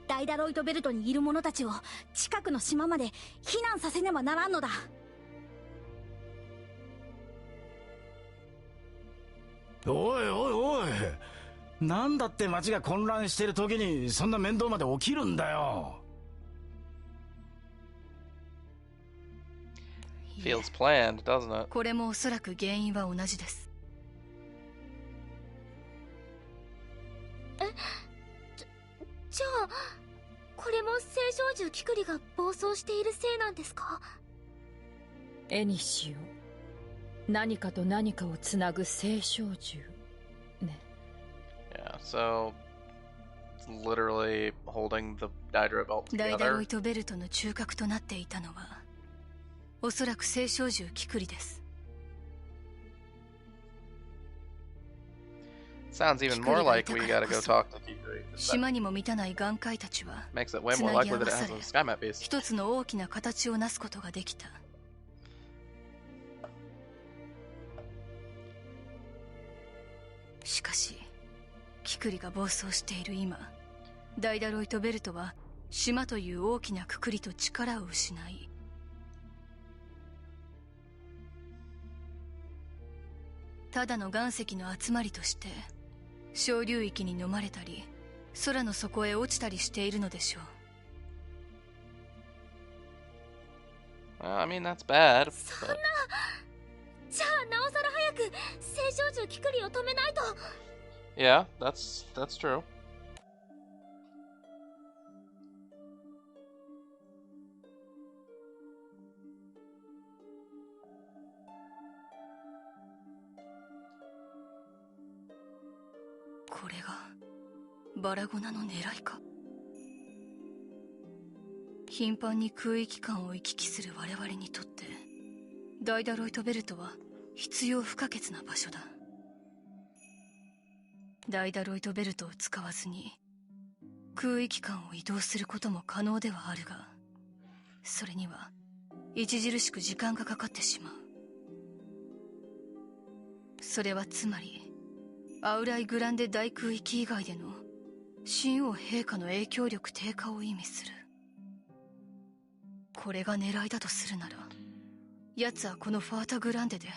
ダイダロイトベルトにいる者たちを近くの島まで避難させねばならんのだ。おいおいおい、なんだって町が混乱してる時にそんな面倒まで起きるんだよ。Feels planned, doesn't it? これもおそらく原因は同じです。じゃあこれも青少獣キクリが暴走しているせいなんですか？絵にしよう。何かと何かをつなぐ青少獣ね。Yeah, so it's literally holding the Dydroit Belt ダイダロイ together. トベルトの中核となっていたのはおそらく青少獣キクリです。Sounds even more like we gotta go talk to Kikuri. 島にも満たない岩塊たちは Makes it way つ more なぎ likely 合 that わ it さ has れ a sky map base. 一つの大きな形をなすことができた。しかしキクリが暴走している今、ダイダロイトベルトは島という大きなくくりと力を失い、ただの岩石の集まりとして小流域に飲まれたり空の底へ落ちたりしているのでしょう。I mean, that's bad. そんな。じゃあなおさら早く青少獣キクリを止めないと。 Yeah, that's true. これがバラゴナの狙いか。頻繁に空域間を行き来する我々にとってダイダロイトベルトは必要不可欠な場所だ。ダイダロイトベルトを使わずに空域間を移動することも可能ではあるが、それには著しく時間がかかってしまう。それはつまりアウライグランデ大空域以外での神王陛下の影響力低下を意味する。これが狙いだとするなら、奴はこのファータグランデで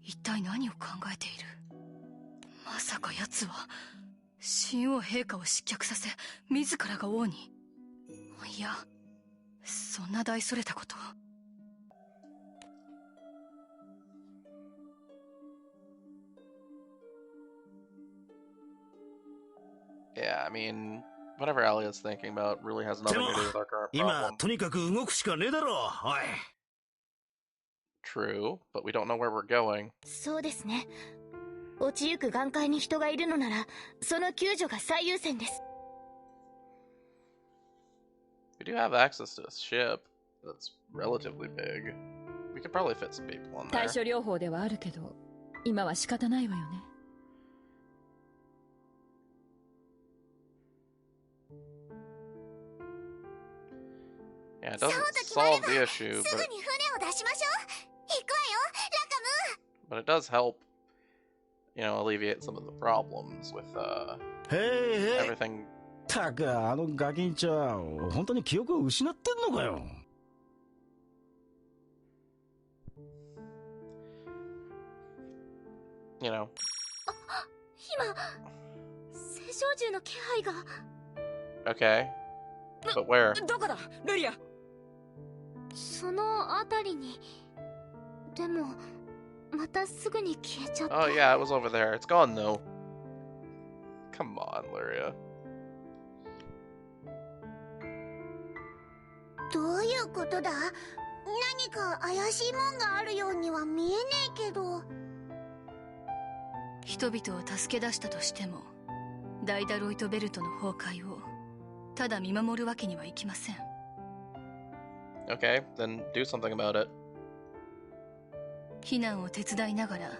一体何を考えている。まさか奴は神王陛下を失脚させ自らが王に。いや、そんな大それたことを。Yeah, I mean, whatever Alia's thinking about really has nothing to do with our current 今 problem. とにかく動くしかねえだろ。おい。 True, but we don't know where we're going. そうですね。落ちゆく岩塊に人がいるのならその救助が最優先です。 We do have access to a ship that's relatively big. We could probably fit some people in 対 there. 処療法ではあるけど今は仕方ないわよね。Yeah, it doesn't solve the issue, すぐに船を出しましょう。行くわよ、ラカム。 but it does help, alleviate some of the problems with へいへい。 everything. たくあのガキンチは本当に記憶を失ってんのかよ。今青少獣の気配が。 Okay, but where? どこだルリア。その辺りに。でもまたすぐに消えちゃった。 Oh yeah, it was over there. It's gone though. Come on, Lecia. どういうことだ？何か怪しいもんがあるようには見えねえけど。人々を助け出したとしてもダイダロイトベルトの崩壊をただ見守るわけにはいきません。 Okay, then do something about it. 避難を手伝いながら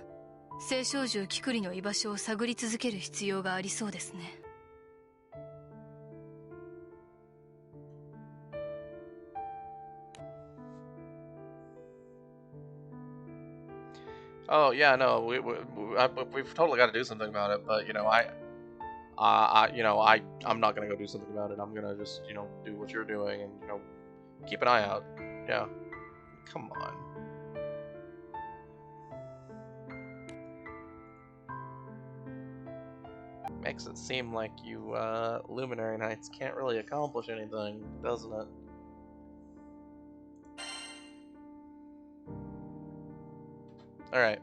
青少獣キクリの居場所を探り続ける必要がありそうですね。Oh yeah, no, we've totally got to do something about it. But you know, I'm not gonna go do something about it. I'm gonna just do what you're doing and keep an eye out. Yeah, come on. Makes it seem like you Luminary Knights can't really accomplish anything, doesn't it? Alright.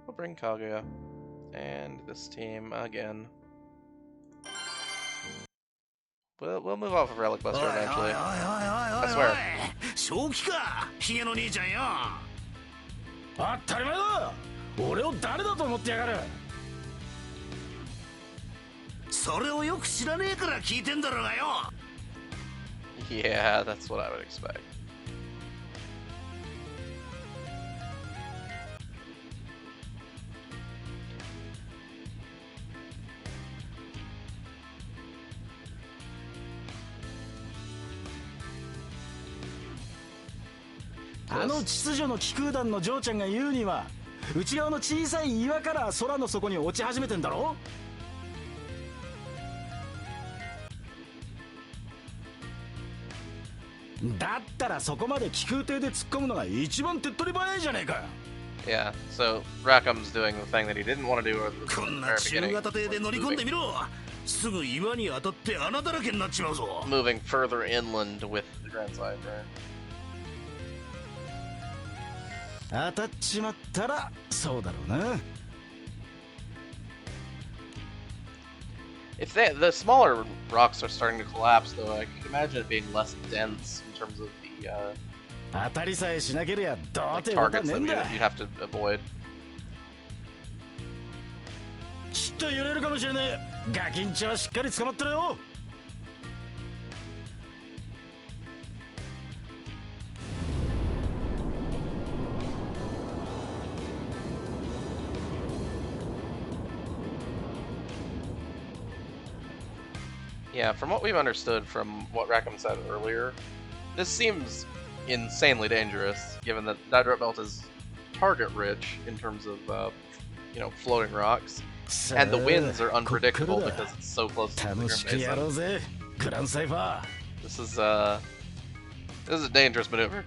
We'll bring Kaguya. And this team again. We'll move off of Relic Buster eventually. I swear. 正気かヒゲの兄ちゃんよ。当たり前だ。俺を誰だと思ってやがる。それをよく知らねえから聞いてんだろうがよ。Yeah, that's what I would expect. Yes. あの秩序の気空団の嬢ちゃんが言うには、内側の小さい岩から空の底に落ち始めてんだろ。だったらそこまで気空艇で突っ込むのが一番手っ取り早いじゃねえか。Yeah, so Rackham's doing the thing that he didn't want to do at the こんな very 中 beginning. 型艇で乗り込んでみろ。すぐ岩に当たって穴だらけになっちまうぞ。Moving further inland with the Grand Side, right? 当たっちまったらそうだろうな。If the smaller rocks are starting to collapse, though, I can imagine it being less dense in terms of the 当たりさえしなければどう like てことは targets ねえ that んだ。 you'd have to avoid. きっと揺れるかもしれねえ。ガキンチはしっかり捕まってるよ。Yeah, from what we've understood from what Rackham said earlier, this seems insanely dangerous, given that Dydroit Belt is target-rich in terms of, floating rocks, and the winds are unpredictable because it's so close to the Grim Basin. This is a dangerous maneuver.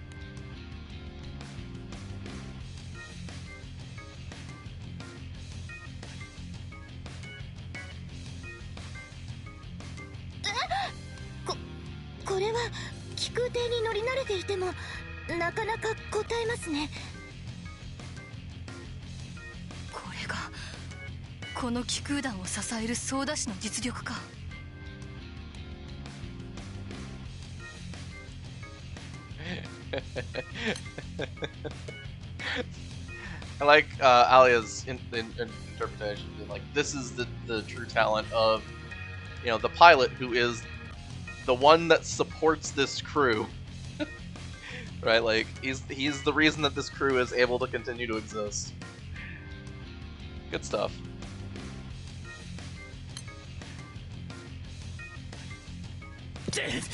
I like Alia's interpretation. Like, this is the true talent of, the pilot who is the one that supports this crew. Right? Like, he's the reason that this crew is able to continue to exist. Good stuff. It's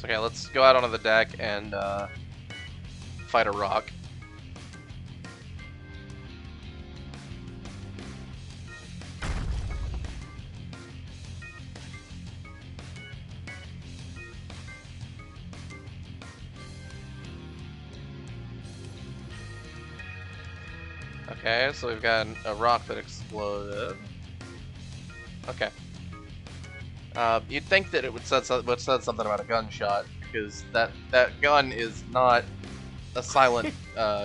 okay, let's go out onto the deck and fight a rock. Okay, so we've got a rock that exploded. Okay. You'd think that it would said something about a gunshot, because that gun is not a silent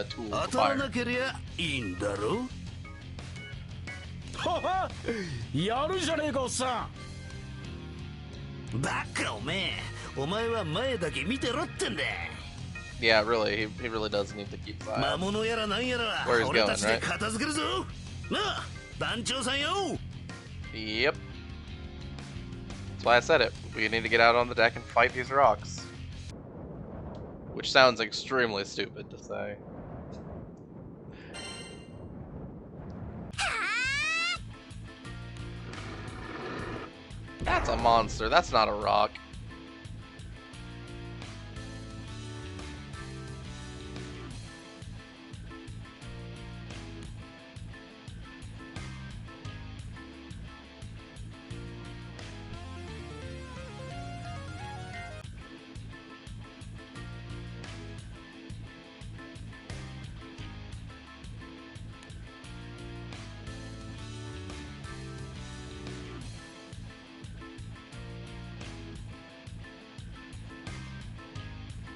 tool to fire. Yeah, really, he really does need to keep his eye on where he's going, right? Yep. That's why I said it. We need to get out on the deck and fight these rocks. Which sounds extremely stupid to say. That's a monster. That's not a rock.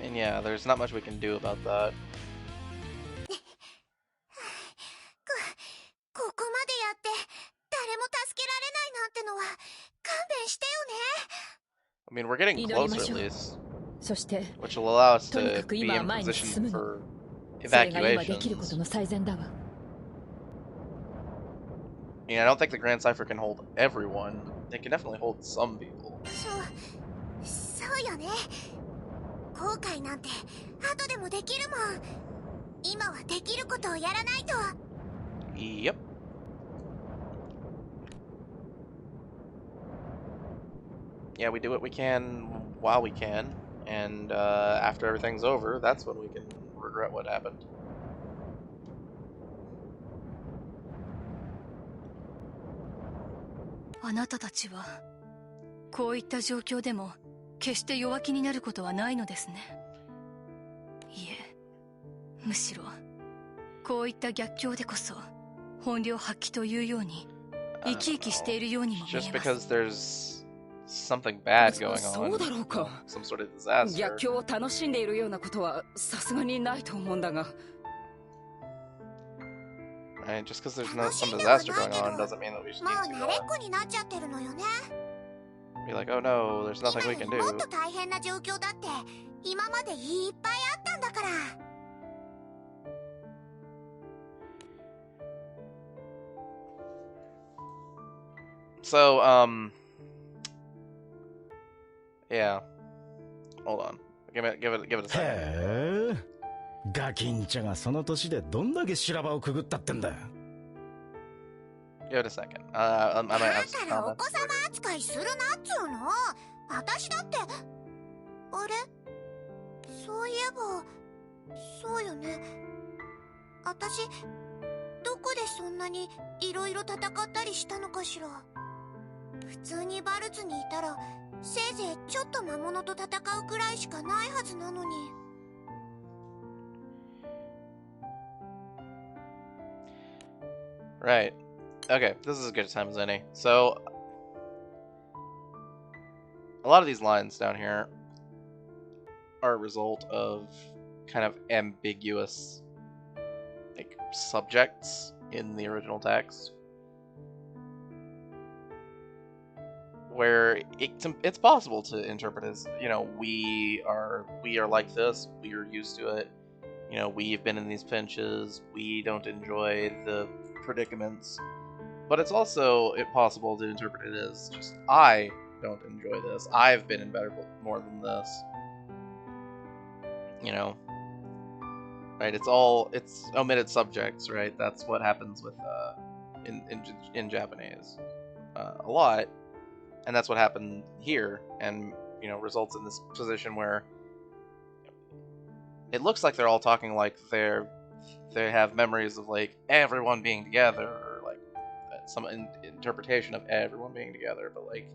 And yeah, there's not much we can do about that. ここまでやって誰も助けられないなんてのは勘弁してよね。 I mean, we're getting closer at least, そして which will allow us とに to かく be 今は in 前に進 position むの。 for それが今できるこ evacuations. との最善だわ。 I mean, I don't think the Grand Cipher can hold everyone, but they can definitely hold some people. そうよね。後悔なんて後でもできるもん。今はできることをやらないと。 Yep. Yeah, we do what we can while we can, and after everything's over, that's when we can regret what happened. You あなたたちはこういった状況でも決して弱気になることはないのですね。いえ、むしろこういった逆境でこそ本領発揮というように生き生きしているようにも見えます。 Just because there's something bad going on, そうだろうか。 some sort of disaster. 逆境を楽しんでいるようなことはさすがにないと思うんだが。 Right? Just because there's some disaster going on doesn't mean that we should もう need 慣れっこになっちゃってるのよね。 to be like, oh no, there's nothing we can 今よりもっ do. と大変な状況だって今までいっぱいあったんだから。 So, yeah. Hold on. Give it a second. へえ、ガキンチャがその年でどんだけ修羅場をくぐったってんだ。 Give it a second. I might だ have か some らお comments. 子様扱いするなっつうの。私だって。あれ、そういえばそうよね。私どこでそんなにいろいろ戦ったりしたのかしら。普通にバルツにいたらせいぜいちょっと魔物と戦うくらいしかないはずなのに。 Right. Okay, this is as good a time as any. So, a lot of these lines down here are a result of kind of ambiguous, like, subjects in the original text, where it's possible to interpret as, you know, we are like this, we are used to it, you know, we've been in these pinches, we don't enjoy the predicaments. But it's also possible to interpret it as just, I don't enjoy this. I've been in better more than this. You know, right? It's omitted subjects, right? That's what happens with in Japanese a lot, and that's what happened here, and you know, results in this position where it looks like they're all talking like they have memories of like everyone being together, or like some interpretation of everyone being together, but like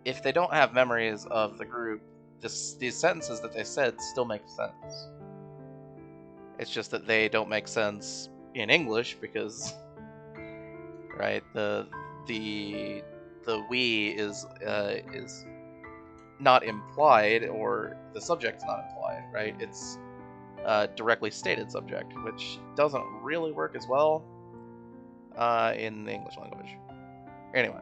if they don't have memories of the group, these sentences that they said still make sense. It's just that they don't make sense in English because, right, the we is not implied, or the subject's not implied, right? It's directly stated subject, which doesn't really work as well in the English language. Anyway.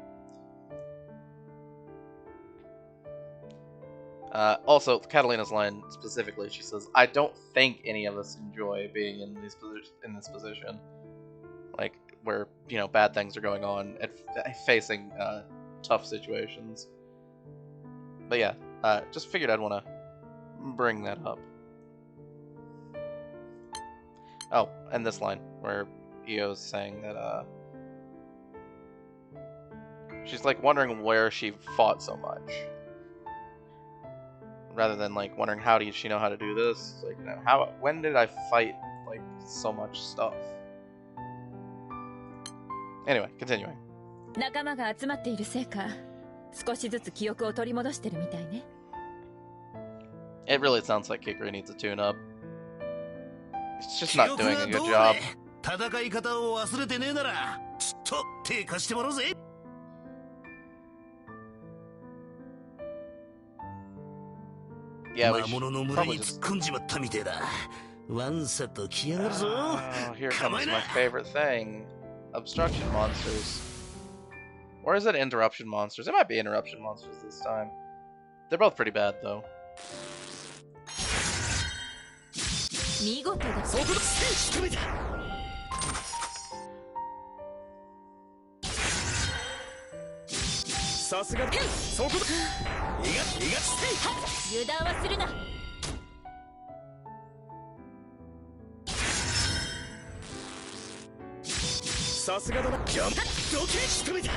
Also, Catalina's line specifically, she says, "I don't think any of us enjoy being in this position, like where, you know, bad things are going on, facing tough situations. But yeah, just figured I'd want to bring that up. Oh, and this line where Io's saying that she's like wondering where she fought so much, rather than like wondering how does she know how to do this. Like, you know, when did I fight like so much stuff? Anyway, continuing. 仲間が集まっているせいか、少しずつ記憶を取り戻してるみたいね。It really sounds like Kikri needs a tune-up. It's just not doing a good job. 戦い方を忘れてねえなら、ちょっと手貸してもらうぜ。Yeah, we 魔物の村に突っ込んじまったみてえだ。ワンサと来やがるぞ。Here comes my favorite thing. Obstruction monsters. Or is it interruption monsters? It might be interruption monsters this time. They're both pretty bad, though. 見事だ。そこだ。仕留めた。さすが。そこだ。油断はするな。さすがだな。ジャンプ。どけ。仕留めた。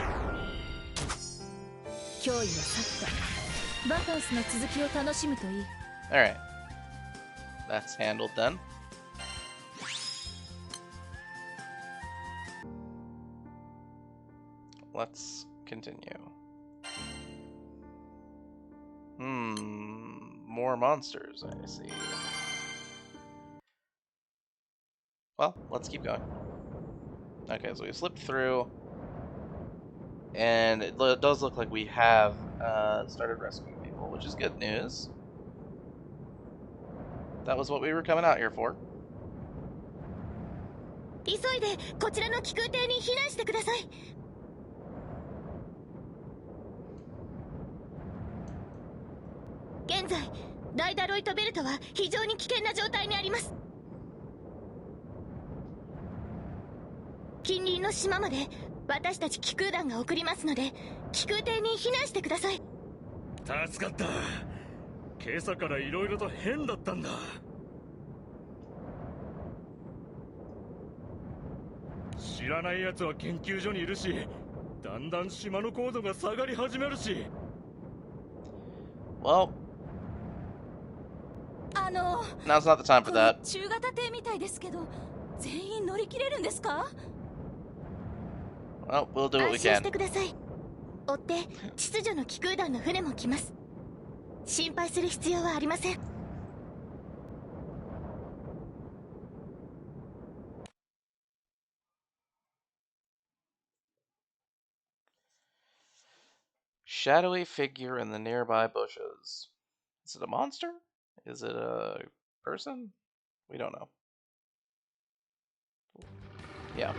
脅威は去った。バカンスの続きを楽しむといい。Alright. That's handled then. Let's continue. More monsters, I see. Well, let's keep going. Okay, so we slipped through, and it does look like we have started rescuing people, which is good news. That was what we were coming out here for. 急いでこちらの気空艇に避難してください。現在、ダイダロイトベルトは非常に危険な状態にあります。近隣の島まで私たち気空団が送りますので、気空艇に避難してください。助かった。今朝からいろいろと変だったんだ。知らない奴は研究所にいるし、だんだん島の高度が下がり始めるし。Well, now's not the time for that. 中型艇みたいですけど、全員乗り切れるんですか？ Well, we'll do what we 安心 can. してください。追って秩序の気空団の船も来ます。心配する必要はありません。Shadowy figure in the nearby bushes. Is it a monster? Is it a person? We don't know. Yeah.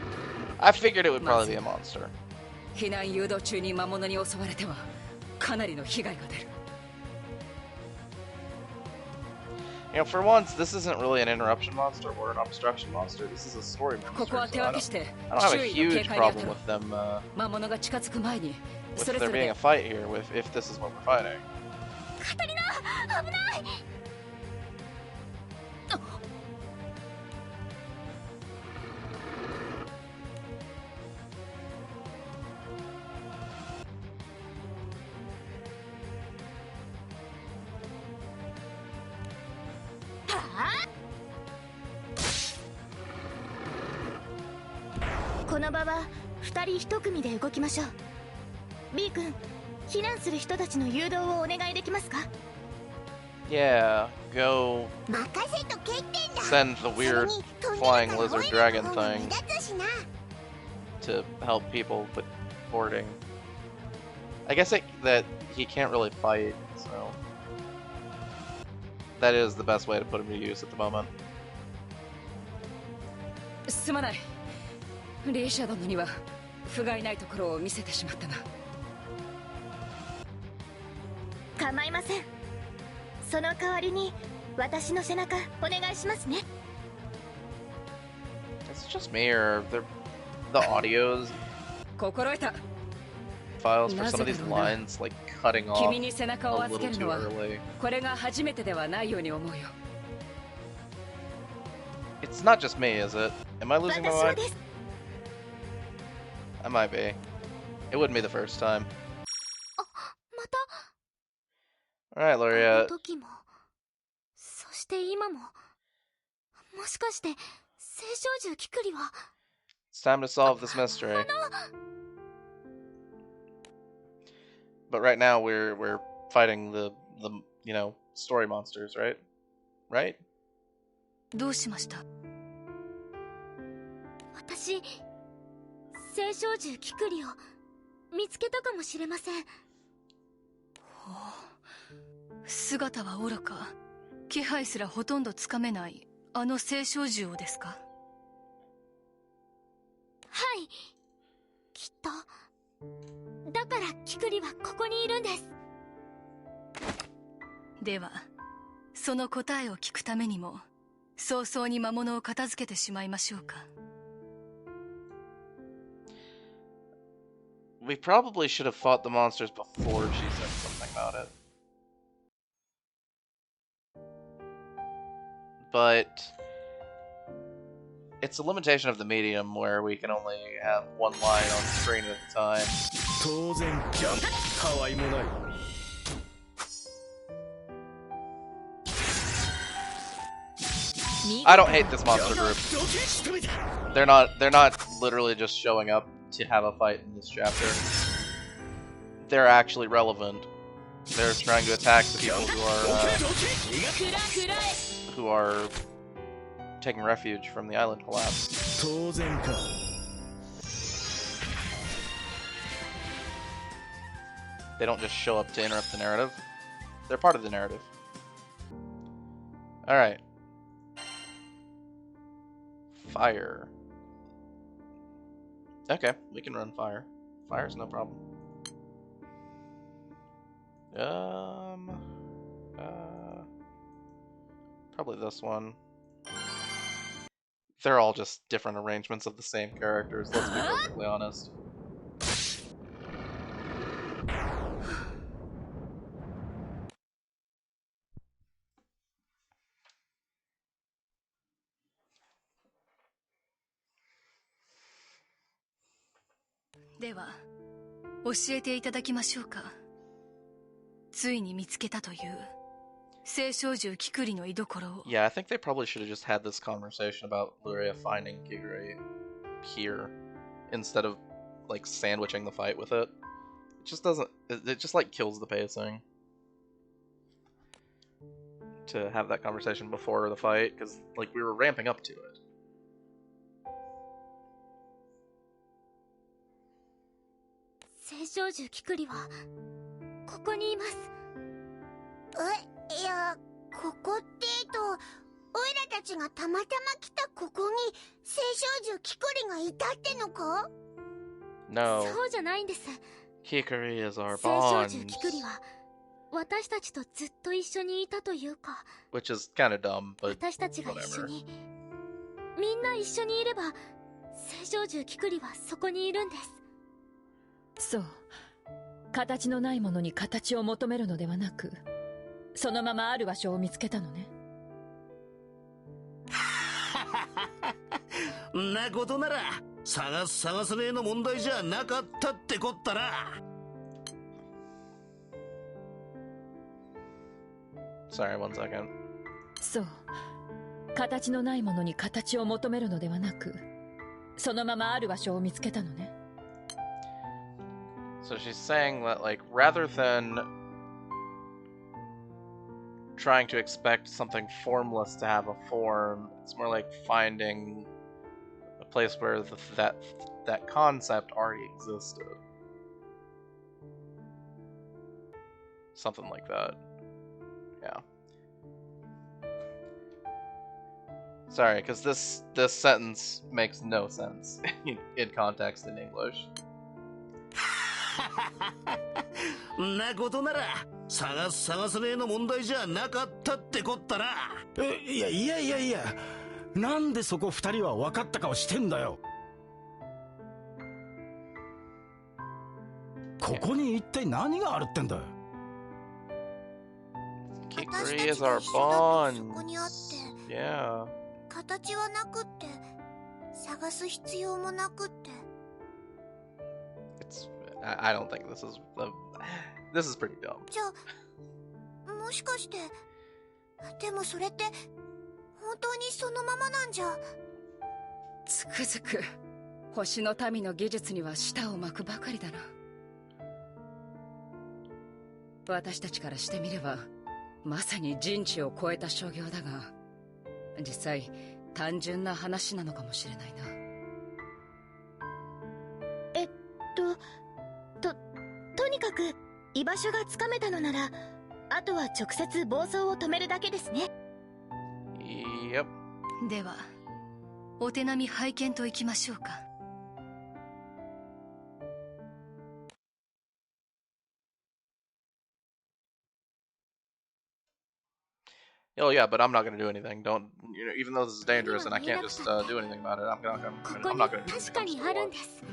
I figured it would probably be a monster. 避難誘導中に魔物に襲われてはかなりの被害が出る。You know, for once, this isn't really an interruption monster or an obstruction monster. This is a story monster. ここは手 So I 分けして don't have a 周囲の警 huge 戒に当た problem ろ with them, う。魔物が近づく前に with それ there ぞれ being で a fight here, if this is what we're fighting. カタリナ、危ない。この場は2人1組で動きましょう。B 君、避難する人たちの誘導をお願いできますか？ Yeah, go 任せとけってんだ。 send the weird flying lizard dragon thing 目立つしな。 to help people with boarding. I guess that he can't really fight, so that is the best way to put him to use at the moment. すまない。レイシャ殿には不甲斐ないところを見せてしまったな。構いません。その代わりに私の背中お願いしますね。 It's just me, or the audios 心得た。files for some of these lines, like cutting off a little too early. It's not just me, is it? Am I losing my mind? I might be. It wouldn't be the first time. Alright, Lecia. It's time to solve this mystery. But right now we're fighting the you know, story monsters, right? Right? どうしました？私、青少獣キクリを見つけたかもしれません。姿は愚か、気配すらほとんどつかめないあの青少獣をですか？はい、きっと。だからキクリはここにいるんです。では、その答えを聞くためにも早々に魔物を片付けてしまいましょうか。We probably should have fought the monsters before she said something about it. But it's a limitation of the medium where we can only have one line on screen at a time. I don't hate this monster group. They're not literally just showing up to have a fight in this chapter. They're actually relevant. They're trying to attack the people who are taking refuge from the island collapse. They don't just show up to interrupt the narrative. They're part of the narrative. Alright. Fire. Okay, we can run fire. Fire's no problem. Probably this one. They're all just different arrangements of the same characters, let's be perfectly honest. Yeah, I think they probably should have just had this conversation about Lecia finding Kigure here instead of like sandwiching the fight with it. It just doesn't. It just like kills the pacing to have that conversation before the fight because like we were ramping up to it. No. Kikuri is our bond. Which is kind of dumb, but whatever. みんな一緒にいれば、青少獣キクリはそこにいるんです。そう。形のないものに形を求めるのではなく、そのままある場所を見つけたのね。んなことなら探す探さねえの問題じゃなかったってこったな。Sorry, one second. そう。形のないものに形を求めるのではなく、そのままある場所を見つけたのね。So she's saying that, like, rather than trying to expect something formless to have a form, it's more like finding a place where that concept already existed. Something like that. Yeah. Sorry, because this sentence makes no sense in context in English. んなことなら探す探さねえの問題じゃなかったってこったな。いや、なんでそこ二人は分かった顔してんだよ。ここに一体何があるってんだ。Kikuri is our bond. Yeah. 形はなくって探す必要もなくって。 I don't think this is pretty dumb. じゃあもしかして、でもそれって本当にそのままなんじゃ。つくづく星の民の技術には舌を巻くばかりだな。私たちからしてみればまさに人知を超えた所業だが、実際単純な話なのかもしれないな。とにかく居場所がつかめたのなら、あとは直接暴走を止めるだけですね。Yep. ではお手並み拝見といきましょうか。Oh yeah, but I'm not gonna do anything. Don't, you know, even though this is dangerous and I can't just do anything about it. I'm not gonna do 確かにあるんです。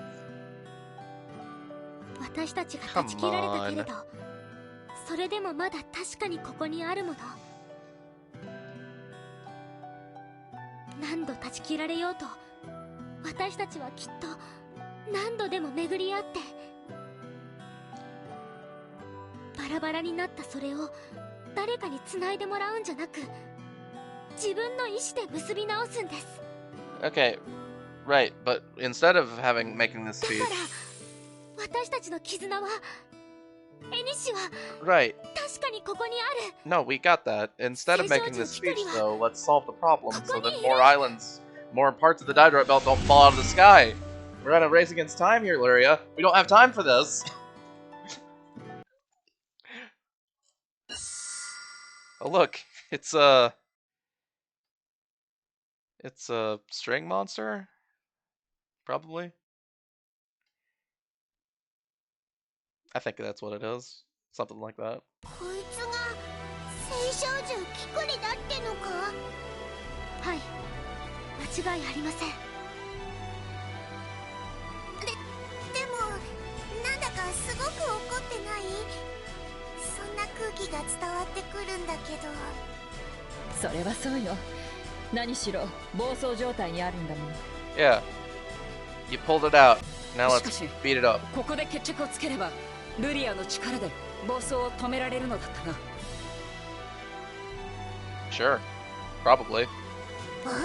私たちが断ち切られたけれど、それでもまだ確かにここにあるもの。何度断ち切られようと、私たちはきっと何度でも巡り合って、バラバラになったそれを誰かに繋いでもらうんじゃなく、自分の意志で結び直すんです。 Okay, right, but instead of making this speech, だから私たちの絆は、エニシは right? 確かにここにある。 No, we got that. Instead of making this speech, though, let's solve the problem so that more islands, more parts of the Dydroit Belt don't fall out of the sky. We're at a race against time here, Lecia. We don't have time for this. Oh look, it's a string monster, probably. I think that's what it is, something like that. こいつが聖少女キクリだってのか。はい、間違いありません。でもなんだかすごく怒ってない？そんな空気が伝わってくるんだけど。それはそうよ。何しろ暴走状態にあるんだもん。Yeah, you pulled it out. Now let's beat it up. ここで決着をつければルリアの力で暴走を止められるのだったな。Sure, probably. 坊さん、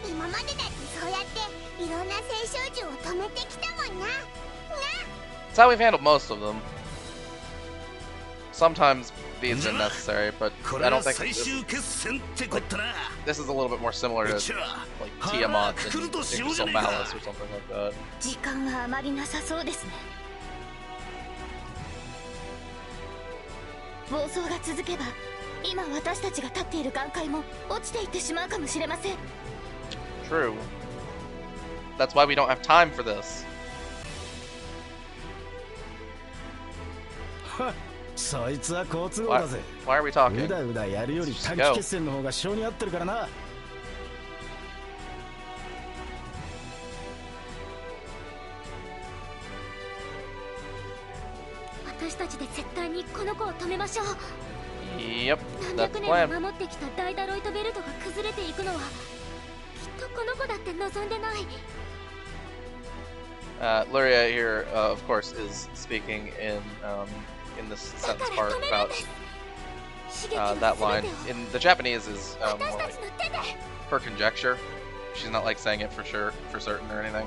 今までだってそうやっていろんな聖少女を止めてきたもんな。That's how we've handled most of them. Sometimes beats are necessary, but I don't think this is a little bit more similar to like Tiamat and Crystal Malice or something like that. 時間はあまりなさそうですね。暴走が続けば、今私たちが立っている岩塊も落ちていってしまうかもしれません。True. That's why we don't have time for this. そいつは好都合だぜ。 Why are we talking? うだうだやるより短期決戦の方が性に合ってるからな。私たちで絶対にこの子を止めましょう。 Yep, 何 that's 百 the 年 plan. も守ってきたダイダロイトベルトが崩れていくのは、きっとこの子だって望んでない。Lecia here, of course, is speaking in this sentence part about that line. In the Japanese is like her conjecture. She's not like saying it for sure, for certain or anything.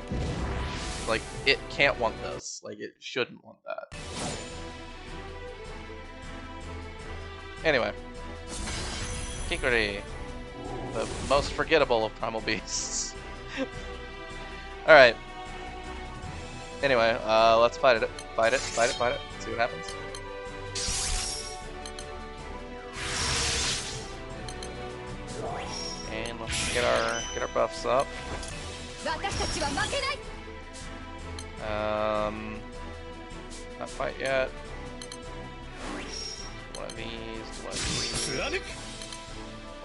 Like, it can't want this. Like, it shouldn't want that. Anyway. Kikuri. The most forgettable of primal beasts. Alright. Anyway, let's fight it. Fight it. See what happens. And let's get our buffs up. Not fight yet. One of these. One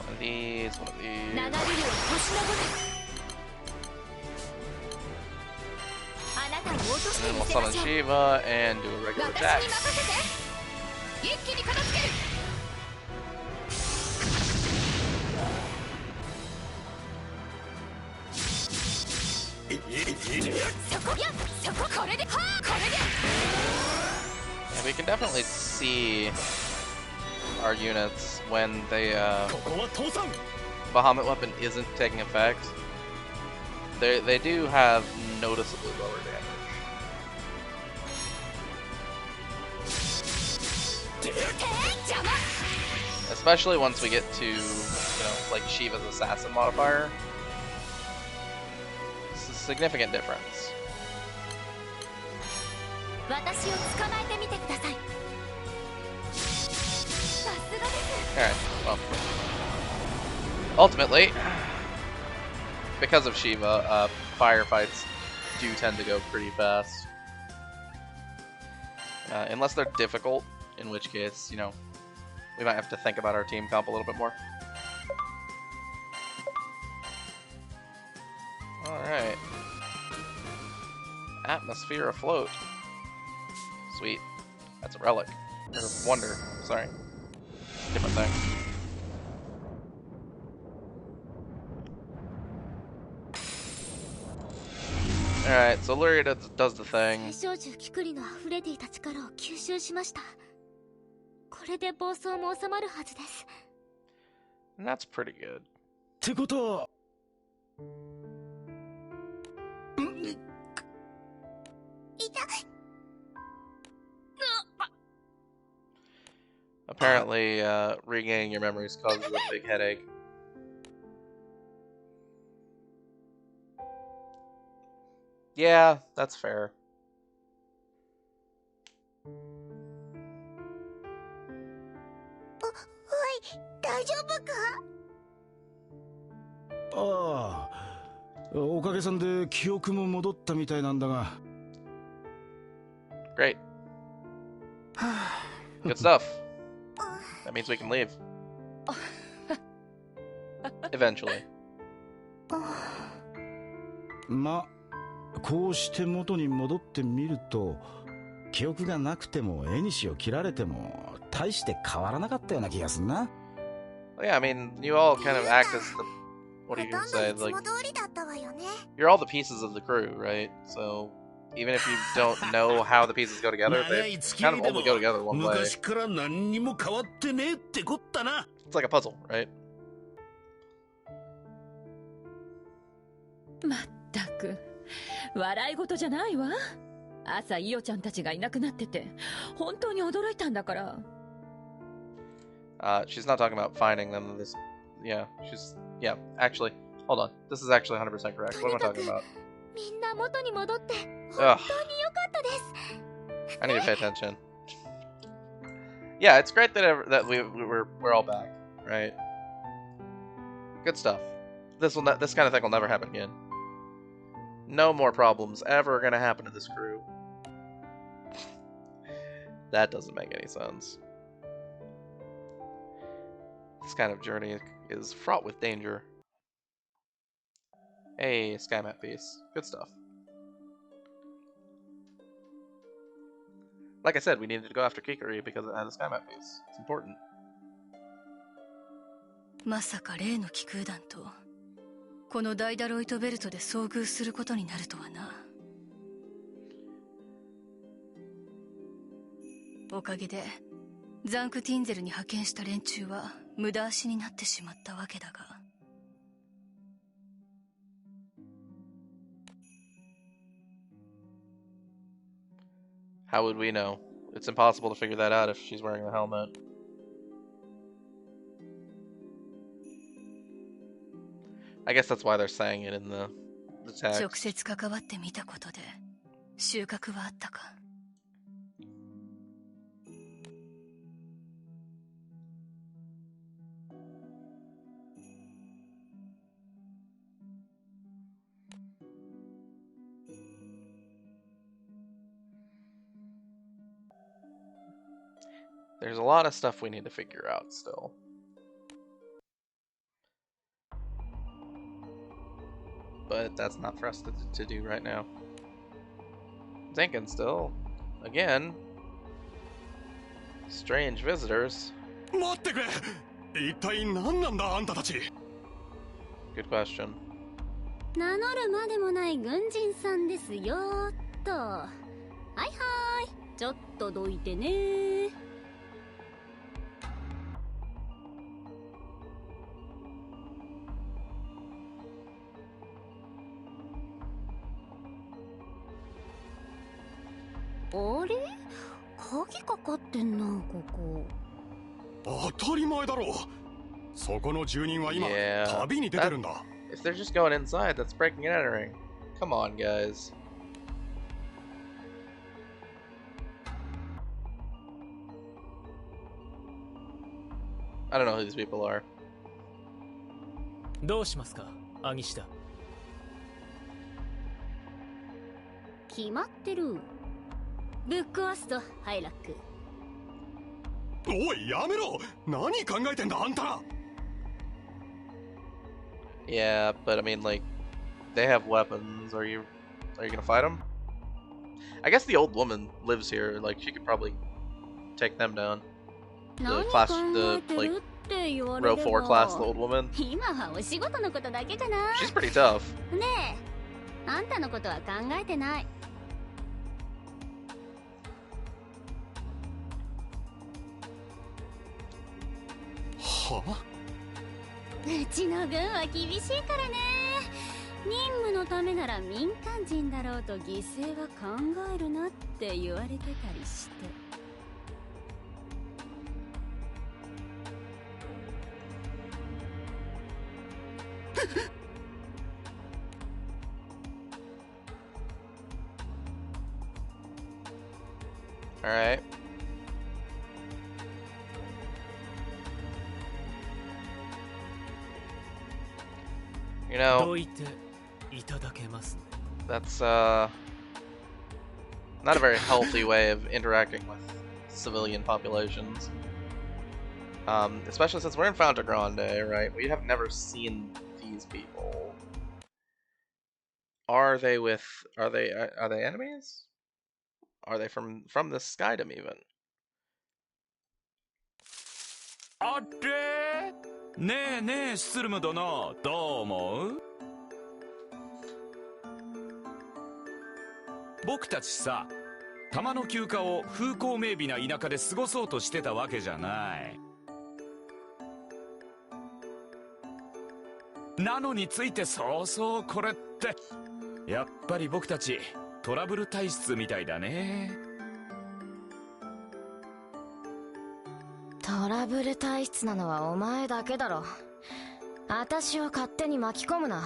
of these. たを落として And み we'll せま summon しょう。 Shiva and do a regular 私 attack. に任せて。一気に片付ける。そこや、そこ、これで、はあ、これで。 Yeah, we can definitely see our units when the Bahamut weapon isn't taking effect. They do have noticeably lower damage. Especially once we get to, you know, like Shiva's assassin modifier. It's a significant difference. 私を捕まえてみてください。さすがです。 Alright, well. Ultimately, because of Shiva, firefights do tend to go pretty fast. Unless they're difficult, in which case, you know, we might have to think about our team comp a little bit more. Alright. Atmosphere afloat. Sweet. That's a relic. Or wonder, sorry. Different thing. Alright, so Luria does the thing. 聖少女キクリの溢れていた力を吸収しました。これで暴走も収まるはずです。 And that's pretty good. ってことは、痛い。 Apparently, regaining your memories causes a big headache. Yeah, that's fair. おい、大丈夫か？ああ、おかげさんで記憶も戻ったみたいなんだが。Great. Good stuff. That means we can leave. Eventually. ま、こうして元に戻ってみると、記憶がなくても絵にしを切られても大して変わらなかったような気がすんな。Yeah, I mean, you all kind of act as the... What do you say? Like, you're all the pieces of the crew, right? So, even if you don't know how the pieces go together, they kind of only go together one way. It's like a puzzle, right? まったく笑い事じゃないわ。朝イオちゃんたちがいなくなってて本当に驚いたんだから。She's not talking about finding them. Yeah, actually, hold on. This is actually 100% correct. What am I talking about? みんな元に戻って本当に良かったです。 I need to pay attention. Yeah, it's great that we're all back, right? Good stuff. This kind of thing will never happen again. No more problems ever gonna happen to this crew. That doesn't make any sense. This kind of journey is fraught with danger. Hey, sky map piece. Good stuff. Like I said, we needed to go after Kikari because it had a sky map piece. It's important. まさか例の気空団とこのダイダロイトベルトで遭遇することになるとはな。おかげでザンクティンゼルに派遣した連中は無駄足になってしまったわけだが。How would we know? It's impossible to figure that out if she's wearing the helmet. I guess that's why they're saying it in the text. 直接関わってみたことで収穫はあったか。There's a lot of stuff we need to figure out still. But that's not for us to do right now. thinking still. Again. Strange visitors. 待ってくれ。一体何なんだあんたたち。Good question. 名乗るまでもない軍人さんですよーっと。はいはい、ちょっとどいてね。あれ、鍵かかってんな、ここ。当たり前だろう。そこの住人は今、旅に出てるんだ。If they're just going inside, that's breaking and entering. Come on, guys. I don't know who these people are. どうしますか、アギシタ。決まってる。ぶっ壊すとハイラック。おい、やめろ。何考えてんだあんたら。Yeah, but I mean, like, they have weapons. Are you gonna fight them? I guess the old woman lives here. Like, she could probably take them down. The class, the like row 4 class, the old woman. 今はお仕事のことだけかな。 She's pretty tough. ねえ、あんたのことは考えてない。はあ？うちの軍は厳しいからね。任務のためなら民間人だろうと犠牲は考えるなって言われてたりして。All right. You know, that's not a very healthy way of interacting with civilian populations. Especially since we're in Fonte Grande, right? We have never seen these people. Are they enemies? Are they from the Skydom even? あれねえねえスツルム殿、どう思う？僕たちさ、玉の休暇を風光明媚な田舎で過ごそうとしてたわけじゃない。なのについてそうそうこれってやっぱり僕たちトラブル体質みたいだね。トラブル体質なのはお前だけだろ。私を勝手に巻き込むな。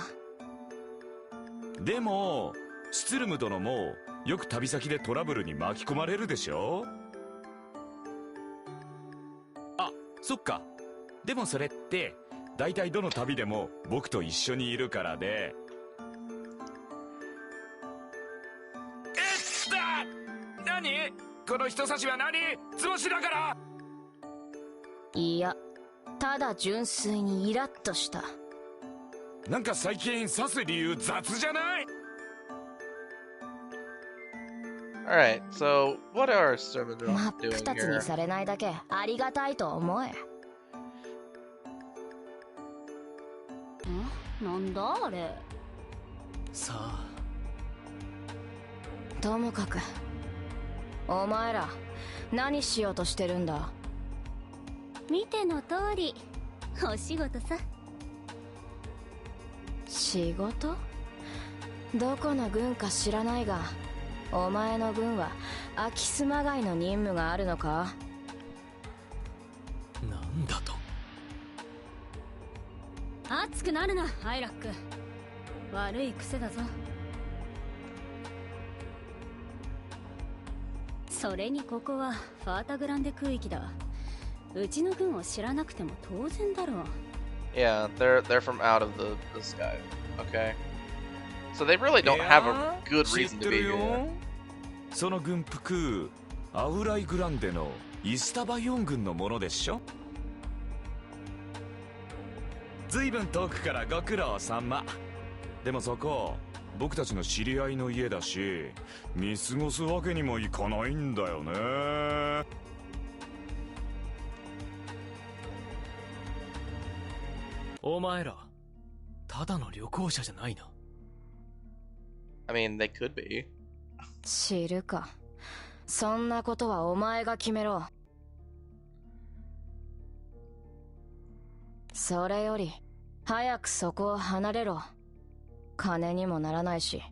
でもスツルム殿もよく旅先でトラブルに巻き込まれるでしょ。あ、そっか。でもそれって大体どの旅でも僕と一緒にいるからで。何？この人差しは何？図星だから？いや、ただ純粋にイラッとした。なんか最近刺す理由雑じゃない？ Alright, so what are Sermon doing 真っ二つ here? にされないだけありがたいと思え。なんだあれ。さあ。ともかく、お前ら何しようとしてるんだ？見ての通り、お仕事さ。仕事？どこの軍か知らないが、お前の軍は空き巣まがいの任務があるのか？なんだと？熱くなるな、アイラック。悪い癖だぞ。それにここはファータグランデ空域だ。うちの軍を知らなくても当然だろう。Yeah, they're from out of the sky. Okay. So they really don't have a good reason to be here. その軍服、アウライグランデのイスタバヨン軍のものでしょ。ずいぶん遠くからご苦労様。でもそこ僕たちの知り合いの家だし、見過ごすわけにもいかないんだよね。お前らただの旅行者じゃないな。 I mean, they could be. 知るか。そんなことはお前が決めろ。それより早くそこを離れろ。金にもならないし、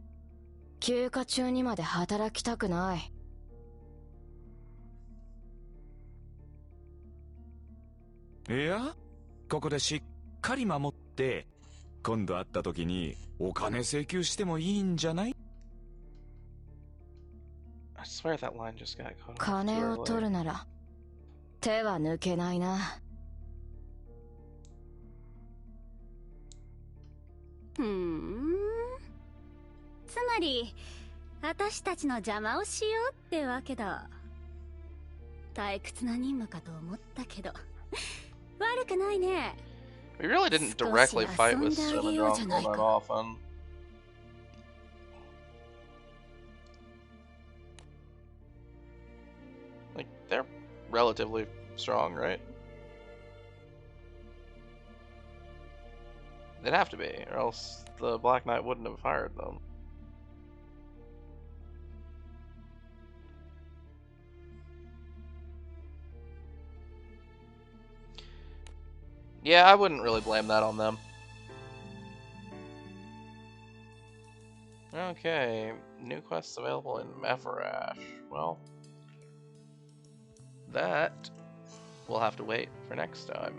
休暇中にまで働きたくない。いや、ここでしっかり守って、今度会った時にお金請求してもいいんじゃない？ I swear that line just got cut off. 金を取るなら手は抜けないな。つまり私たちの邪魔をしようってわけだ。退屈な任務かと思ったけど悪くないね。 We really didn't directly fight with Silendron all that often. Like, they're relatively strong, right? They'd have to be, or else the Black Knight wouldn't have hired them. Yeah, I wouldn't really blame that on them. Okay, new quests available in Mefarash. Well, that we'll have to wait for next time.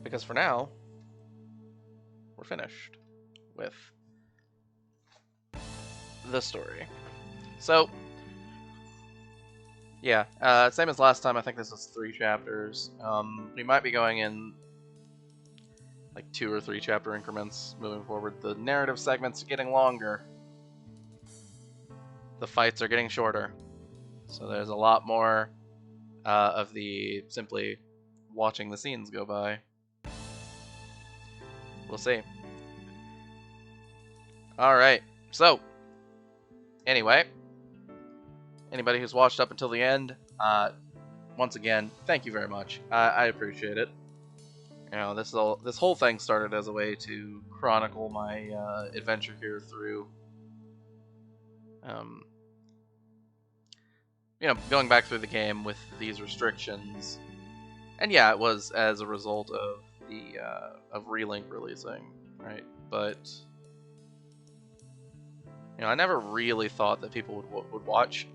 Because for now, we're finished with the story. So, yeah, same as last time, I think this is 3 chapters. We might be going in like 2 or 3 chapter increments moving forward. The narrative segments are getting longer. The fights are getting shorter. So there's a lot more of the simply watching the scenes go by. We'll see. Alright, so, anyway, anybody who's watched up until the end, once again, thank you very much. I appreciate it. You know, this whole thing started as a way to chronicle my adventure here through, you know, going back through the game with these restrictions. And yeah, it was as a result of the of Relink releasing, right? But you know, I never really thought that people would watch.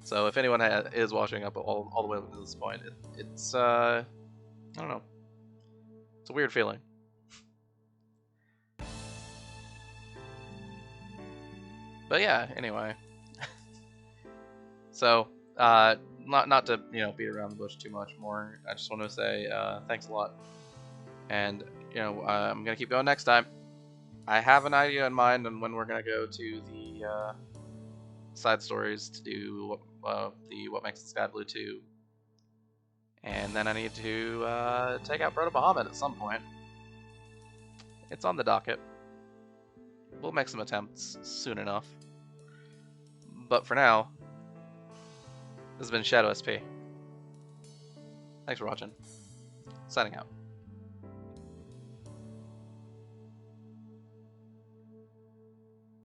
So if anyone is watching up all the way up to this point, it's I don't know. It's a weird feeling. But yeah, anyway. So not to, you know, beat around the bush too much more. I just want to say thanks a lot, and you know, I'm gonna keep going next time. I have an idea in mind on when we're gonna go to the side stories to do the What Makes the Sky Blue 2, and then I need to take out Proto Bahamut at some point. It's on the docket. We'll make some attempts soon enough. But for now, this has been Shadow SP. Thanks for watching. Signing out.